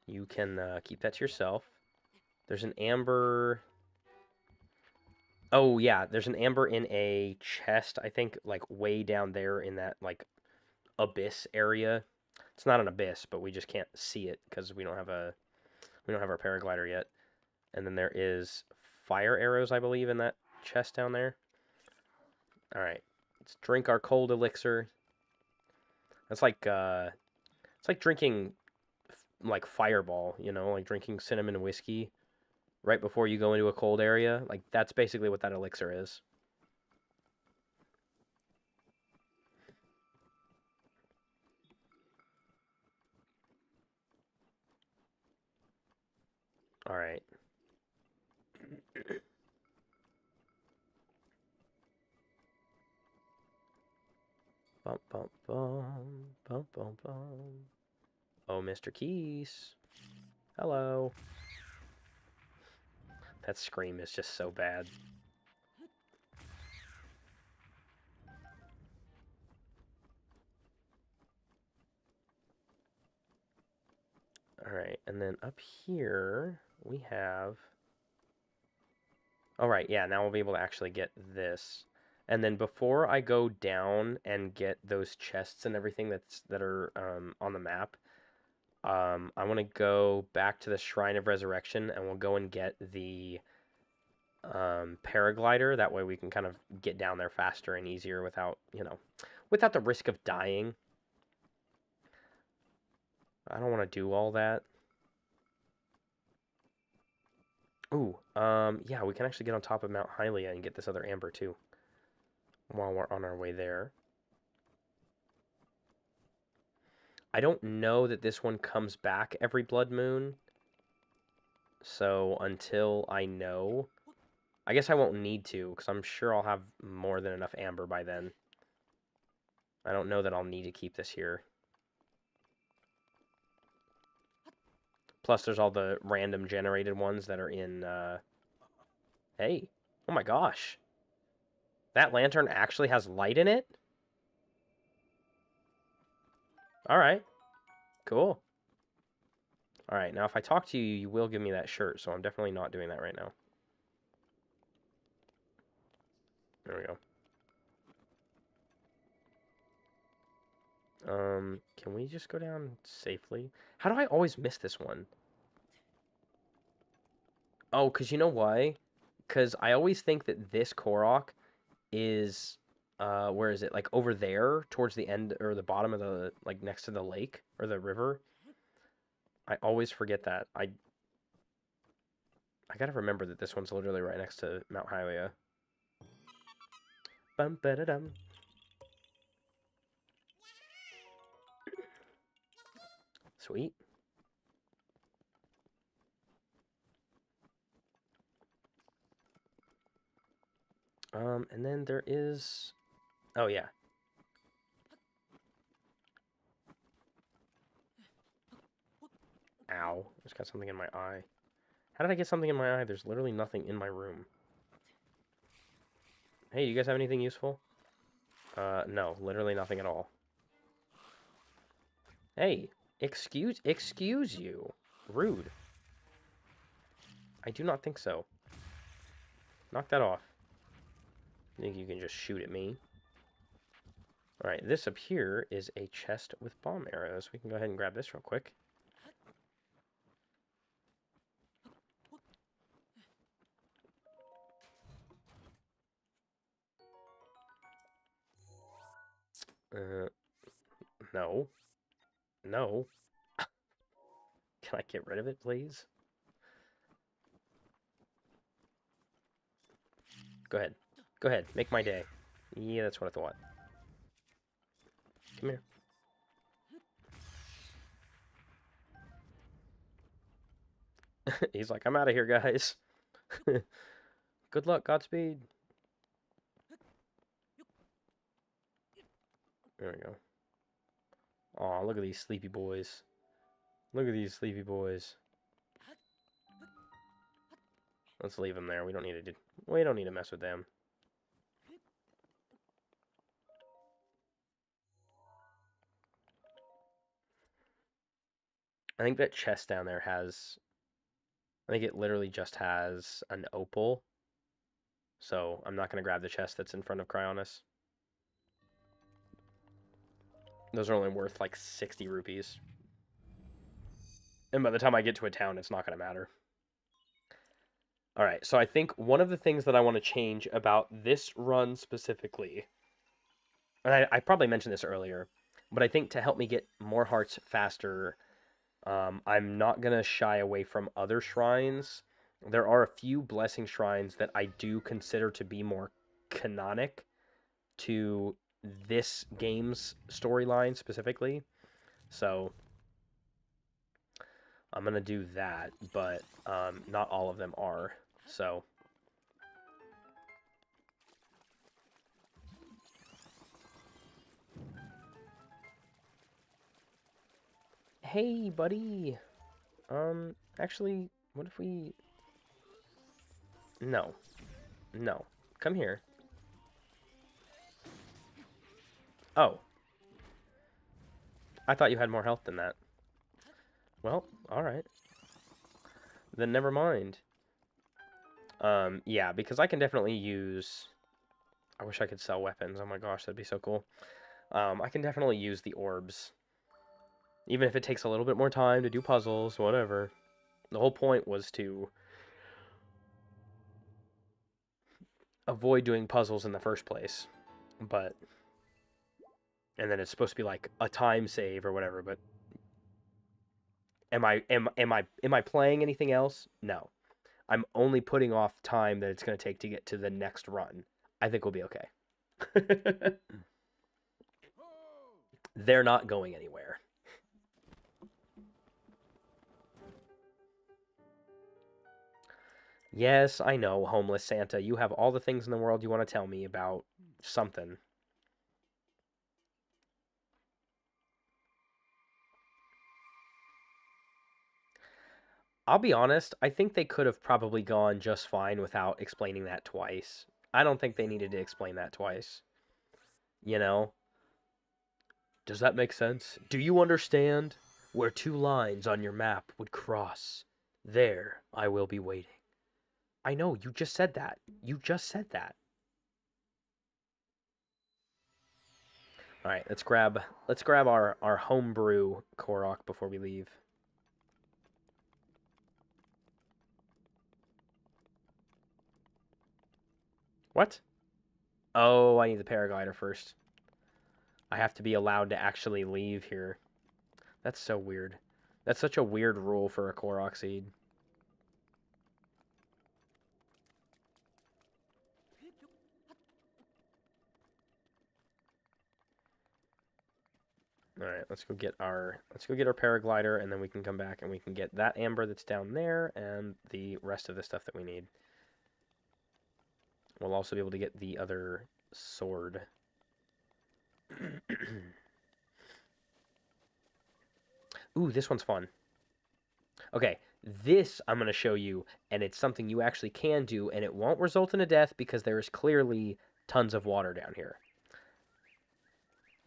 you can keep that to yourself. There's an amber... Oh, yeah, there's an amber in a chest, I think, like, way down there in that, like, abyss area. It's not an abyss, but we just can't see it because we don't have our paraglider yet. And then there is fire arrows, I believe, in that chest down there. All right, let's drink our cold elixir. That's it's like drinking like Fireball, you know, like drinking cinnamon whiskey right before you go into a cold area. Like that's basically what that elixir is. All right. Bum bum bum bum bum bum. Oh, Mr. Keys. Hello. That scream is just so bad. Alright, and then up here we have... Alright, yeah, now we'll be able to actually get this. And then before I go down and get those chests and everything that are on the map, I want to go back to the Shrine of Resurrection and we'll go and get the paraglider. That way we can kind of get down there faster and easier without, you know, without the risk of dying. I don't want to do all that. Ooh, yeah, we can actually get on top of Mount Hylia and get this other amber too while we're on our way there. I don't know that this one comes back every blood moon. So until I know, I guess I won't need to because I'm sure I'll have more than enough amber by then. I don't know that I'll need to keep this here. Plus, there's all the random generated ones that are in, Hey. Oh my gosh. That lantern actually has light in it? Alright. Cool. Alright, now if I talk to you, you will give me that shirt, so I'm definitely not doing that right now. There we go. Can we just go down safely? How do I always miss this one? Oh, because you know why? Because I always think that this Korok is, where is it? Like over there towards the end or the bottom of the, like next to the lake or the river. I always forget that. I gotta remember that this one's literally right next to Mount Hylia. Bum ba da dum. Sweet. And then there is... Oh, yeah. Ow. I just got something in my eye. How did I get something in my eye? There's literally nothing in my room. Hey, you guys have anything useful? No. Literally nothing at all. Hey, excuse you. Rude. I do not think so. Knock that off. You think you can just shoot at me? Alright, this up here is a chest with bomb arrows. We can go ahead and grab this real quick. No. No. Get rid of it, please. Go ahead. Go ahead. Make my day. Yeah, that's what I thought. Come here. He's like, I'm out of here, guys. Good luck, Godspeed. There we go. Aw, look at these sleepy boys. Look at these sleepy boys. Let's leave them there. We don't need to mess with them. I think that chest down there has... I think it literally just has an opal. So I'm not going to grab the chest that's in front of Cryonis. Those are only worth like 60 rupees. And by the time I get to a town, it's not going to matter. Alright, so I think one of the things that I want to change about this run specifically, and I probably mentioned this earlier, but I think to help me get more hearts faster, I'm not going to shy away from other shrines. There are a few blessing shrines that I do consider to be more canonic to this game's storyline specifically. So I'm going to do that, but not all of them are. So hey, buddy. Actually, what if we... No. No. Come here. Oh. I thought you had more health than that. Well, alright. Then never mind. Yeah, because I can definitely use... I wish I could sell weapons. Oh my gosh, that'd be so cool. I can definitely use the orbs. Even if it takes a little bit more time to do puzzles, whatever. The whole point was to avoid doing puzzles in the first place. But... And then it's supposed to be like a time save or whatever, but... Am I playing anything else? No. I'm only putting off time that it's going to take to get to the next run. I think we'll be okay. They're not going anywhere. Yes, I know, homeless Santa. You have all the things in the world you want to tell me about something. I'll be honest, I think they could have probably gone just fine without explaining that twice. I don't think they needed to explain that twice. You know? Does that make sense? Do you understand? Where two lines on your map would cross, there I will be waiting. I know, you just said that. You just said that. Alright, let's grab our homebrew Korok before we leave. What? Oh, I need the paraglider first. I have to be allowed to actually leave here. That's so weird. That's such a weird rule for a Korok seed. Alright, let's go get our paraglider, and then we can come back and we can get that amber that's down there and the rest of the stuff that we need. We'll also be able to get the other sword. Ooh, this one's fun. Okay, this I'm going to show you, and it's something you actually can do, and it won't result in a death because there is clearly tons of water down here.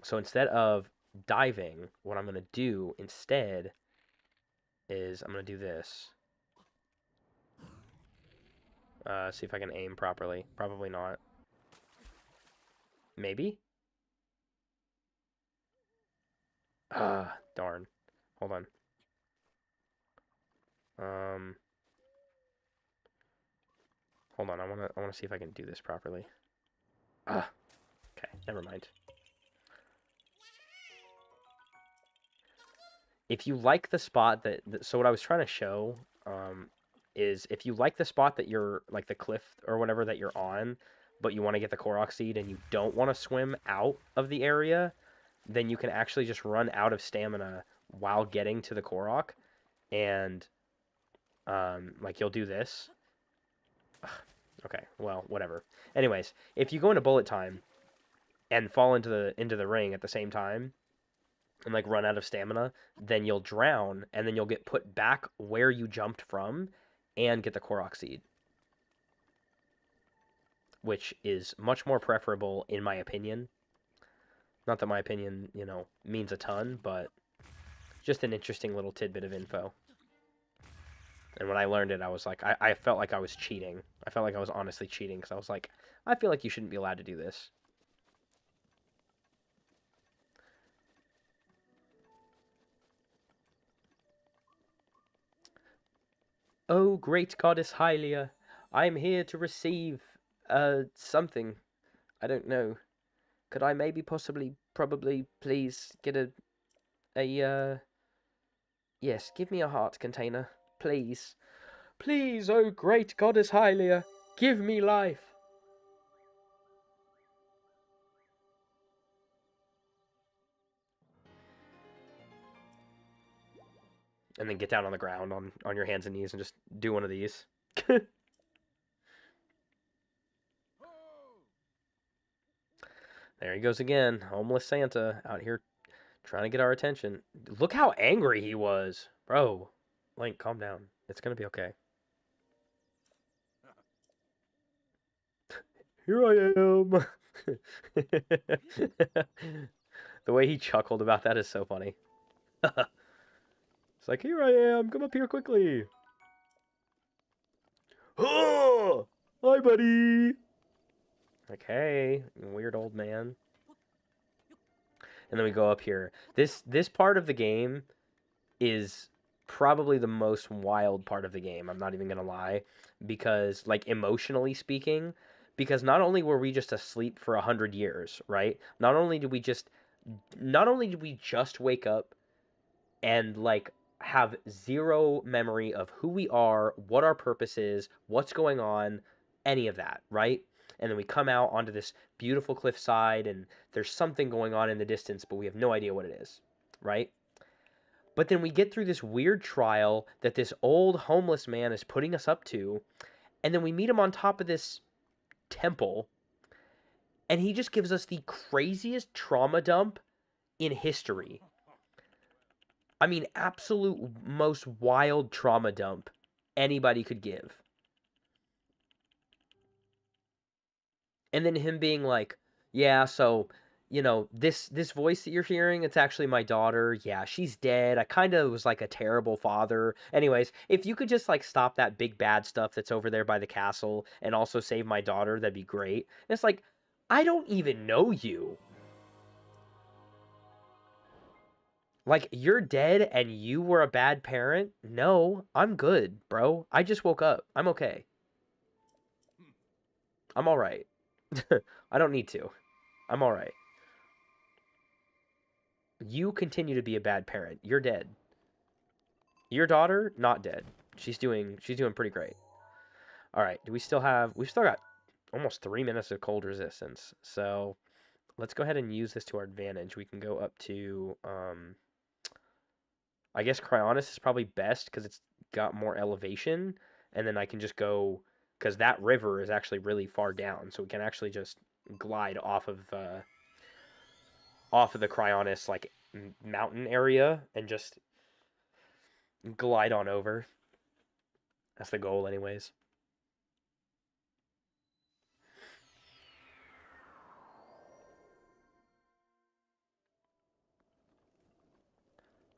So instead of diving, what I'm going to do instead is I'm going to do this. See if I can aim properly. Probably not. Maybe? Ah, darn. Hold on. Hold on. I wanna see if I can do this properly. Ah. Okay, never mind. if you like the spot so what I was trying to show is if you like the spot that you're like the cliff or whatever that you're on, but you want to get the Korok seed and you don't want to swim out of the area, then you can actually just run out of stamina while getting to the Korok, and like you'll do this. Okay, well, whatever. Anyways, if you go into bullet time and fall into the ring at the same time, and like run out of stamina, then you'll drown, and then you'll get put back where you jumped from and get the Korok seed, which is much more preferable in my opinion. Not that my opinion, means a ton, but just an interesting little tidbit of info. And when I learned it, I was like, I felt like I was cheating. I felt like I was honestly cheating, because I was like, I feel like you shouldn't be allowed to do this. Oh, great goddess Hylia, I am here to receive, something. I don't know. Could I maybe probably, please get yes, give me a heart container, please. Please, oh great goddess Hylia, give me life. And then get down on the ground on your hands and knees and just do one of these. There he goes again, homeless Santa, out here trying to get our attention. Look how angry he was. Bro, Link, calm down. It's gonna be okay. Here I am. The way he chuckled about that is so funny. It's like, here I am, come up here quickly. Oh, hi, buddy. Like, hey, weird old man. And then we go up here. This part of the game is probably the most wild part of the game. I'm not even gonna lie, because like emotionally speaking, because not only were we just asleep for 100 years, right? Not only did we just wake up and like have zero memory of who we are, what our purpose is, what's going on, any of that, right? And then we come out onto this beautiful cliffside and there's something going on in the distance, but we have no idea what it is, right? But then we get through this weird trial that this old homeless man is putting us up to, and then we meet him on top of this temple, and he just gives us the craziest trauma dump in history. I mean, absolute most wild trauma dump anybody could give. And then him being like, yeah, so, this voice that you're hearing, it's actually my daughter. Yeah, she's dead. I kind of was like a terrible father. Anyways, if you could just like stop that big bad stuff that's over there by the castle and also save my daughter, that'd be great. And it's like, I don't even know you. Like, you're dead and you were a bad parent? No, I'm good, bro. I just woke up. I'm okay. I'm alright. I don't need to. I'm alright. You continue to be a bad parent. You're dead. Your daughter, not dead. She's doing pretty great. Alright, we've still got almost 3 minutes of cold resistance. So let's go ahead and use this to our advantage. We can go up to I guess Cryonis is probably best because it's got more elevation, and then I can just go, because that river is actually really far down, so we can actually just glide off of the Cryonis like mountain area and just glide on over. That's the goal, anyways.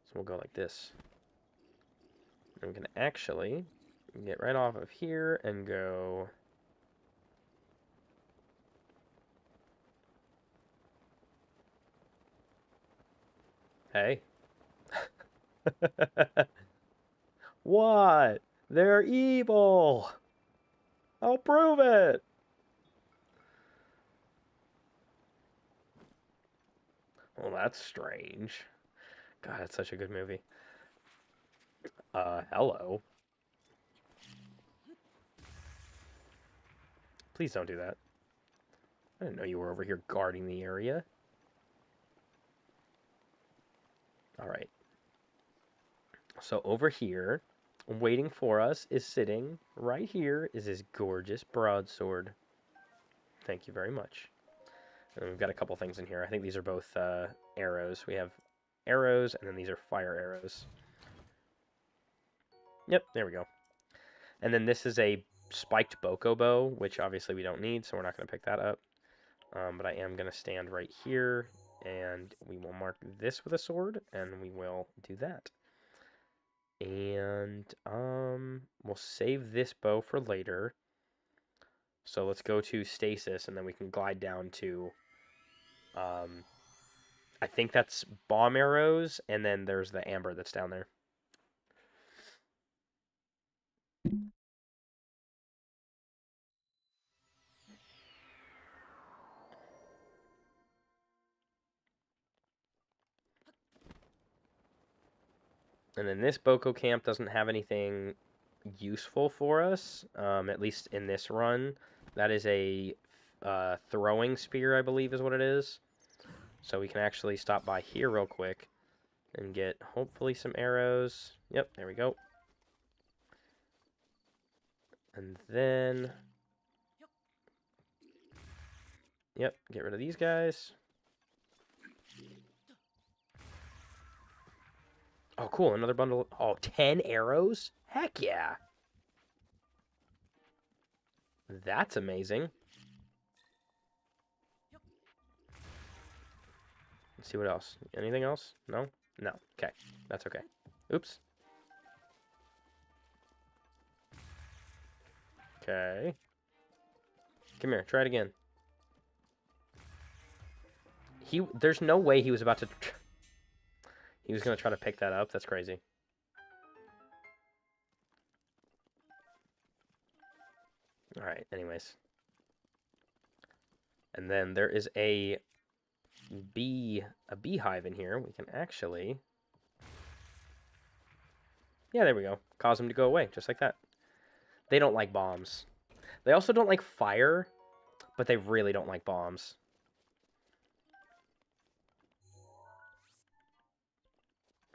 So we'll go like this. And we can actually get right off of here and go. Hey. What? They're evil. I'll prove it. Well, that's strange. God, it's such a good movie. Hello. Please don't do that. I didn't know you were over here guarding the area. Alright. So over here, waiting for us, is sitting right here, is his gorgeous broadsword. Thank you very much. And we've got a couple things in here. I think these are both arrows. We have arrows, and then these are fire arrows. Yep, there we go. And then this is a spiked boko bow, which obviously we don't need, so we're not going to pick that up. But I am going to stand right here, and we will mark this with a sword, and we will do that. And we'll save this bow for later. So let's go to stasis, and then we can glide down to, I think that's bomb arrows, and then there's the amber that's down there. And then this Boko camp doesn't have anything useful for us, at least in this run. That is a throwing spear, I believe is what it is. So we can actually stop by here real quick and get, hopefully, some arrows. Yep, there we go. And then... Yep, get rid of these guys. Oh, cool, another bundle. Oh, 10 arrows? Heck yeah! That's amazing. Let's see what else. Anything else? No? No. Okay. That's okay. Oops. Okay. Come here. Try it again. There's no way he was about to... He was going to try to pick that up. That's crazy. Alright, anyways. And then there is a beehive in here. We can actually... Yeah, there we go. Cause them to go away, just like that. They don't like bombs. They also don't like fire, but they really don't like bombs.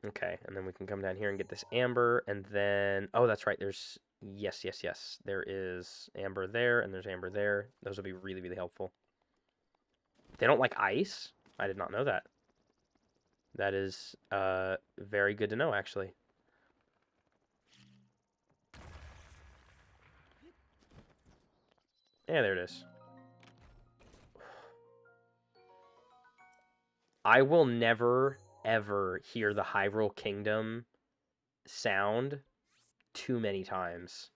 Okay, and then we can come down here and get this amber, and then... Oh, that's right, there's... Yes, yes, yes. There is amber there, and there's amber there. Those will be really, really helpful. They don't like ice? I did not know that. That is very good to know, actually. Yeah, there it is. I will never, ever hear the Hyrule Kingdom sound too many times.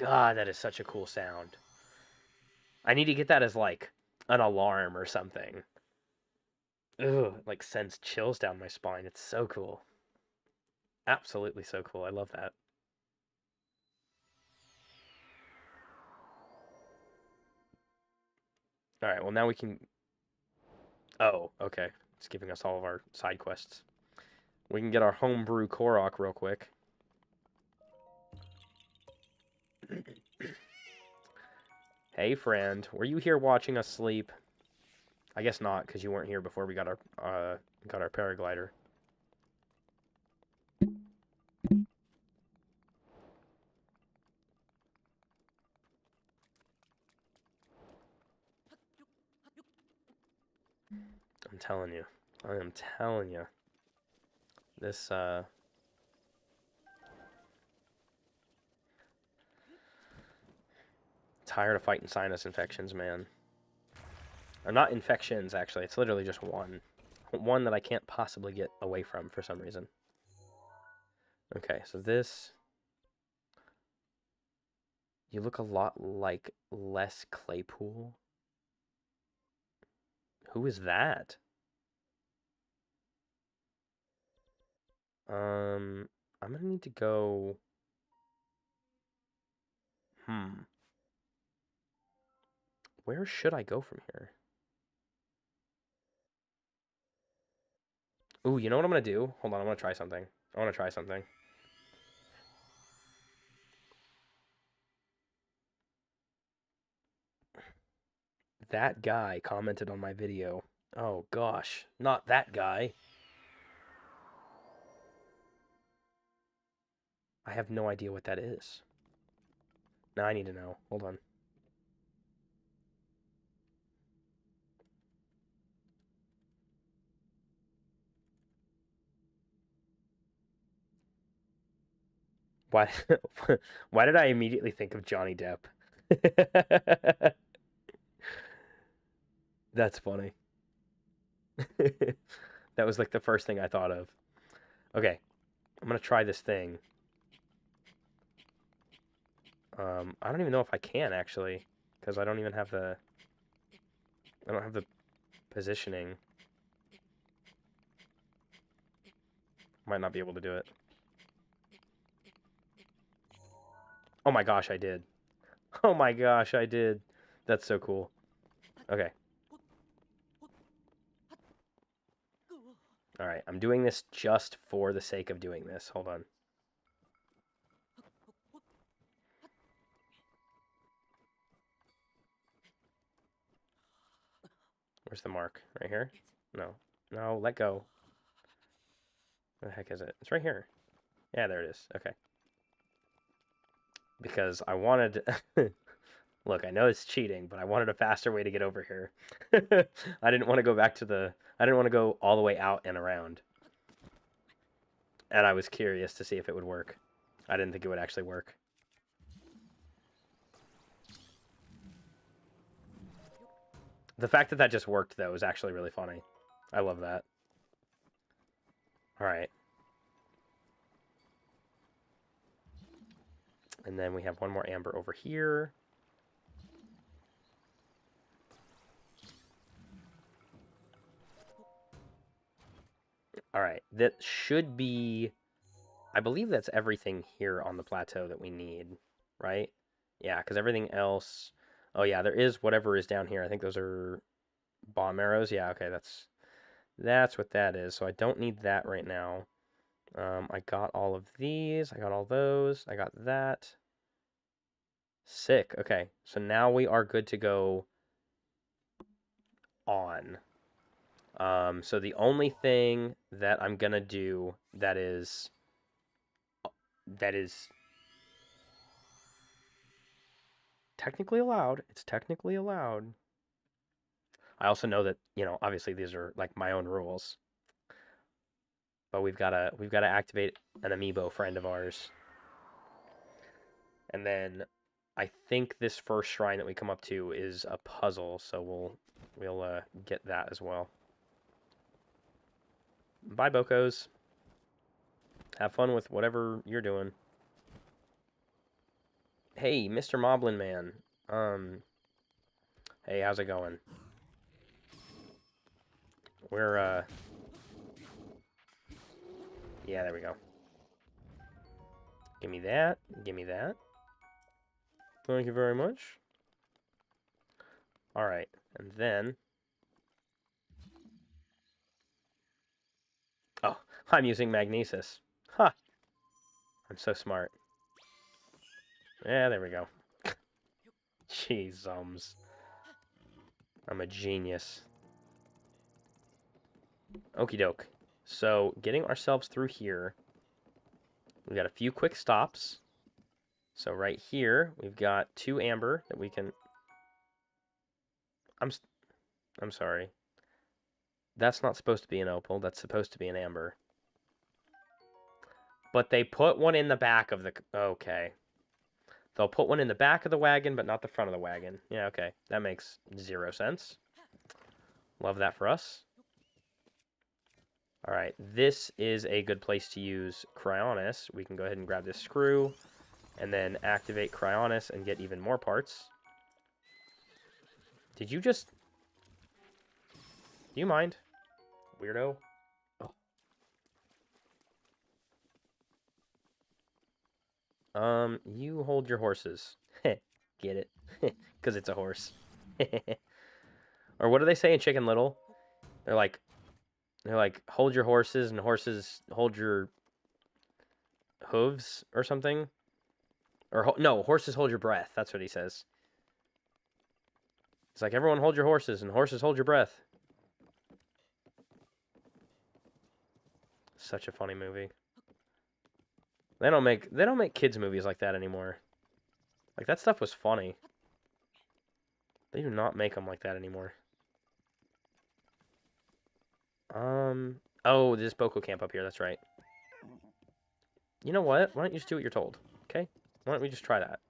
God, that is such a cool sound. I need to get that as, like, an alarm or something. Ugh, like, sends chills down my spine. It's so cool. Absolutely so cool. I love that. Alright, well, now we can... Oh, okay. It's giving us all of our side quests. We can get our homebrew Korok real quick. Hey, friend. Were you here watching us sleep? I guess not, because you weren't here before we got our paraglider. I'm telling you. I am telling you. This, tired of fighting sinus infections, man. Or not infections, actually. It's literally just one. One that I can't possibly get away from for some reason. Okay, so this... You look a lot like Les Claypool. Who is that? I'm gonna need to go... Where should I go from here? Ooh, you know what I'm gonna do? Hold on, I'm gonna try something. I wanna try something. That guy commented on my video. Oh gosh, not that guy. I have no idea what that is. Now I need to know. Hold on. Why, why did I immediately think of Johnny Depp? That's funny. That was like the first thing I thought of. Okay, I'm gonna try this thing. I don't even know if I can actually, because I don't even have the. I don't have the positioning. Might not be able to do it. Oh my gosh, I did. Oh my gosh, I did. That's so cool. Okay. Alright, I'm doing this just for the sake of doing this. Hold on. Where's the mark? Right here? No. No, let go. Where the heck is it? It's right here. Yeah, there it is. Okay. Because I wanted... Look, I know it's cheating, but I wanted a faster way to get over here. I didn't want to go back to the... I didn't want to go all the way out and around. And I was curious to see if it would work. I didn't think it would actually work. The fact that that just worked, though, is actually really funny. I love that. Alright. And then we have one more amber over here. Alright, that should be... I believe that's everything here on the plateau that we need, right? Yeah, because everything else... Oh yeah, there is whatever is down here. I think those are bomb arrows. Yeah, okay, that's what that is. So I don't need that right now. I got all of these. I got all those. I got that. Sick. Okay, so now we are good to go on. So the only thing that I'm gonna do that is technically allowed. It's technically allowed. I also know that, you know, obviously these are like my own rules. But we've gotta activate an amiibo friend of ours. And then I think this first shrine that we come up to is a puzzle, so we'll get that as well. Bye, Bocos. Have fun with whatever you're doing. Hey, Mr. Moblin Man. Hey, how's it going? We're, yeah, there we go. Give me that. Give me that. Thank you very much. Alright, and then... Oh, I'm using magnesis. Ha! Huh. I'm so smart. Yeah, there we go. Jeez, I'm a genius. Okie doke. So, getting ourselves through here, we've got a few quick stops. So right here, we've got 2 amber that we can... I'm sorry. That's not supposed to be an opal. That's supposed to be an amber. But they put one in the back of the... Okay. They'll put one in the back of the wagon, but not the front of the wagon. Yeah, okay. That makes 0 sense. Love that for us. Alright, this is a good place to use Cryonis. We can go ahead and grab this screw, and then activate Cryonis and get even more parts. Did you just... Do you mind? Weirdo. Oh. You hold your horses. Get it? Because it's a horse. Or what do they say in Chicken Little? They're like, hold your horses, and horses hold your hooves, or something. Or, no, horses hold your breath. That's what he says. It's like, everyone hold your horses, and horses hold your breath. Such a funny movie. They don't make kids movies like that anymore. Like, that stuff was funny. They do not make them like that anymore. Oh, there's Boko Camp up here, that's right. You know what? Why don't you just do what you're told, okay? Why don't we just try that?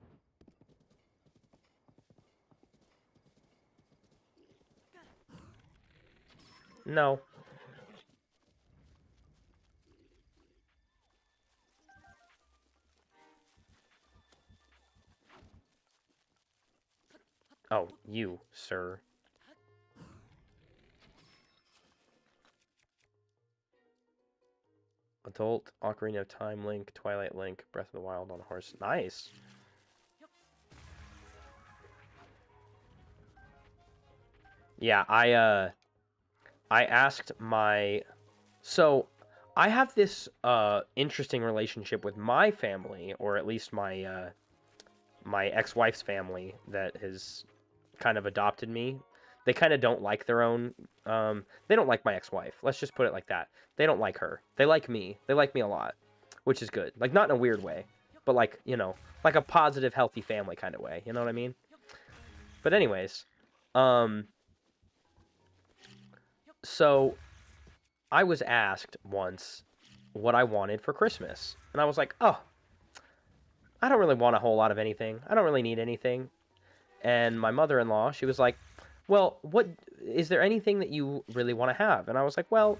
No. Oh, you, sir. Adult, Ocarina of Time, Link, Twilight Link, Breath of the Wild on a horse. Nice. Yeah, I asked my... So, I have this, interesting relationship with my family, or at least my, my ex-wife's family that has kind of adopted me. They kind of don't like their own, they don't like my ex-wife. Let's just put it like that. They don't like her. They like me. They like me a lot, which is good. Like, not in a weird way, but like, you know, like a positive, healthy family kind of way. You know what I mean? But anyways, so I was asked once what I wanted for Christmas, and I was like, oh, I don't really want a whole lot of anything. I don't really need anything. And my mother-in-law, she was like, well, what is there anything that you really want to have? And I was like, well,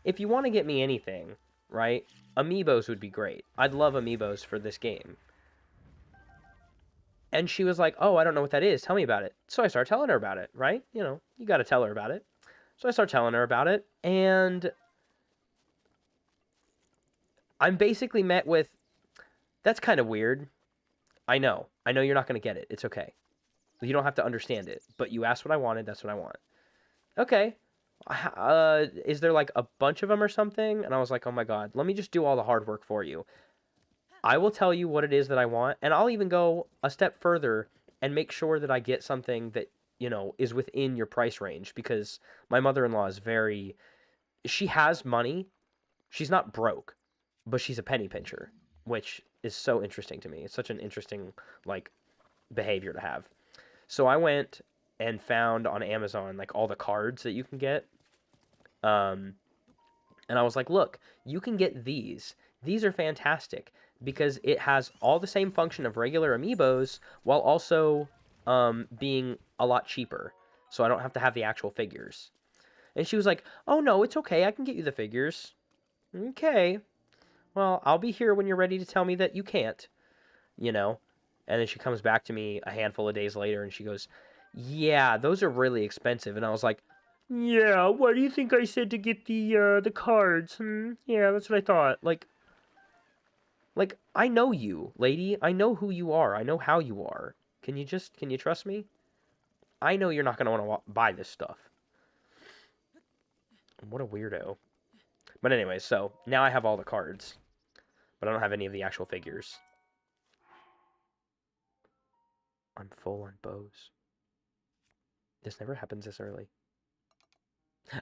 if you want to get me anything, right, amiibos would be great. I'd love amiibos for this game. And she was like, oh, I don't know what that is. Tell me about it. So I started telling her about it, right? You know, you got to tell her about it. So I started telling her about it, and I'm basically met with, that's kind of weird. I know you're not going to get it. It's okay. You don't have to understand it. But you asked what I wanted, that's what I want. Okay. Is there like a bunch of them or something? And I was like, oh my god, let me just do all the hard work for you. I will tell you what it is that I want, and I'll even go a step further and make sure that I get something that, you know, is within your price range, because my mother-in-law is very... She has money. She's not broke, but she's a penny pincher, which is so interesting to me. It's such an interesting, like, behavior to have. So I went and found on Amazon, like, all the cards that you can get. And I was like, look, you can get these. These are fantastic because it has all the same function of regular amiibos while also being a lot cheaper. So I don't have to have the actual figures. And she was like, oh, no, it's okay. I can get you the figures. Okay. Well, I'll be here when you're ready to tell me that you can't, you know? And then she comes back to me a handful of days later and she goes, yeah, those are really expensive. And I was like, yeah, why do you think I said to get the cards? Yeah, that's what I thought. Like, I know you, lady. I know who you are. I know how you are. Can you trust me? I know you're not going to want to buy this stuff. What a weirdo. But anyway, so now I have all the cards, but I don't have any of the actual figures. I'm full on bows. This never happens this early.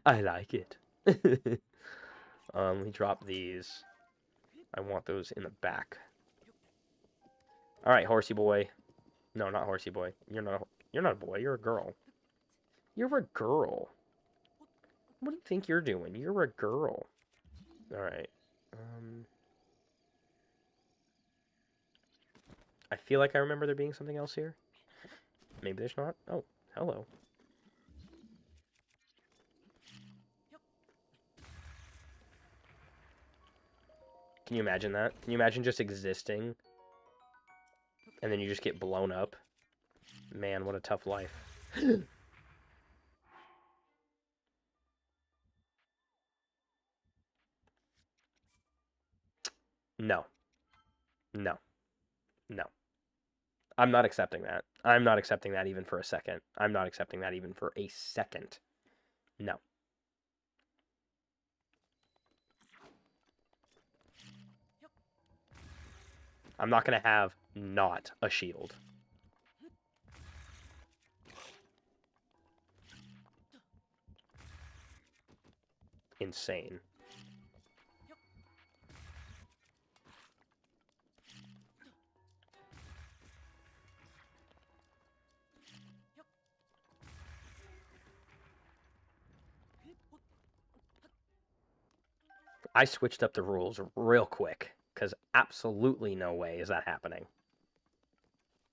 I like it. Let me drop these. I want those in the back. Alright, horsey boy. No, not horsey boy. You're not a boy, you're a girl. You're a girl. What do you think you're doing? You're a girl. Alright. I feel like I remember there being something else here. Maybe there's not. Oh, hello. Can you imagine that? Can you imagine just existing? And then you just get blown up? Man, what a tough life. No. No. No. I'm not accepting that. I'm not accepting that even for a second. I'm not accepting that even for a second. No. I'm not going to have not a shield. insane. I switched up the rules real quick, because absolutely no way is that happening.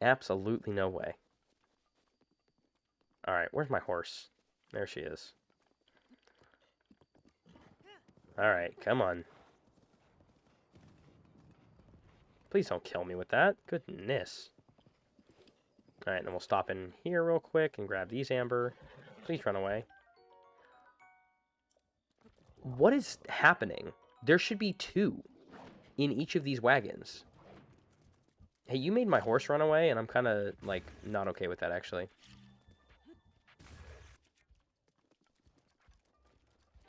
Absolutely no way. Alright, where's my horse? There she is. Alright, come on. Please don't kill me with that. Goodness. Alright, then we'll stop in here real quick and grab these amber. Please run away. What is happening? There should be 2 in each of these wagons. Hey, you made my horse run away, and I'm kind of, like, not okay with that, actually.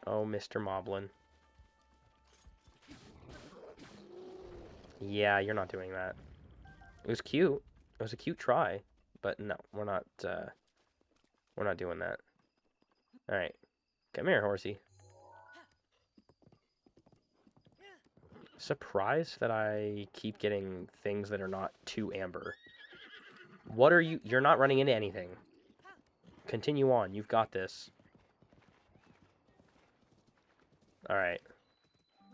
Oh, Mr. Moblin. Yeah, you're not doing that. It was cute. It was a cute try, but no, we're not doing that. All right, come here, horsey. Surprised that I keep getting things that are not 2 amber. What are you? You're not running into anything. Continue on. You've got this. All right.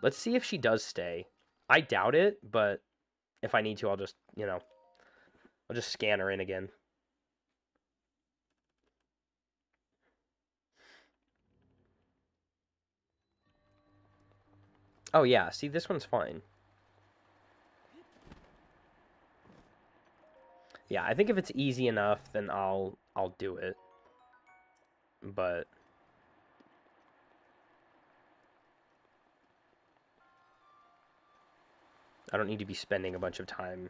Let's see if she does stay. I doubt it, but if I need to, I'll just, you know, I'll just scan her in again. Oh, yeah. See, this one's fine. Yeah, I think if it's easy enough, then I'll do it. But I don't need to be spending a bunch of time.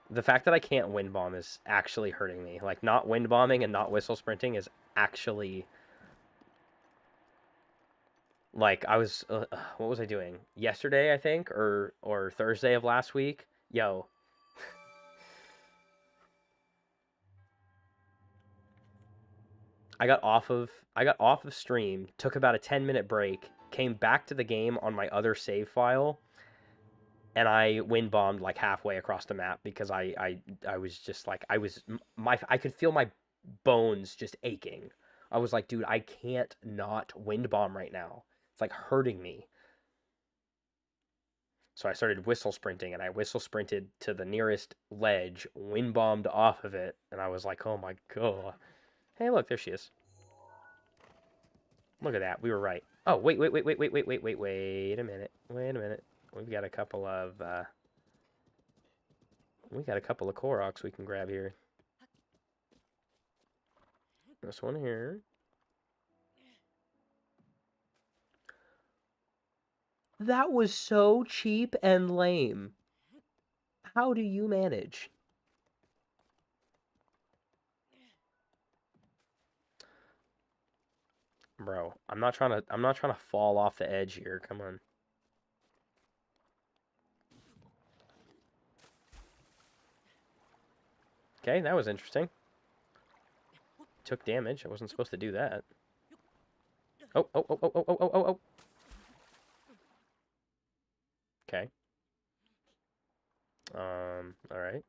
The fact that I can't wind bomb is actually hurting me. Like, not wind bombing and not whistle sprinting is actually... Like, I was... what was I doing? Yesterday, I think? Or Thursday of last week? Yo. I got off of stream, took about a 10-minute break, came back to the game on my other save file, and I wind bombed like halfway across the map because I was just like I could feel my bones just aching. I was like, dude, I can't not wind bomb right now. It's like hurting me. So I started whistle sprinting, and I whistle sprinted to the nearest ledge, wind bombed off of it, and I was like, oh my god. Hey, look, there she is. Look at that. We were right. Oh, wait a minute. Wait a minute. We've got a couple of Koroks we can grab here. This one here. That was so cheap and lame. How do you manage? Bro, I'm not trying to fall off the edge here. Come on. Okay, that was interesting. Took damage. I wasn't supposed to do that. Oh. Okay. All right.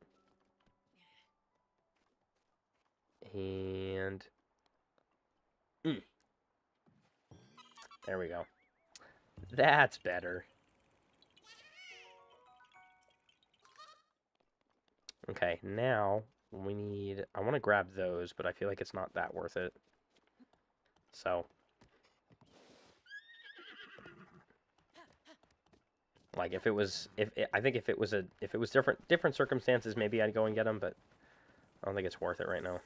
And there we go. That's better. Okay, now we need... I want to grab those, but I feel like it's not that worth it. So... Like, if it was... I think if it was different circumstances, maybe I'd go and get them, but I don't think it's worth it right now.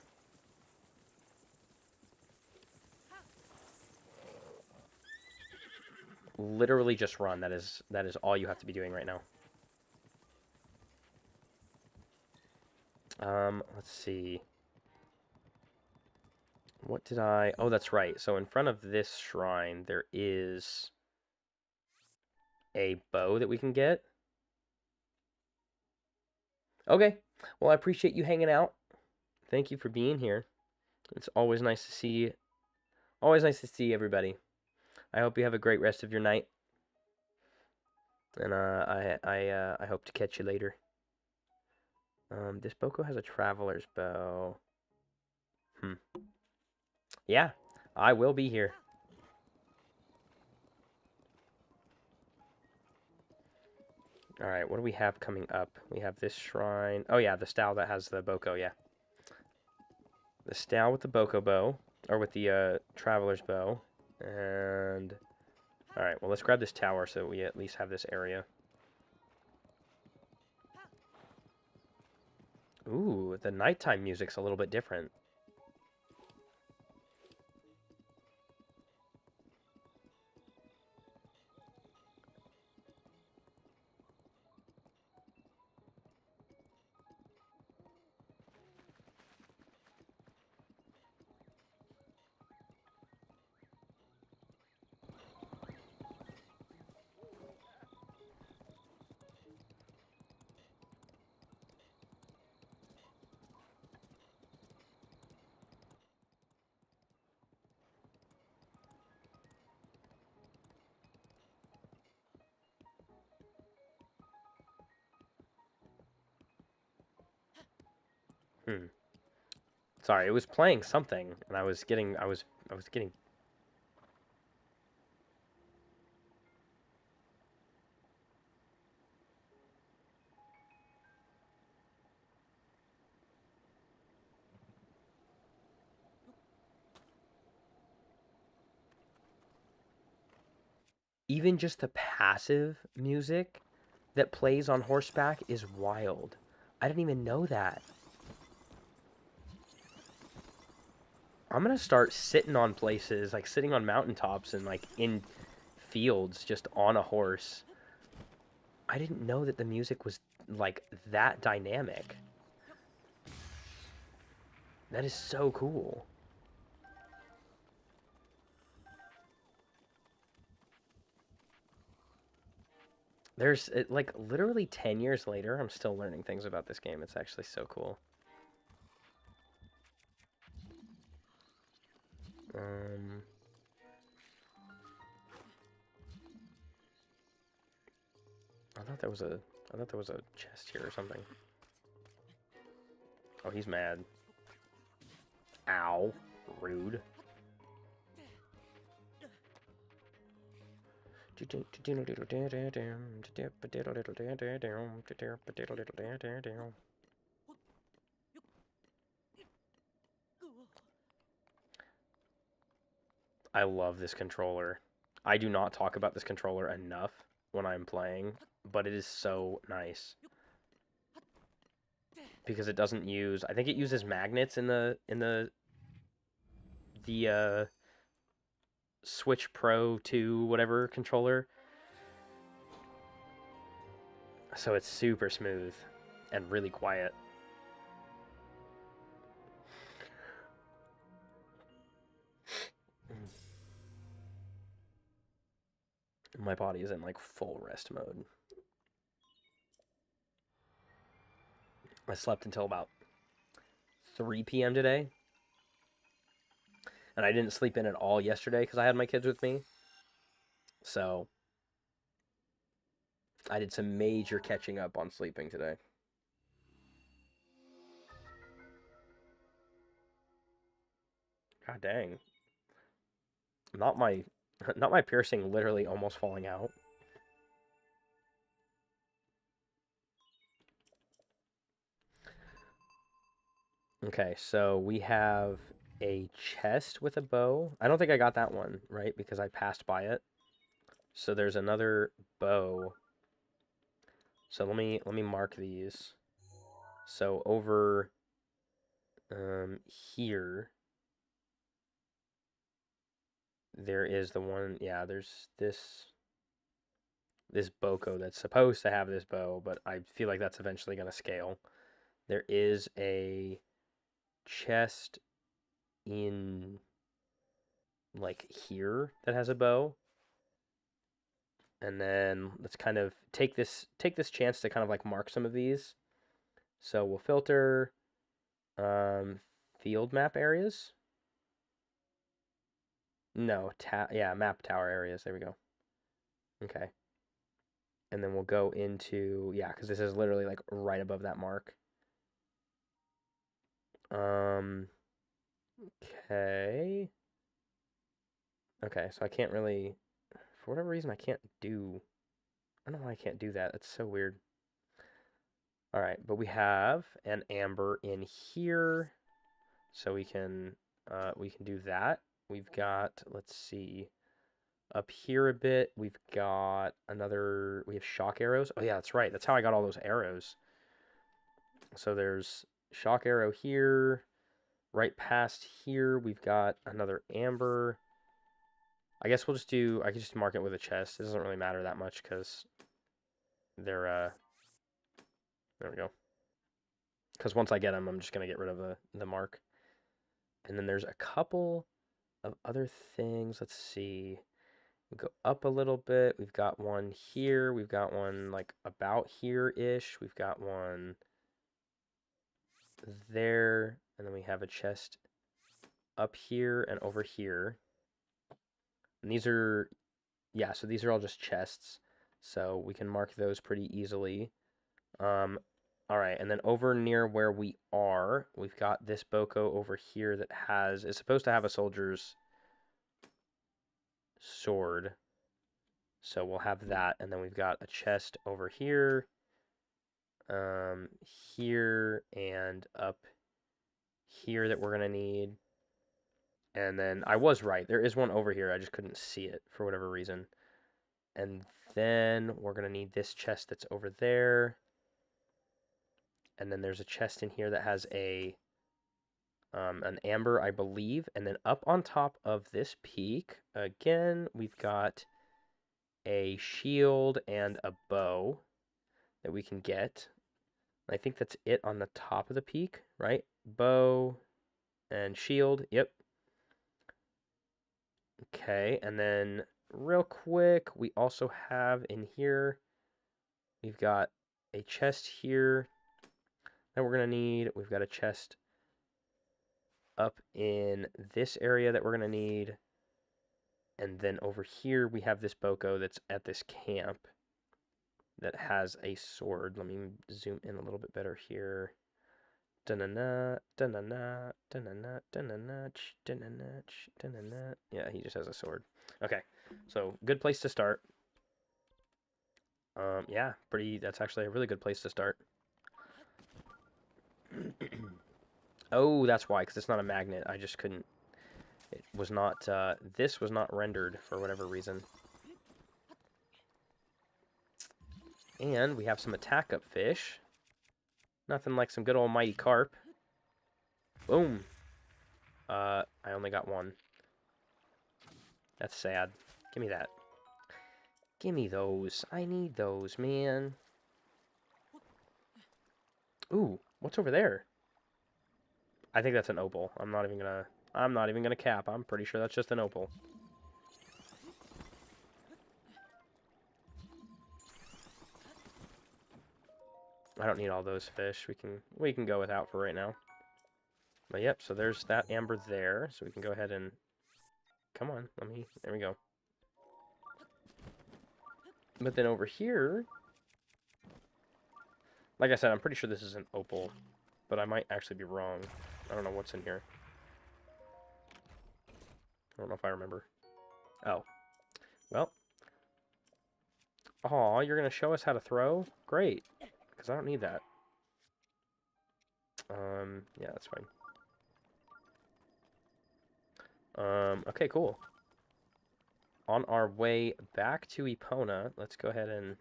Literally just run. That is all you have to be doing right now. Let's see. What did I... Oh, that's right. So in front of this shrine, there is a bow that we can get. Okay. Well, I appreciate you hanging out. Thank you for being here. It's always nice to see everybody. I hope you have a great rest of your night. And I hope to catch you later. This Boko has a traveler's bow. Yeah, I will be here. Alright, what do we have coming up? We have this shrine. Oh yeah, the style that has the Boko, yeah. The style with the Boko bow, or with the traveler's bow. And alright, well let's grab this tower so we at least have this area. Ooh, the nighttime music's a little bit different. Sorry, it was playing something, and I was getting. Even just the passive music that plays on horseback is wild. I didn't even know that. I'm gonna start sitting on places, like sitting on mountaintops and like in fields just on a horse. I didn't know that the music was like that dynamic. That is so cool. There's, like, literally 10 years later, I'm still learning things about this game. It's actually so cool. I thought there was a chest here or something. Oh, he's mad. Ow. Rude. I love this controller. I do not talk about this controller enough when I'm playing, but it is so nice. Because it doesn't use, I think it uses magnets in the Switch Pro 2 whatever controller. So it's super smooth and really quiet. My body is in like full rest mode. I slept until about 3 p.m. today. And I didn't sleep in at all yesterday because I had my kids with me. So I did some major catching up on sleeping today. God dang. Not my piercing literally almost falling out. Okay, so we have a chest with a bow. I don't think I got that one, right? Because I passed by it. So there's another bow. So let me mark these. So over here there is the one, yeah, there's this Boko that's supposed to have this bow, but I feel like that's eventually going to scale. There is a chest in like here that has a bow. And then let's kind of take this chance to kind of like mark some of these. So we'll filter field map areas. No, yeah, map tower areas. There we go. Okay. And then we'll go into, yeah, because this is literally like right above that mark. Okay. Okay, so I can't really, for whatever reason, I can't do, I don't know why I can't do that. That's so weird. All right, but we have an amber in here, so we can do that. We've got, let's see, up here a bit, we've got another, we have shock arrows. Oh yeah, that's right. That's how I got all those arrows. So there's shock arrow here. Right past here, we've got another amber. I guess we'll just do, I can just mark it with a chest. It doesn't really matter that much because they're, there we go. Because once I get them, I'm just going to get rid of the mark. And then there's a couple of other things. Let's see. We go up a little bit. We've got one here. We've got one like about here-ish. We've got one there. And then we have a chest up here and over here. And these are, yeah, so these are all just chests. So we can mark those pretty easily. All right, and then over near where we are, we've got this Boko over here that is supposed to have a soldier's sword. So we'll have that, and then we've got a chest over here, here, and up here that we're gonna need. And then I was right, there is one over here, I just couldn't see it for whatever reason. And then we're gonna need this chest that's over there. And then there's a chest in here that has an amber, I believe. And then up on top of this peak, again, we've got a shield and a bow that we can get. I think that's it on the top of the peak, right? Bow and shield, yep. Okay, and then real quick, we also have in here, we've got a chest here that we're going to need. We've got a chest up in this area that we're going to need. And then over here, we have this Boko that's at this camp that has a sword. Let me zoom in a little bit better here. Da-na-na, da-na-na, da-na-na, da-na-na, da-na-na, da-na-na. Yeah, he just has a sword. Okay, so good place to start. Yeah, that's actually a really good place to start. Oh, that's why, because it's not a magnet. I just couldn't. It was not, this was not rendered for whatever reason. And we have some attack up fish. Nothing like some good old mighty carp. Boom. I only got one. That's sad. Give me that. Give me those. I need those, man. Ooh, what's over there? I think that's an opal. I'm not even gonna cap. I'm pretty sure that's just an opal. I don't need all those fish. We can go without for right now. But yep, so there's that amber there. So we can go ahead and come on, there we go. But then over here, like I said, I'm pretty sure this is an opal, but I might actually be wrong. I don't know what's in here. I don't know if I remember. Oh. Well. Aw, you're going to show us how to throw? Great. Because I don't need that. Yeah, that's fine. Okay, cool. On our way back to Epona, let's go ahead and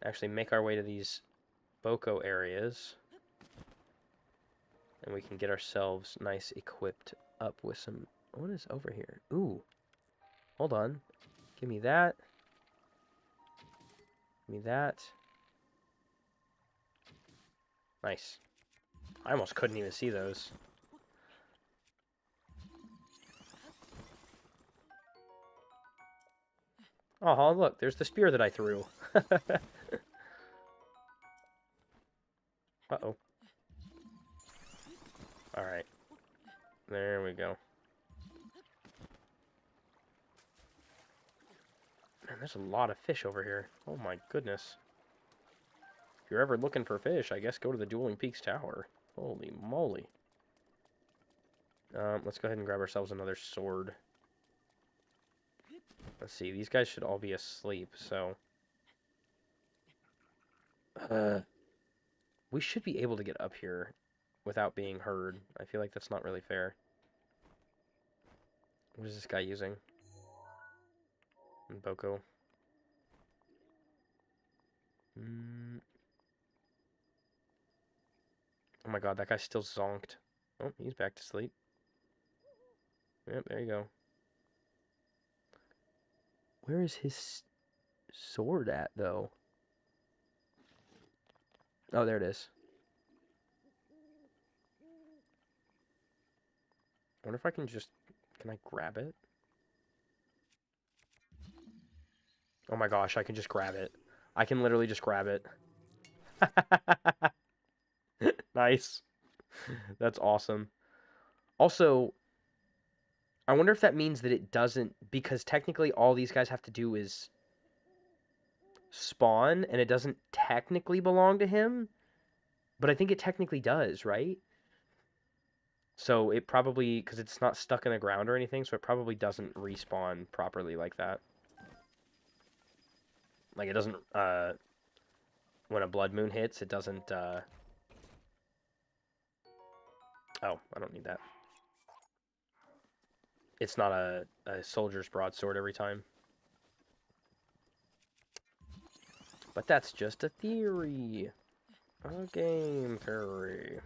actually make our way to these Boko areas. And we can get ourselves nice equipped up with some... What is over here? Ooh. Hold on. Give me that. Give me that. Nice. I almost couldn't even see those. Oh, look, there's the spear that I threw. Uh-oh. Alright. There we go. There's a lot of fish over here. Oh my goodness. If you're ever looking for fish, I guess go to the Dueling Peaks Tower. Holy moly. Let's go ahead and grab ourselves another sword. Let's see, these guys should all be asleep, so... we should be able to get up here without being heard. I feel like that's not really fair. What is this guy using? Boko. Oh my god, that guy's still zonked. Oh, he's back to sleep. Yep, there you go. Where is his sword at, though? Oh, there it is. I wonder if I can just... Can I grab it? Oh my gosh, I can just grab it. I can literally just grab it. Nice. That's awesome. Also, I wonder if that means that it doesn't... Because technically all these guys have to do is spawn, and it doesn't technically belong to him. But I think it technically does, right? So it probably... Because it's not stuck in the ground or anything, so it probably doesn't respawn properly like that. Like, it doesn't... when a blood moon hits, it doesn't... Oh, I don't need that. It's not a soldier's broadsword every time. But that's just a theory. A game theory.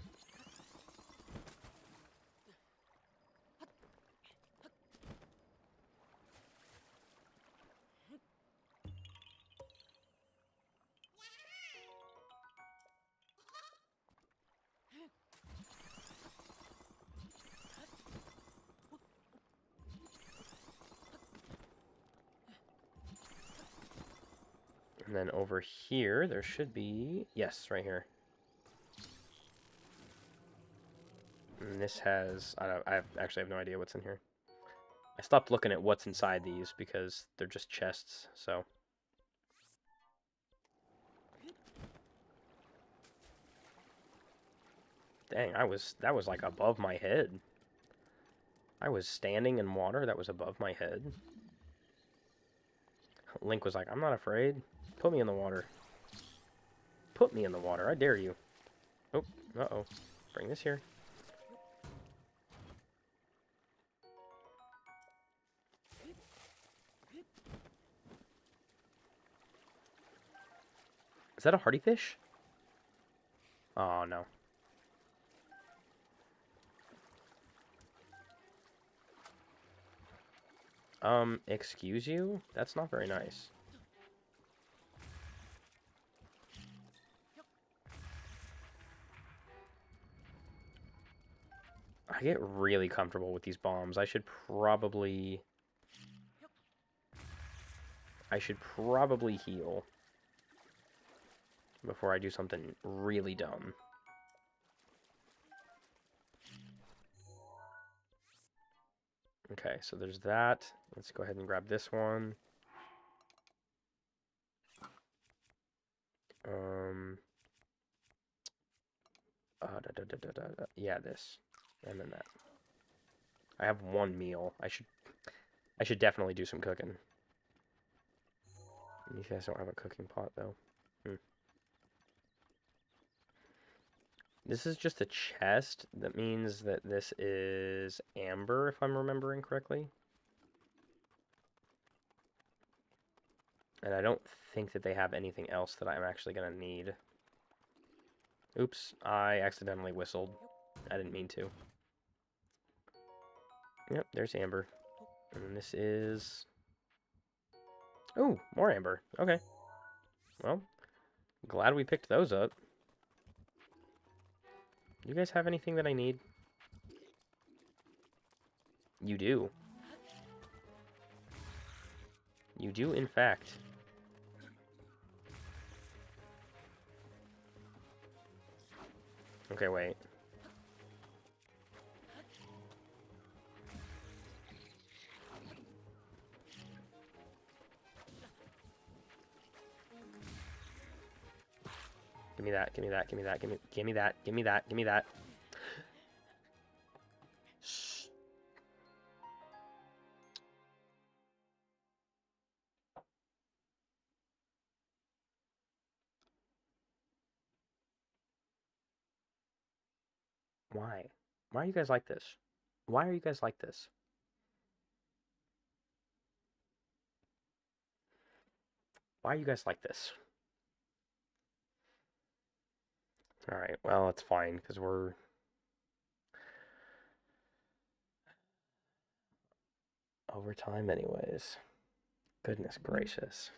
And then over here, there should be... Yes, right here. And this has... I actually have no idea what's in here. I stopped looking at what's inside these because they're just chests, so... Dang, that was like above my head. I was standing in water that was above my head. Link was like, I'm not afraid. Put me in the water. Put me in the water, I dare you. Oh, uh-oh. Bring this here. Is that a hardy fish? Oh, no. Excuse you? That's not very nice. I get really comfortable with these bombs. I should probably heal before I do something really dumb. Okay, so there's that. Let's go ahead and grab this one. Yeah, this. And then that. I have one meal. I should definitely do some cooking. You guys don't have a cooking pot, though. This is just a chest. That means that this is amber, if I'm remembering correctly. And I don't think that they have anything else that I'm actually going to need. Oops, I accidentally whistled. I didn't mean to. Yep, there's amber. And this is... Oh, more amber. Okay. Well, glad we picked those up. You guys have anything that I need? You do. You do, in fact. Okay, wait. Give me that. Give me that. Give me that. Give me that. Give me that. Why? Why are you guys like this? Why are you guys like this? Why are you guys like this? Alright, well, it's fine, because we're... overtime anyways. Goodness gracious.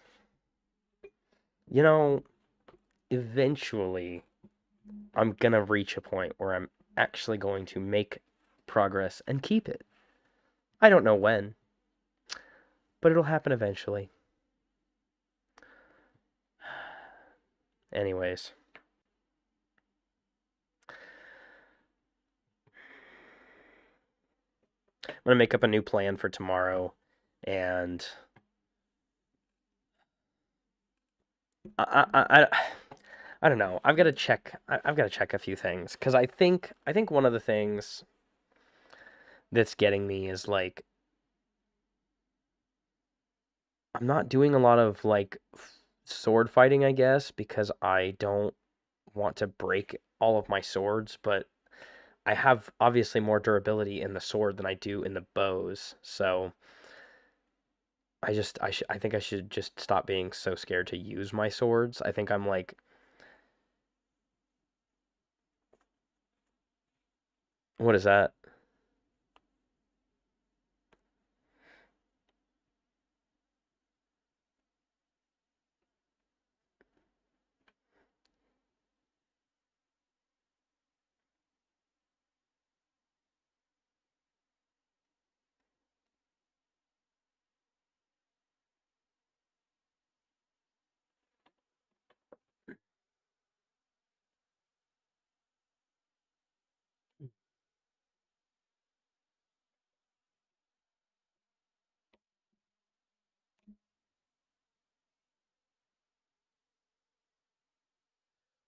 You know, eventually, I'm gonna reach a point where I'm actually going to make progress and keep it. I don't know when, but it'll happen eventually. Anyways. I'm gonna make up a new plan for tomorrow, and I don't know. I've got to check. I've got to check a few things because I think one of the things that's getting me is like I'm not doing a lot of like sword fighting, I guess, because I don't want to break all of my swords, but I have obviously more durability in the sword than I do in the bows, so I think I should just stop being so scared to use my swords. I think I'm like, what is that?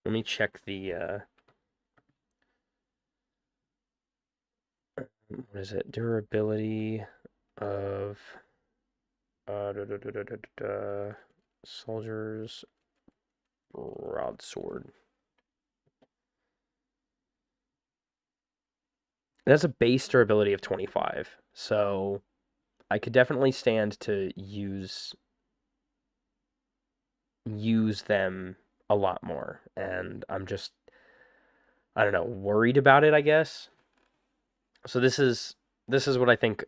Let me check the what is it? Durability of soldiers broadsword. It has a base durability of 25, so I could definitely stand to use them a lot more, and I'm just, I don't know, worried about it, I guess. So this is what I think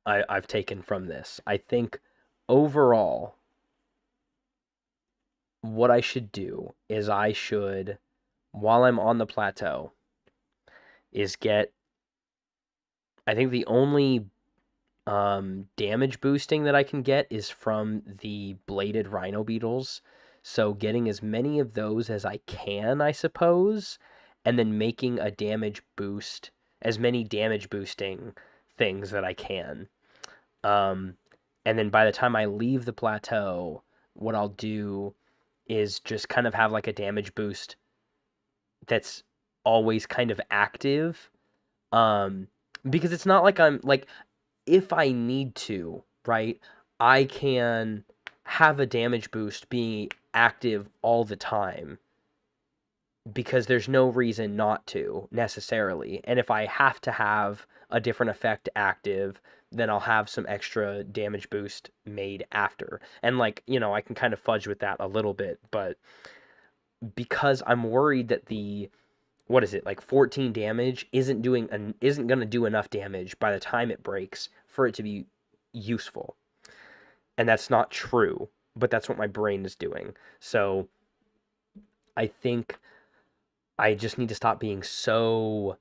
I've taken from this. I think overall, what I should do is I should, while I'm on the plateau, is get, I think the only damage boosting that I can get is from the bladed rhino beetles. So getting as many of those as I can, I suppose, and then making a damage boost, as many damage boosting things that I can. And then by the time I leave the plateau, what I'll do is just kind of have like a damage boost that's always kind of active. Because it's not like I'm like, if I need to, right, I can have a damage boost being active all the time because there's no reason not to necessarily. And if I have to have a different effect active, then I'll have some extra damage boost made after. And like, you know, I can kind of fudge with that a little bit, but because I'm worried that the what is it, like 14 damage isn't going to do enough damage by the time it breaks for it to be useful. And that's not true, but that's what my brain is doing. So I think I just need to stop being so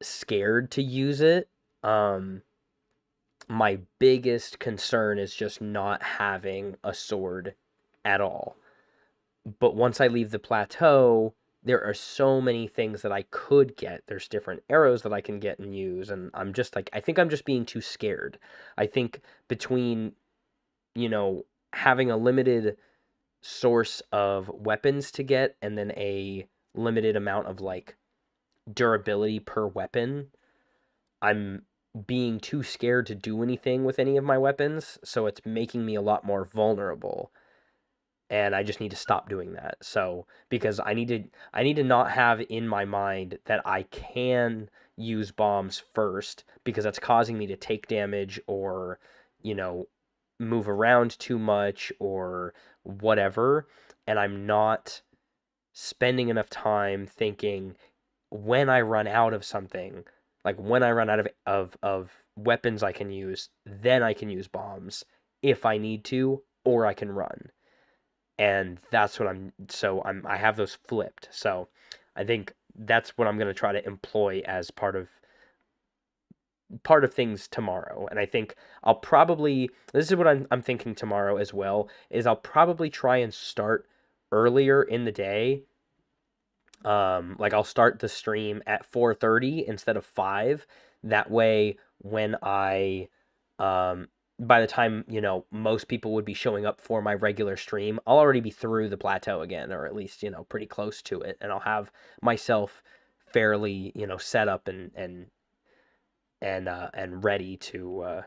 scared to use it. My biggest concern is just not having a sword at all. But once I leave the plateau, there are so many things that I could get. There's different arrows that I can get and use, and I'm just like, I think I'm just being too scared. I think between, you know, having a limited source of weapons to get and then a limited amount of like durability per weapon, I'm being too scared to do anything with any of my weapons, so it's making me a lot more vulnerable. And I just need to stop doing that. So because I need to not have in my mind that I can use bombs first because that's causing me to take damage or, you know, move around too much or whatever, and I'm not spending enough time thinking when I run out of something, like when I run out of weapons I can use, then I can use bombs if I need to, or I can run. And that's what I have those flipped. So I think that's what I'm going to try to employ as part of things tomorrow. And I think I'll probably, this is what I'm thinking tomorrow as well, is I'll probably try and start earlier in the day. Like I'll start the stream at 4:30 instead of 5. That way when by the time, you know, most people would be showing up for my regular stream, I'll already be through the plateau again, or at least, you know, pretty close to it, and I'll have myself fairly, you know, set up and ready to,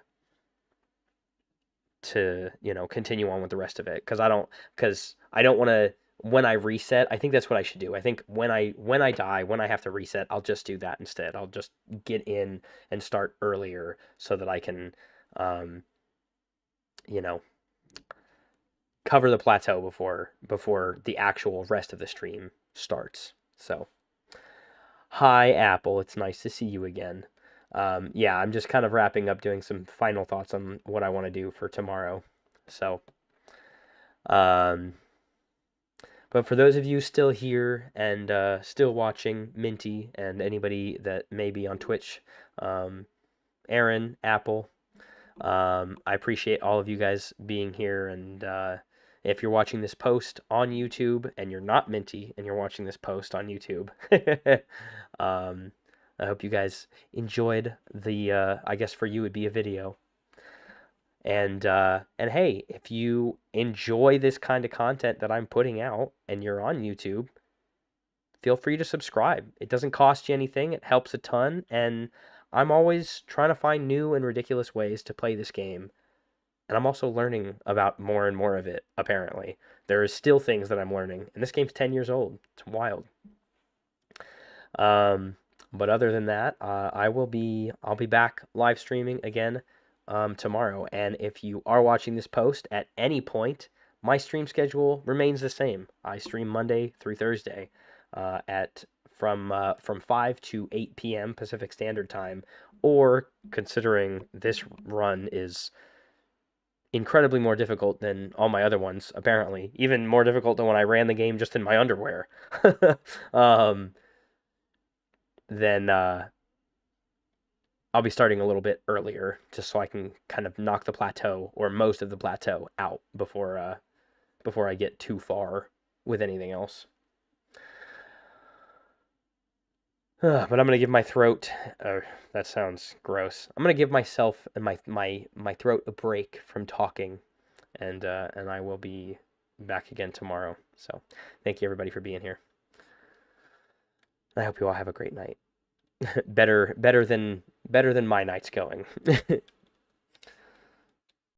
you know, continue on with the rest of it, because I don't want to, when I reset, I think that's what I should do. I think when I die, when I have to reset, I'll just do that instead. I'll just get in and start earlier so that I can you know, cover the plateau before the actual rest of the stream starts. So, hi Apple, it's nice to see you again. Yeah, I'm just kind of wrapping up, doing some final thoughts on what I want to do for tomorrow. So, but for those of you still here and still watching, Minty, and anybody that may be on Twitch, Aaron, Apple, I appreciate all of you guys being here. And if you're watching this post on YouTube and you're not Minty and you're watching this post on YouTube, I hope you guys enjoyed the, I guess for you it'd be a video. And hey, if you enjoy this kind of content that I'm putting out and you're on YouTube, feel free to subscribe. It doesn't cost you anything. It helps a ton. And I'm always trying to find new and ridiculous ways to play this game. And I'm also learning about more and more of it, apparently. There is still things that I'm learning. And this game's 10 years old. It's wild. But other than that, I'll be back live streaming again tomorrow. And if you are watching this post at any point, my stream schedule remains the same. I stream Monday through Thursday from 5 to 8 p.m. Pacific Standard Time, or considering this run is incredibly more difficult than all my other ones, apparently, even more difficult than when I ran the game just in my underwear, then I'll be starting a little bit earlier just so I can kind of knock the plateau, or most of the plateau, out before I get too far with anything else. But I'm gonna give my throat. That sounds gross. I'm gonna give myself and my throat a break from talking, and I will be back again tomorrow. So, thank you everybody for being here. I hope you all have a great night. better than my night's going.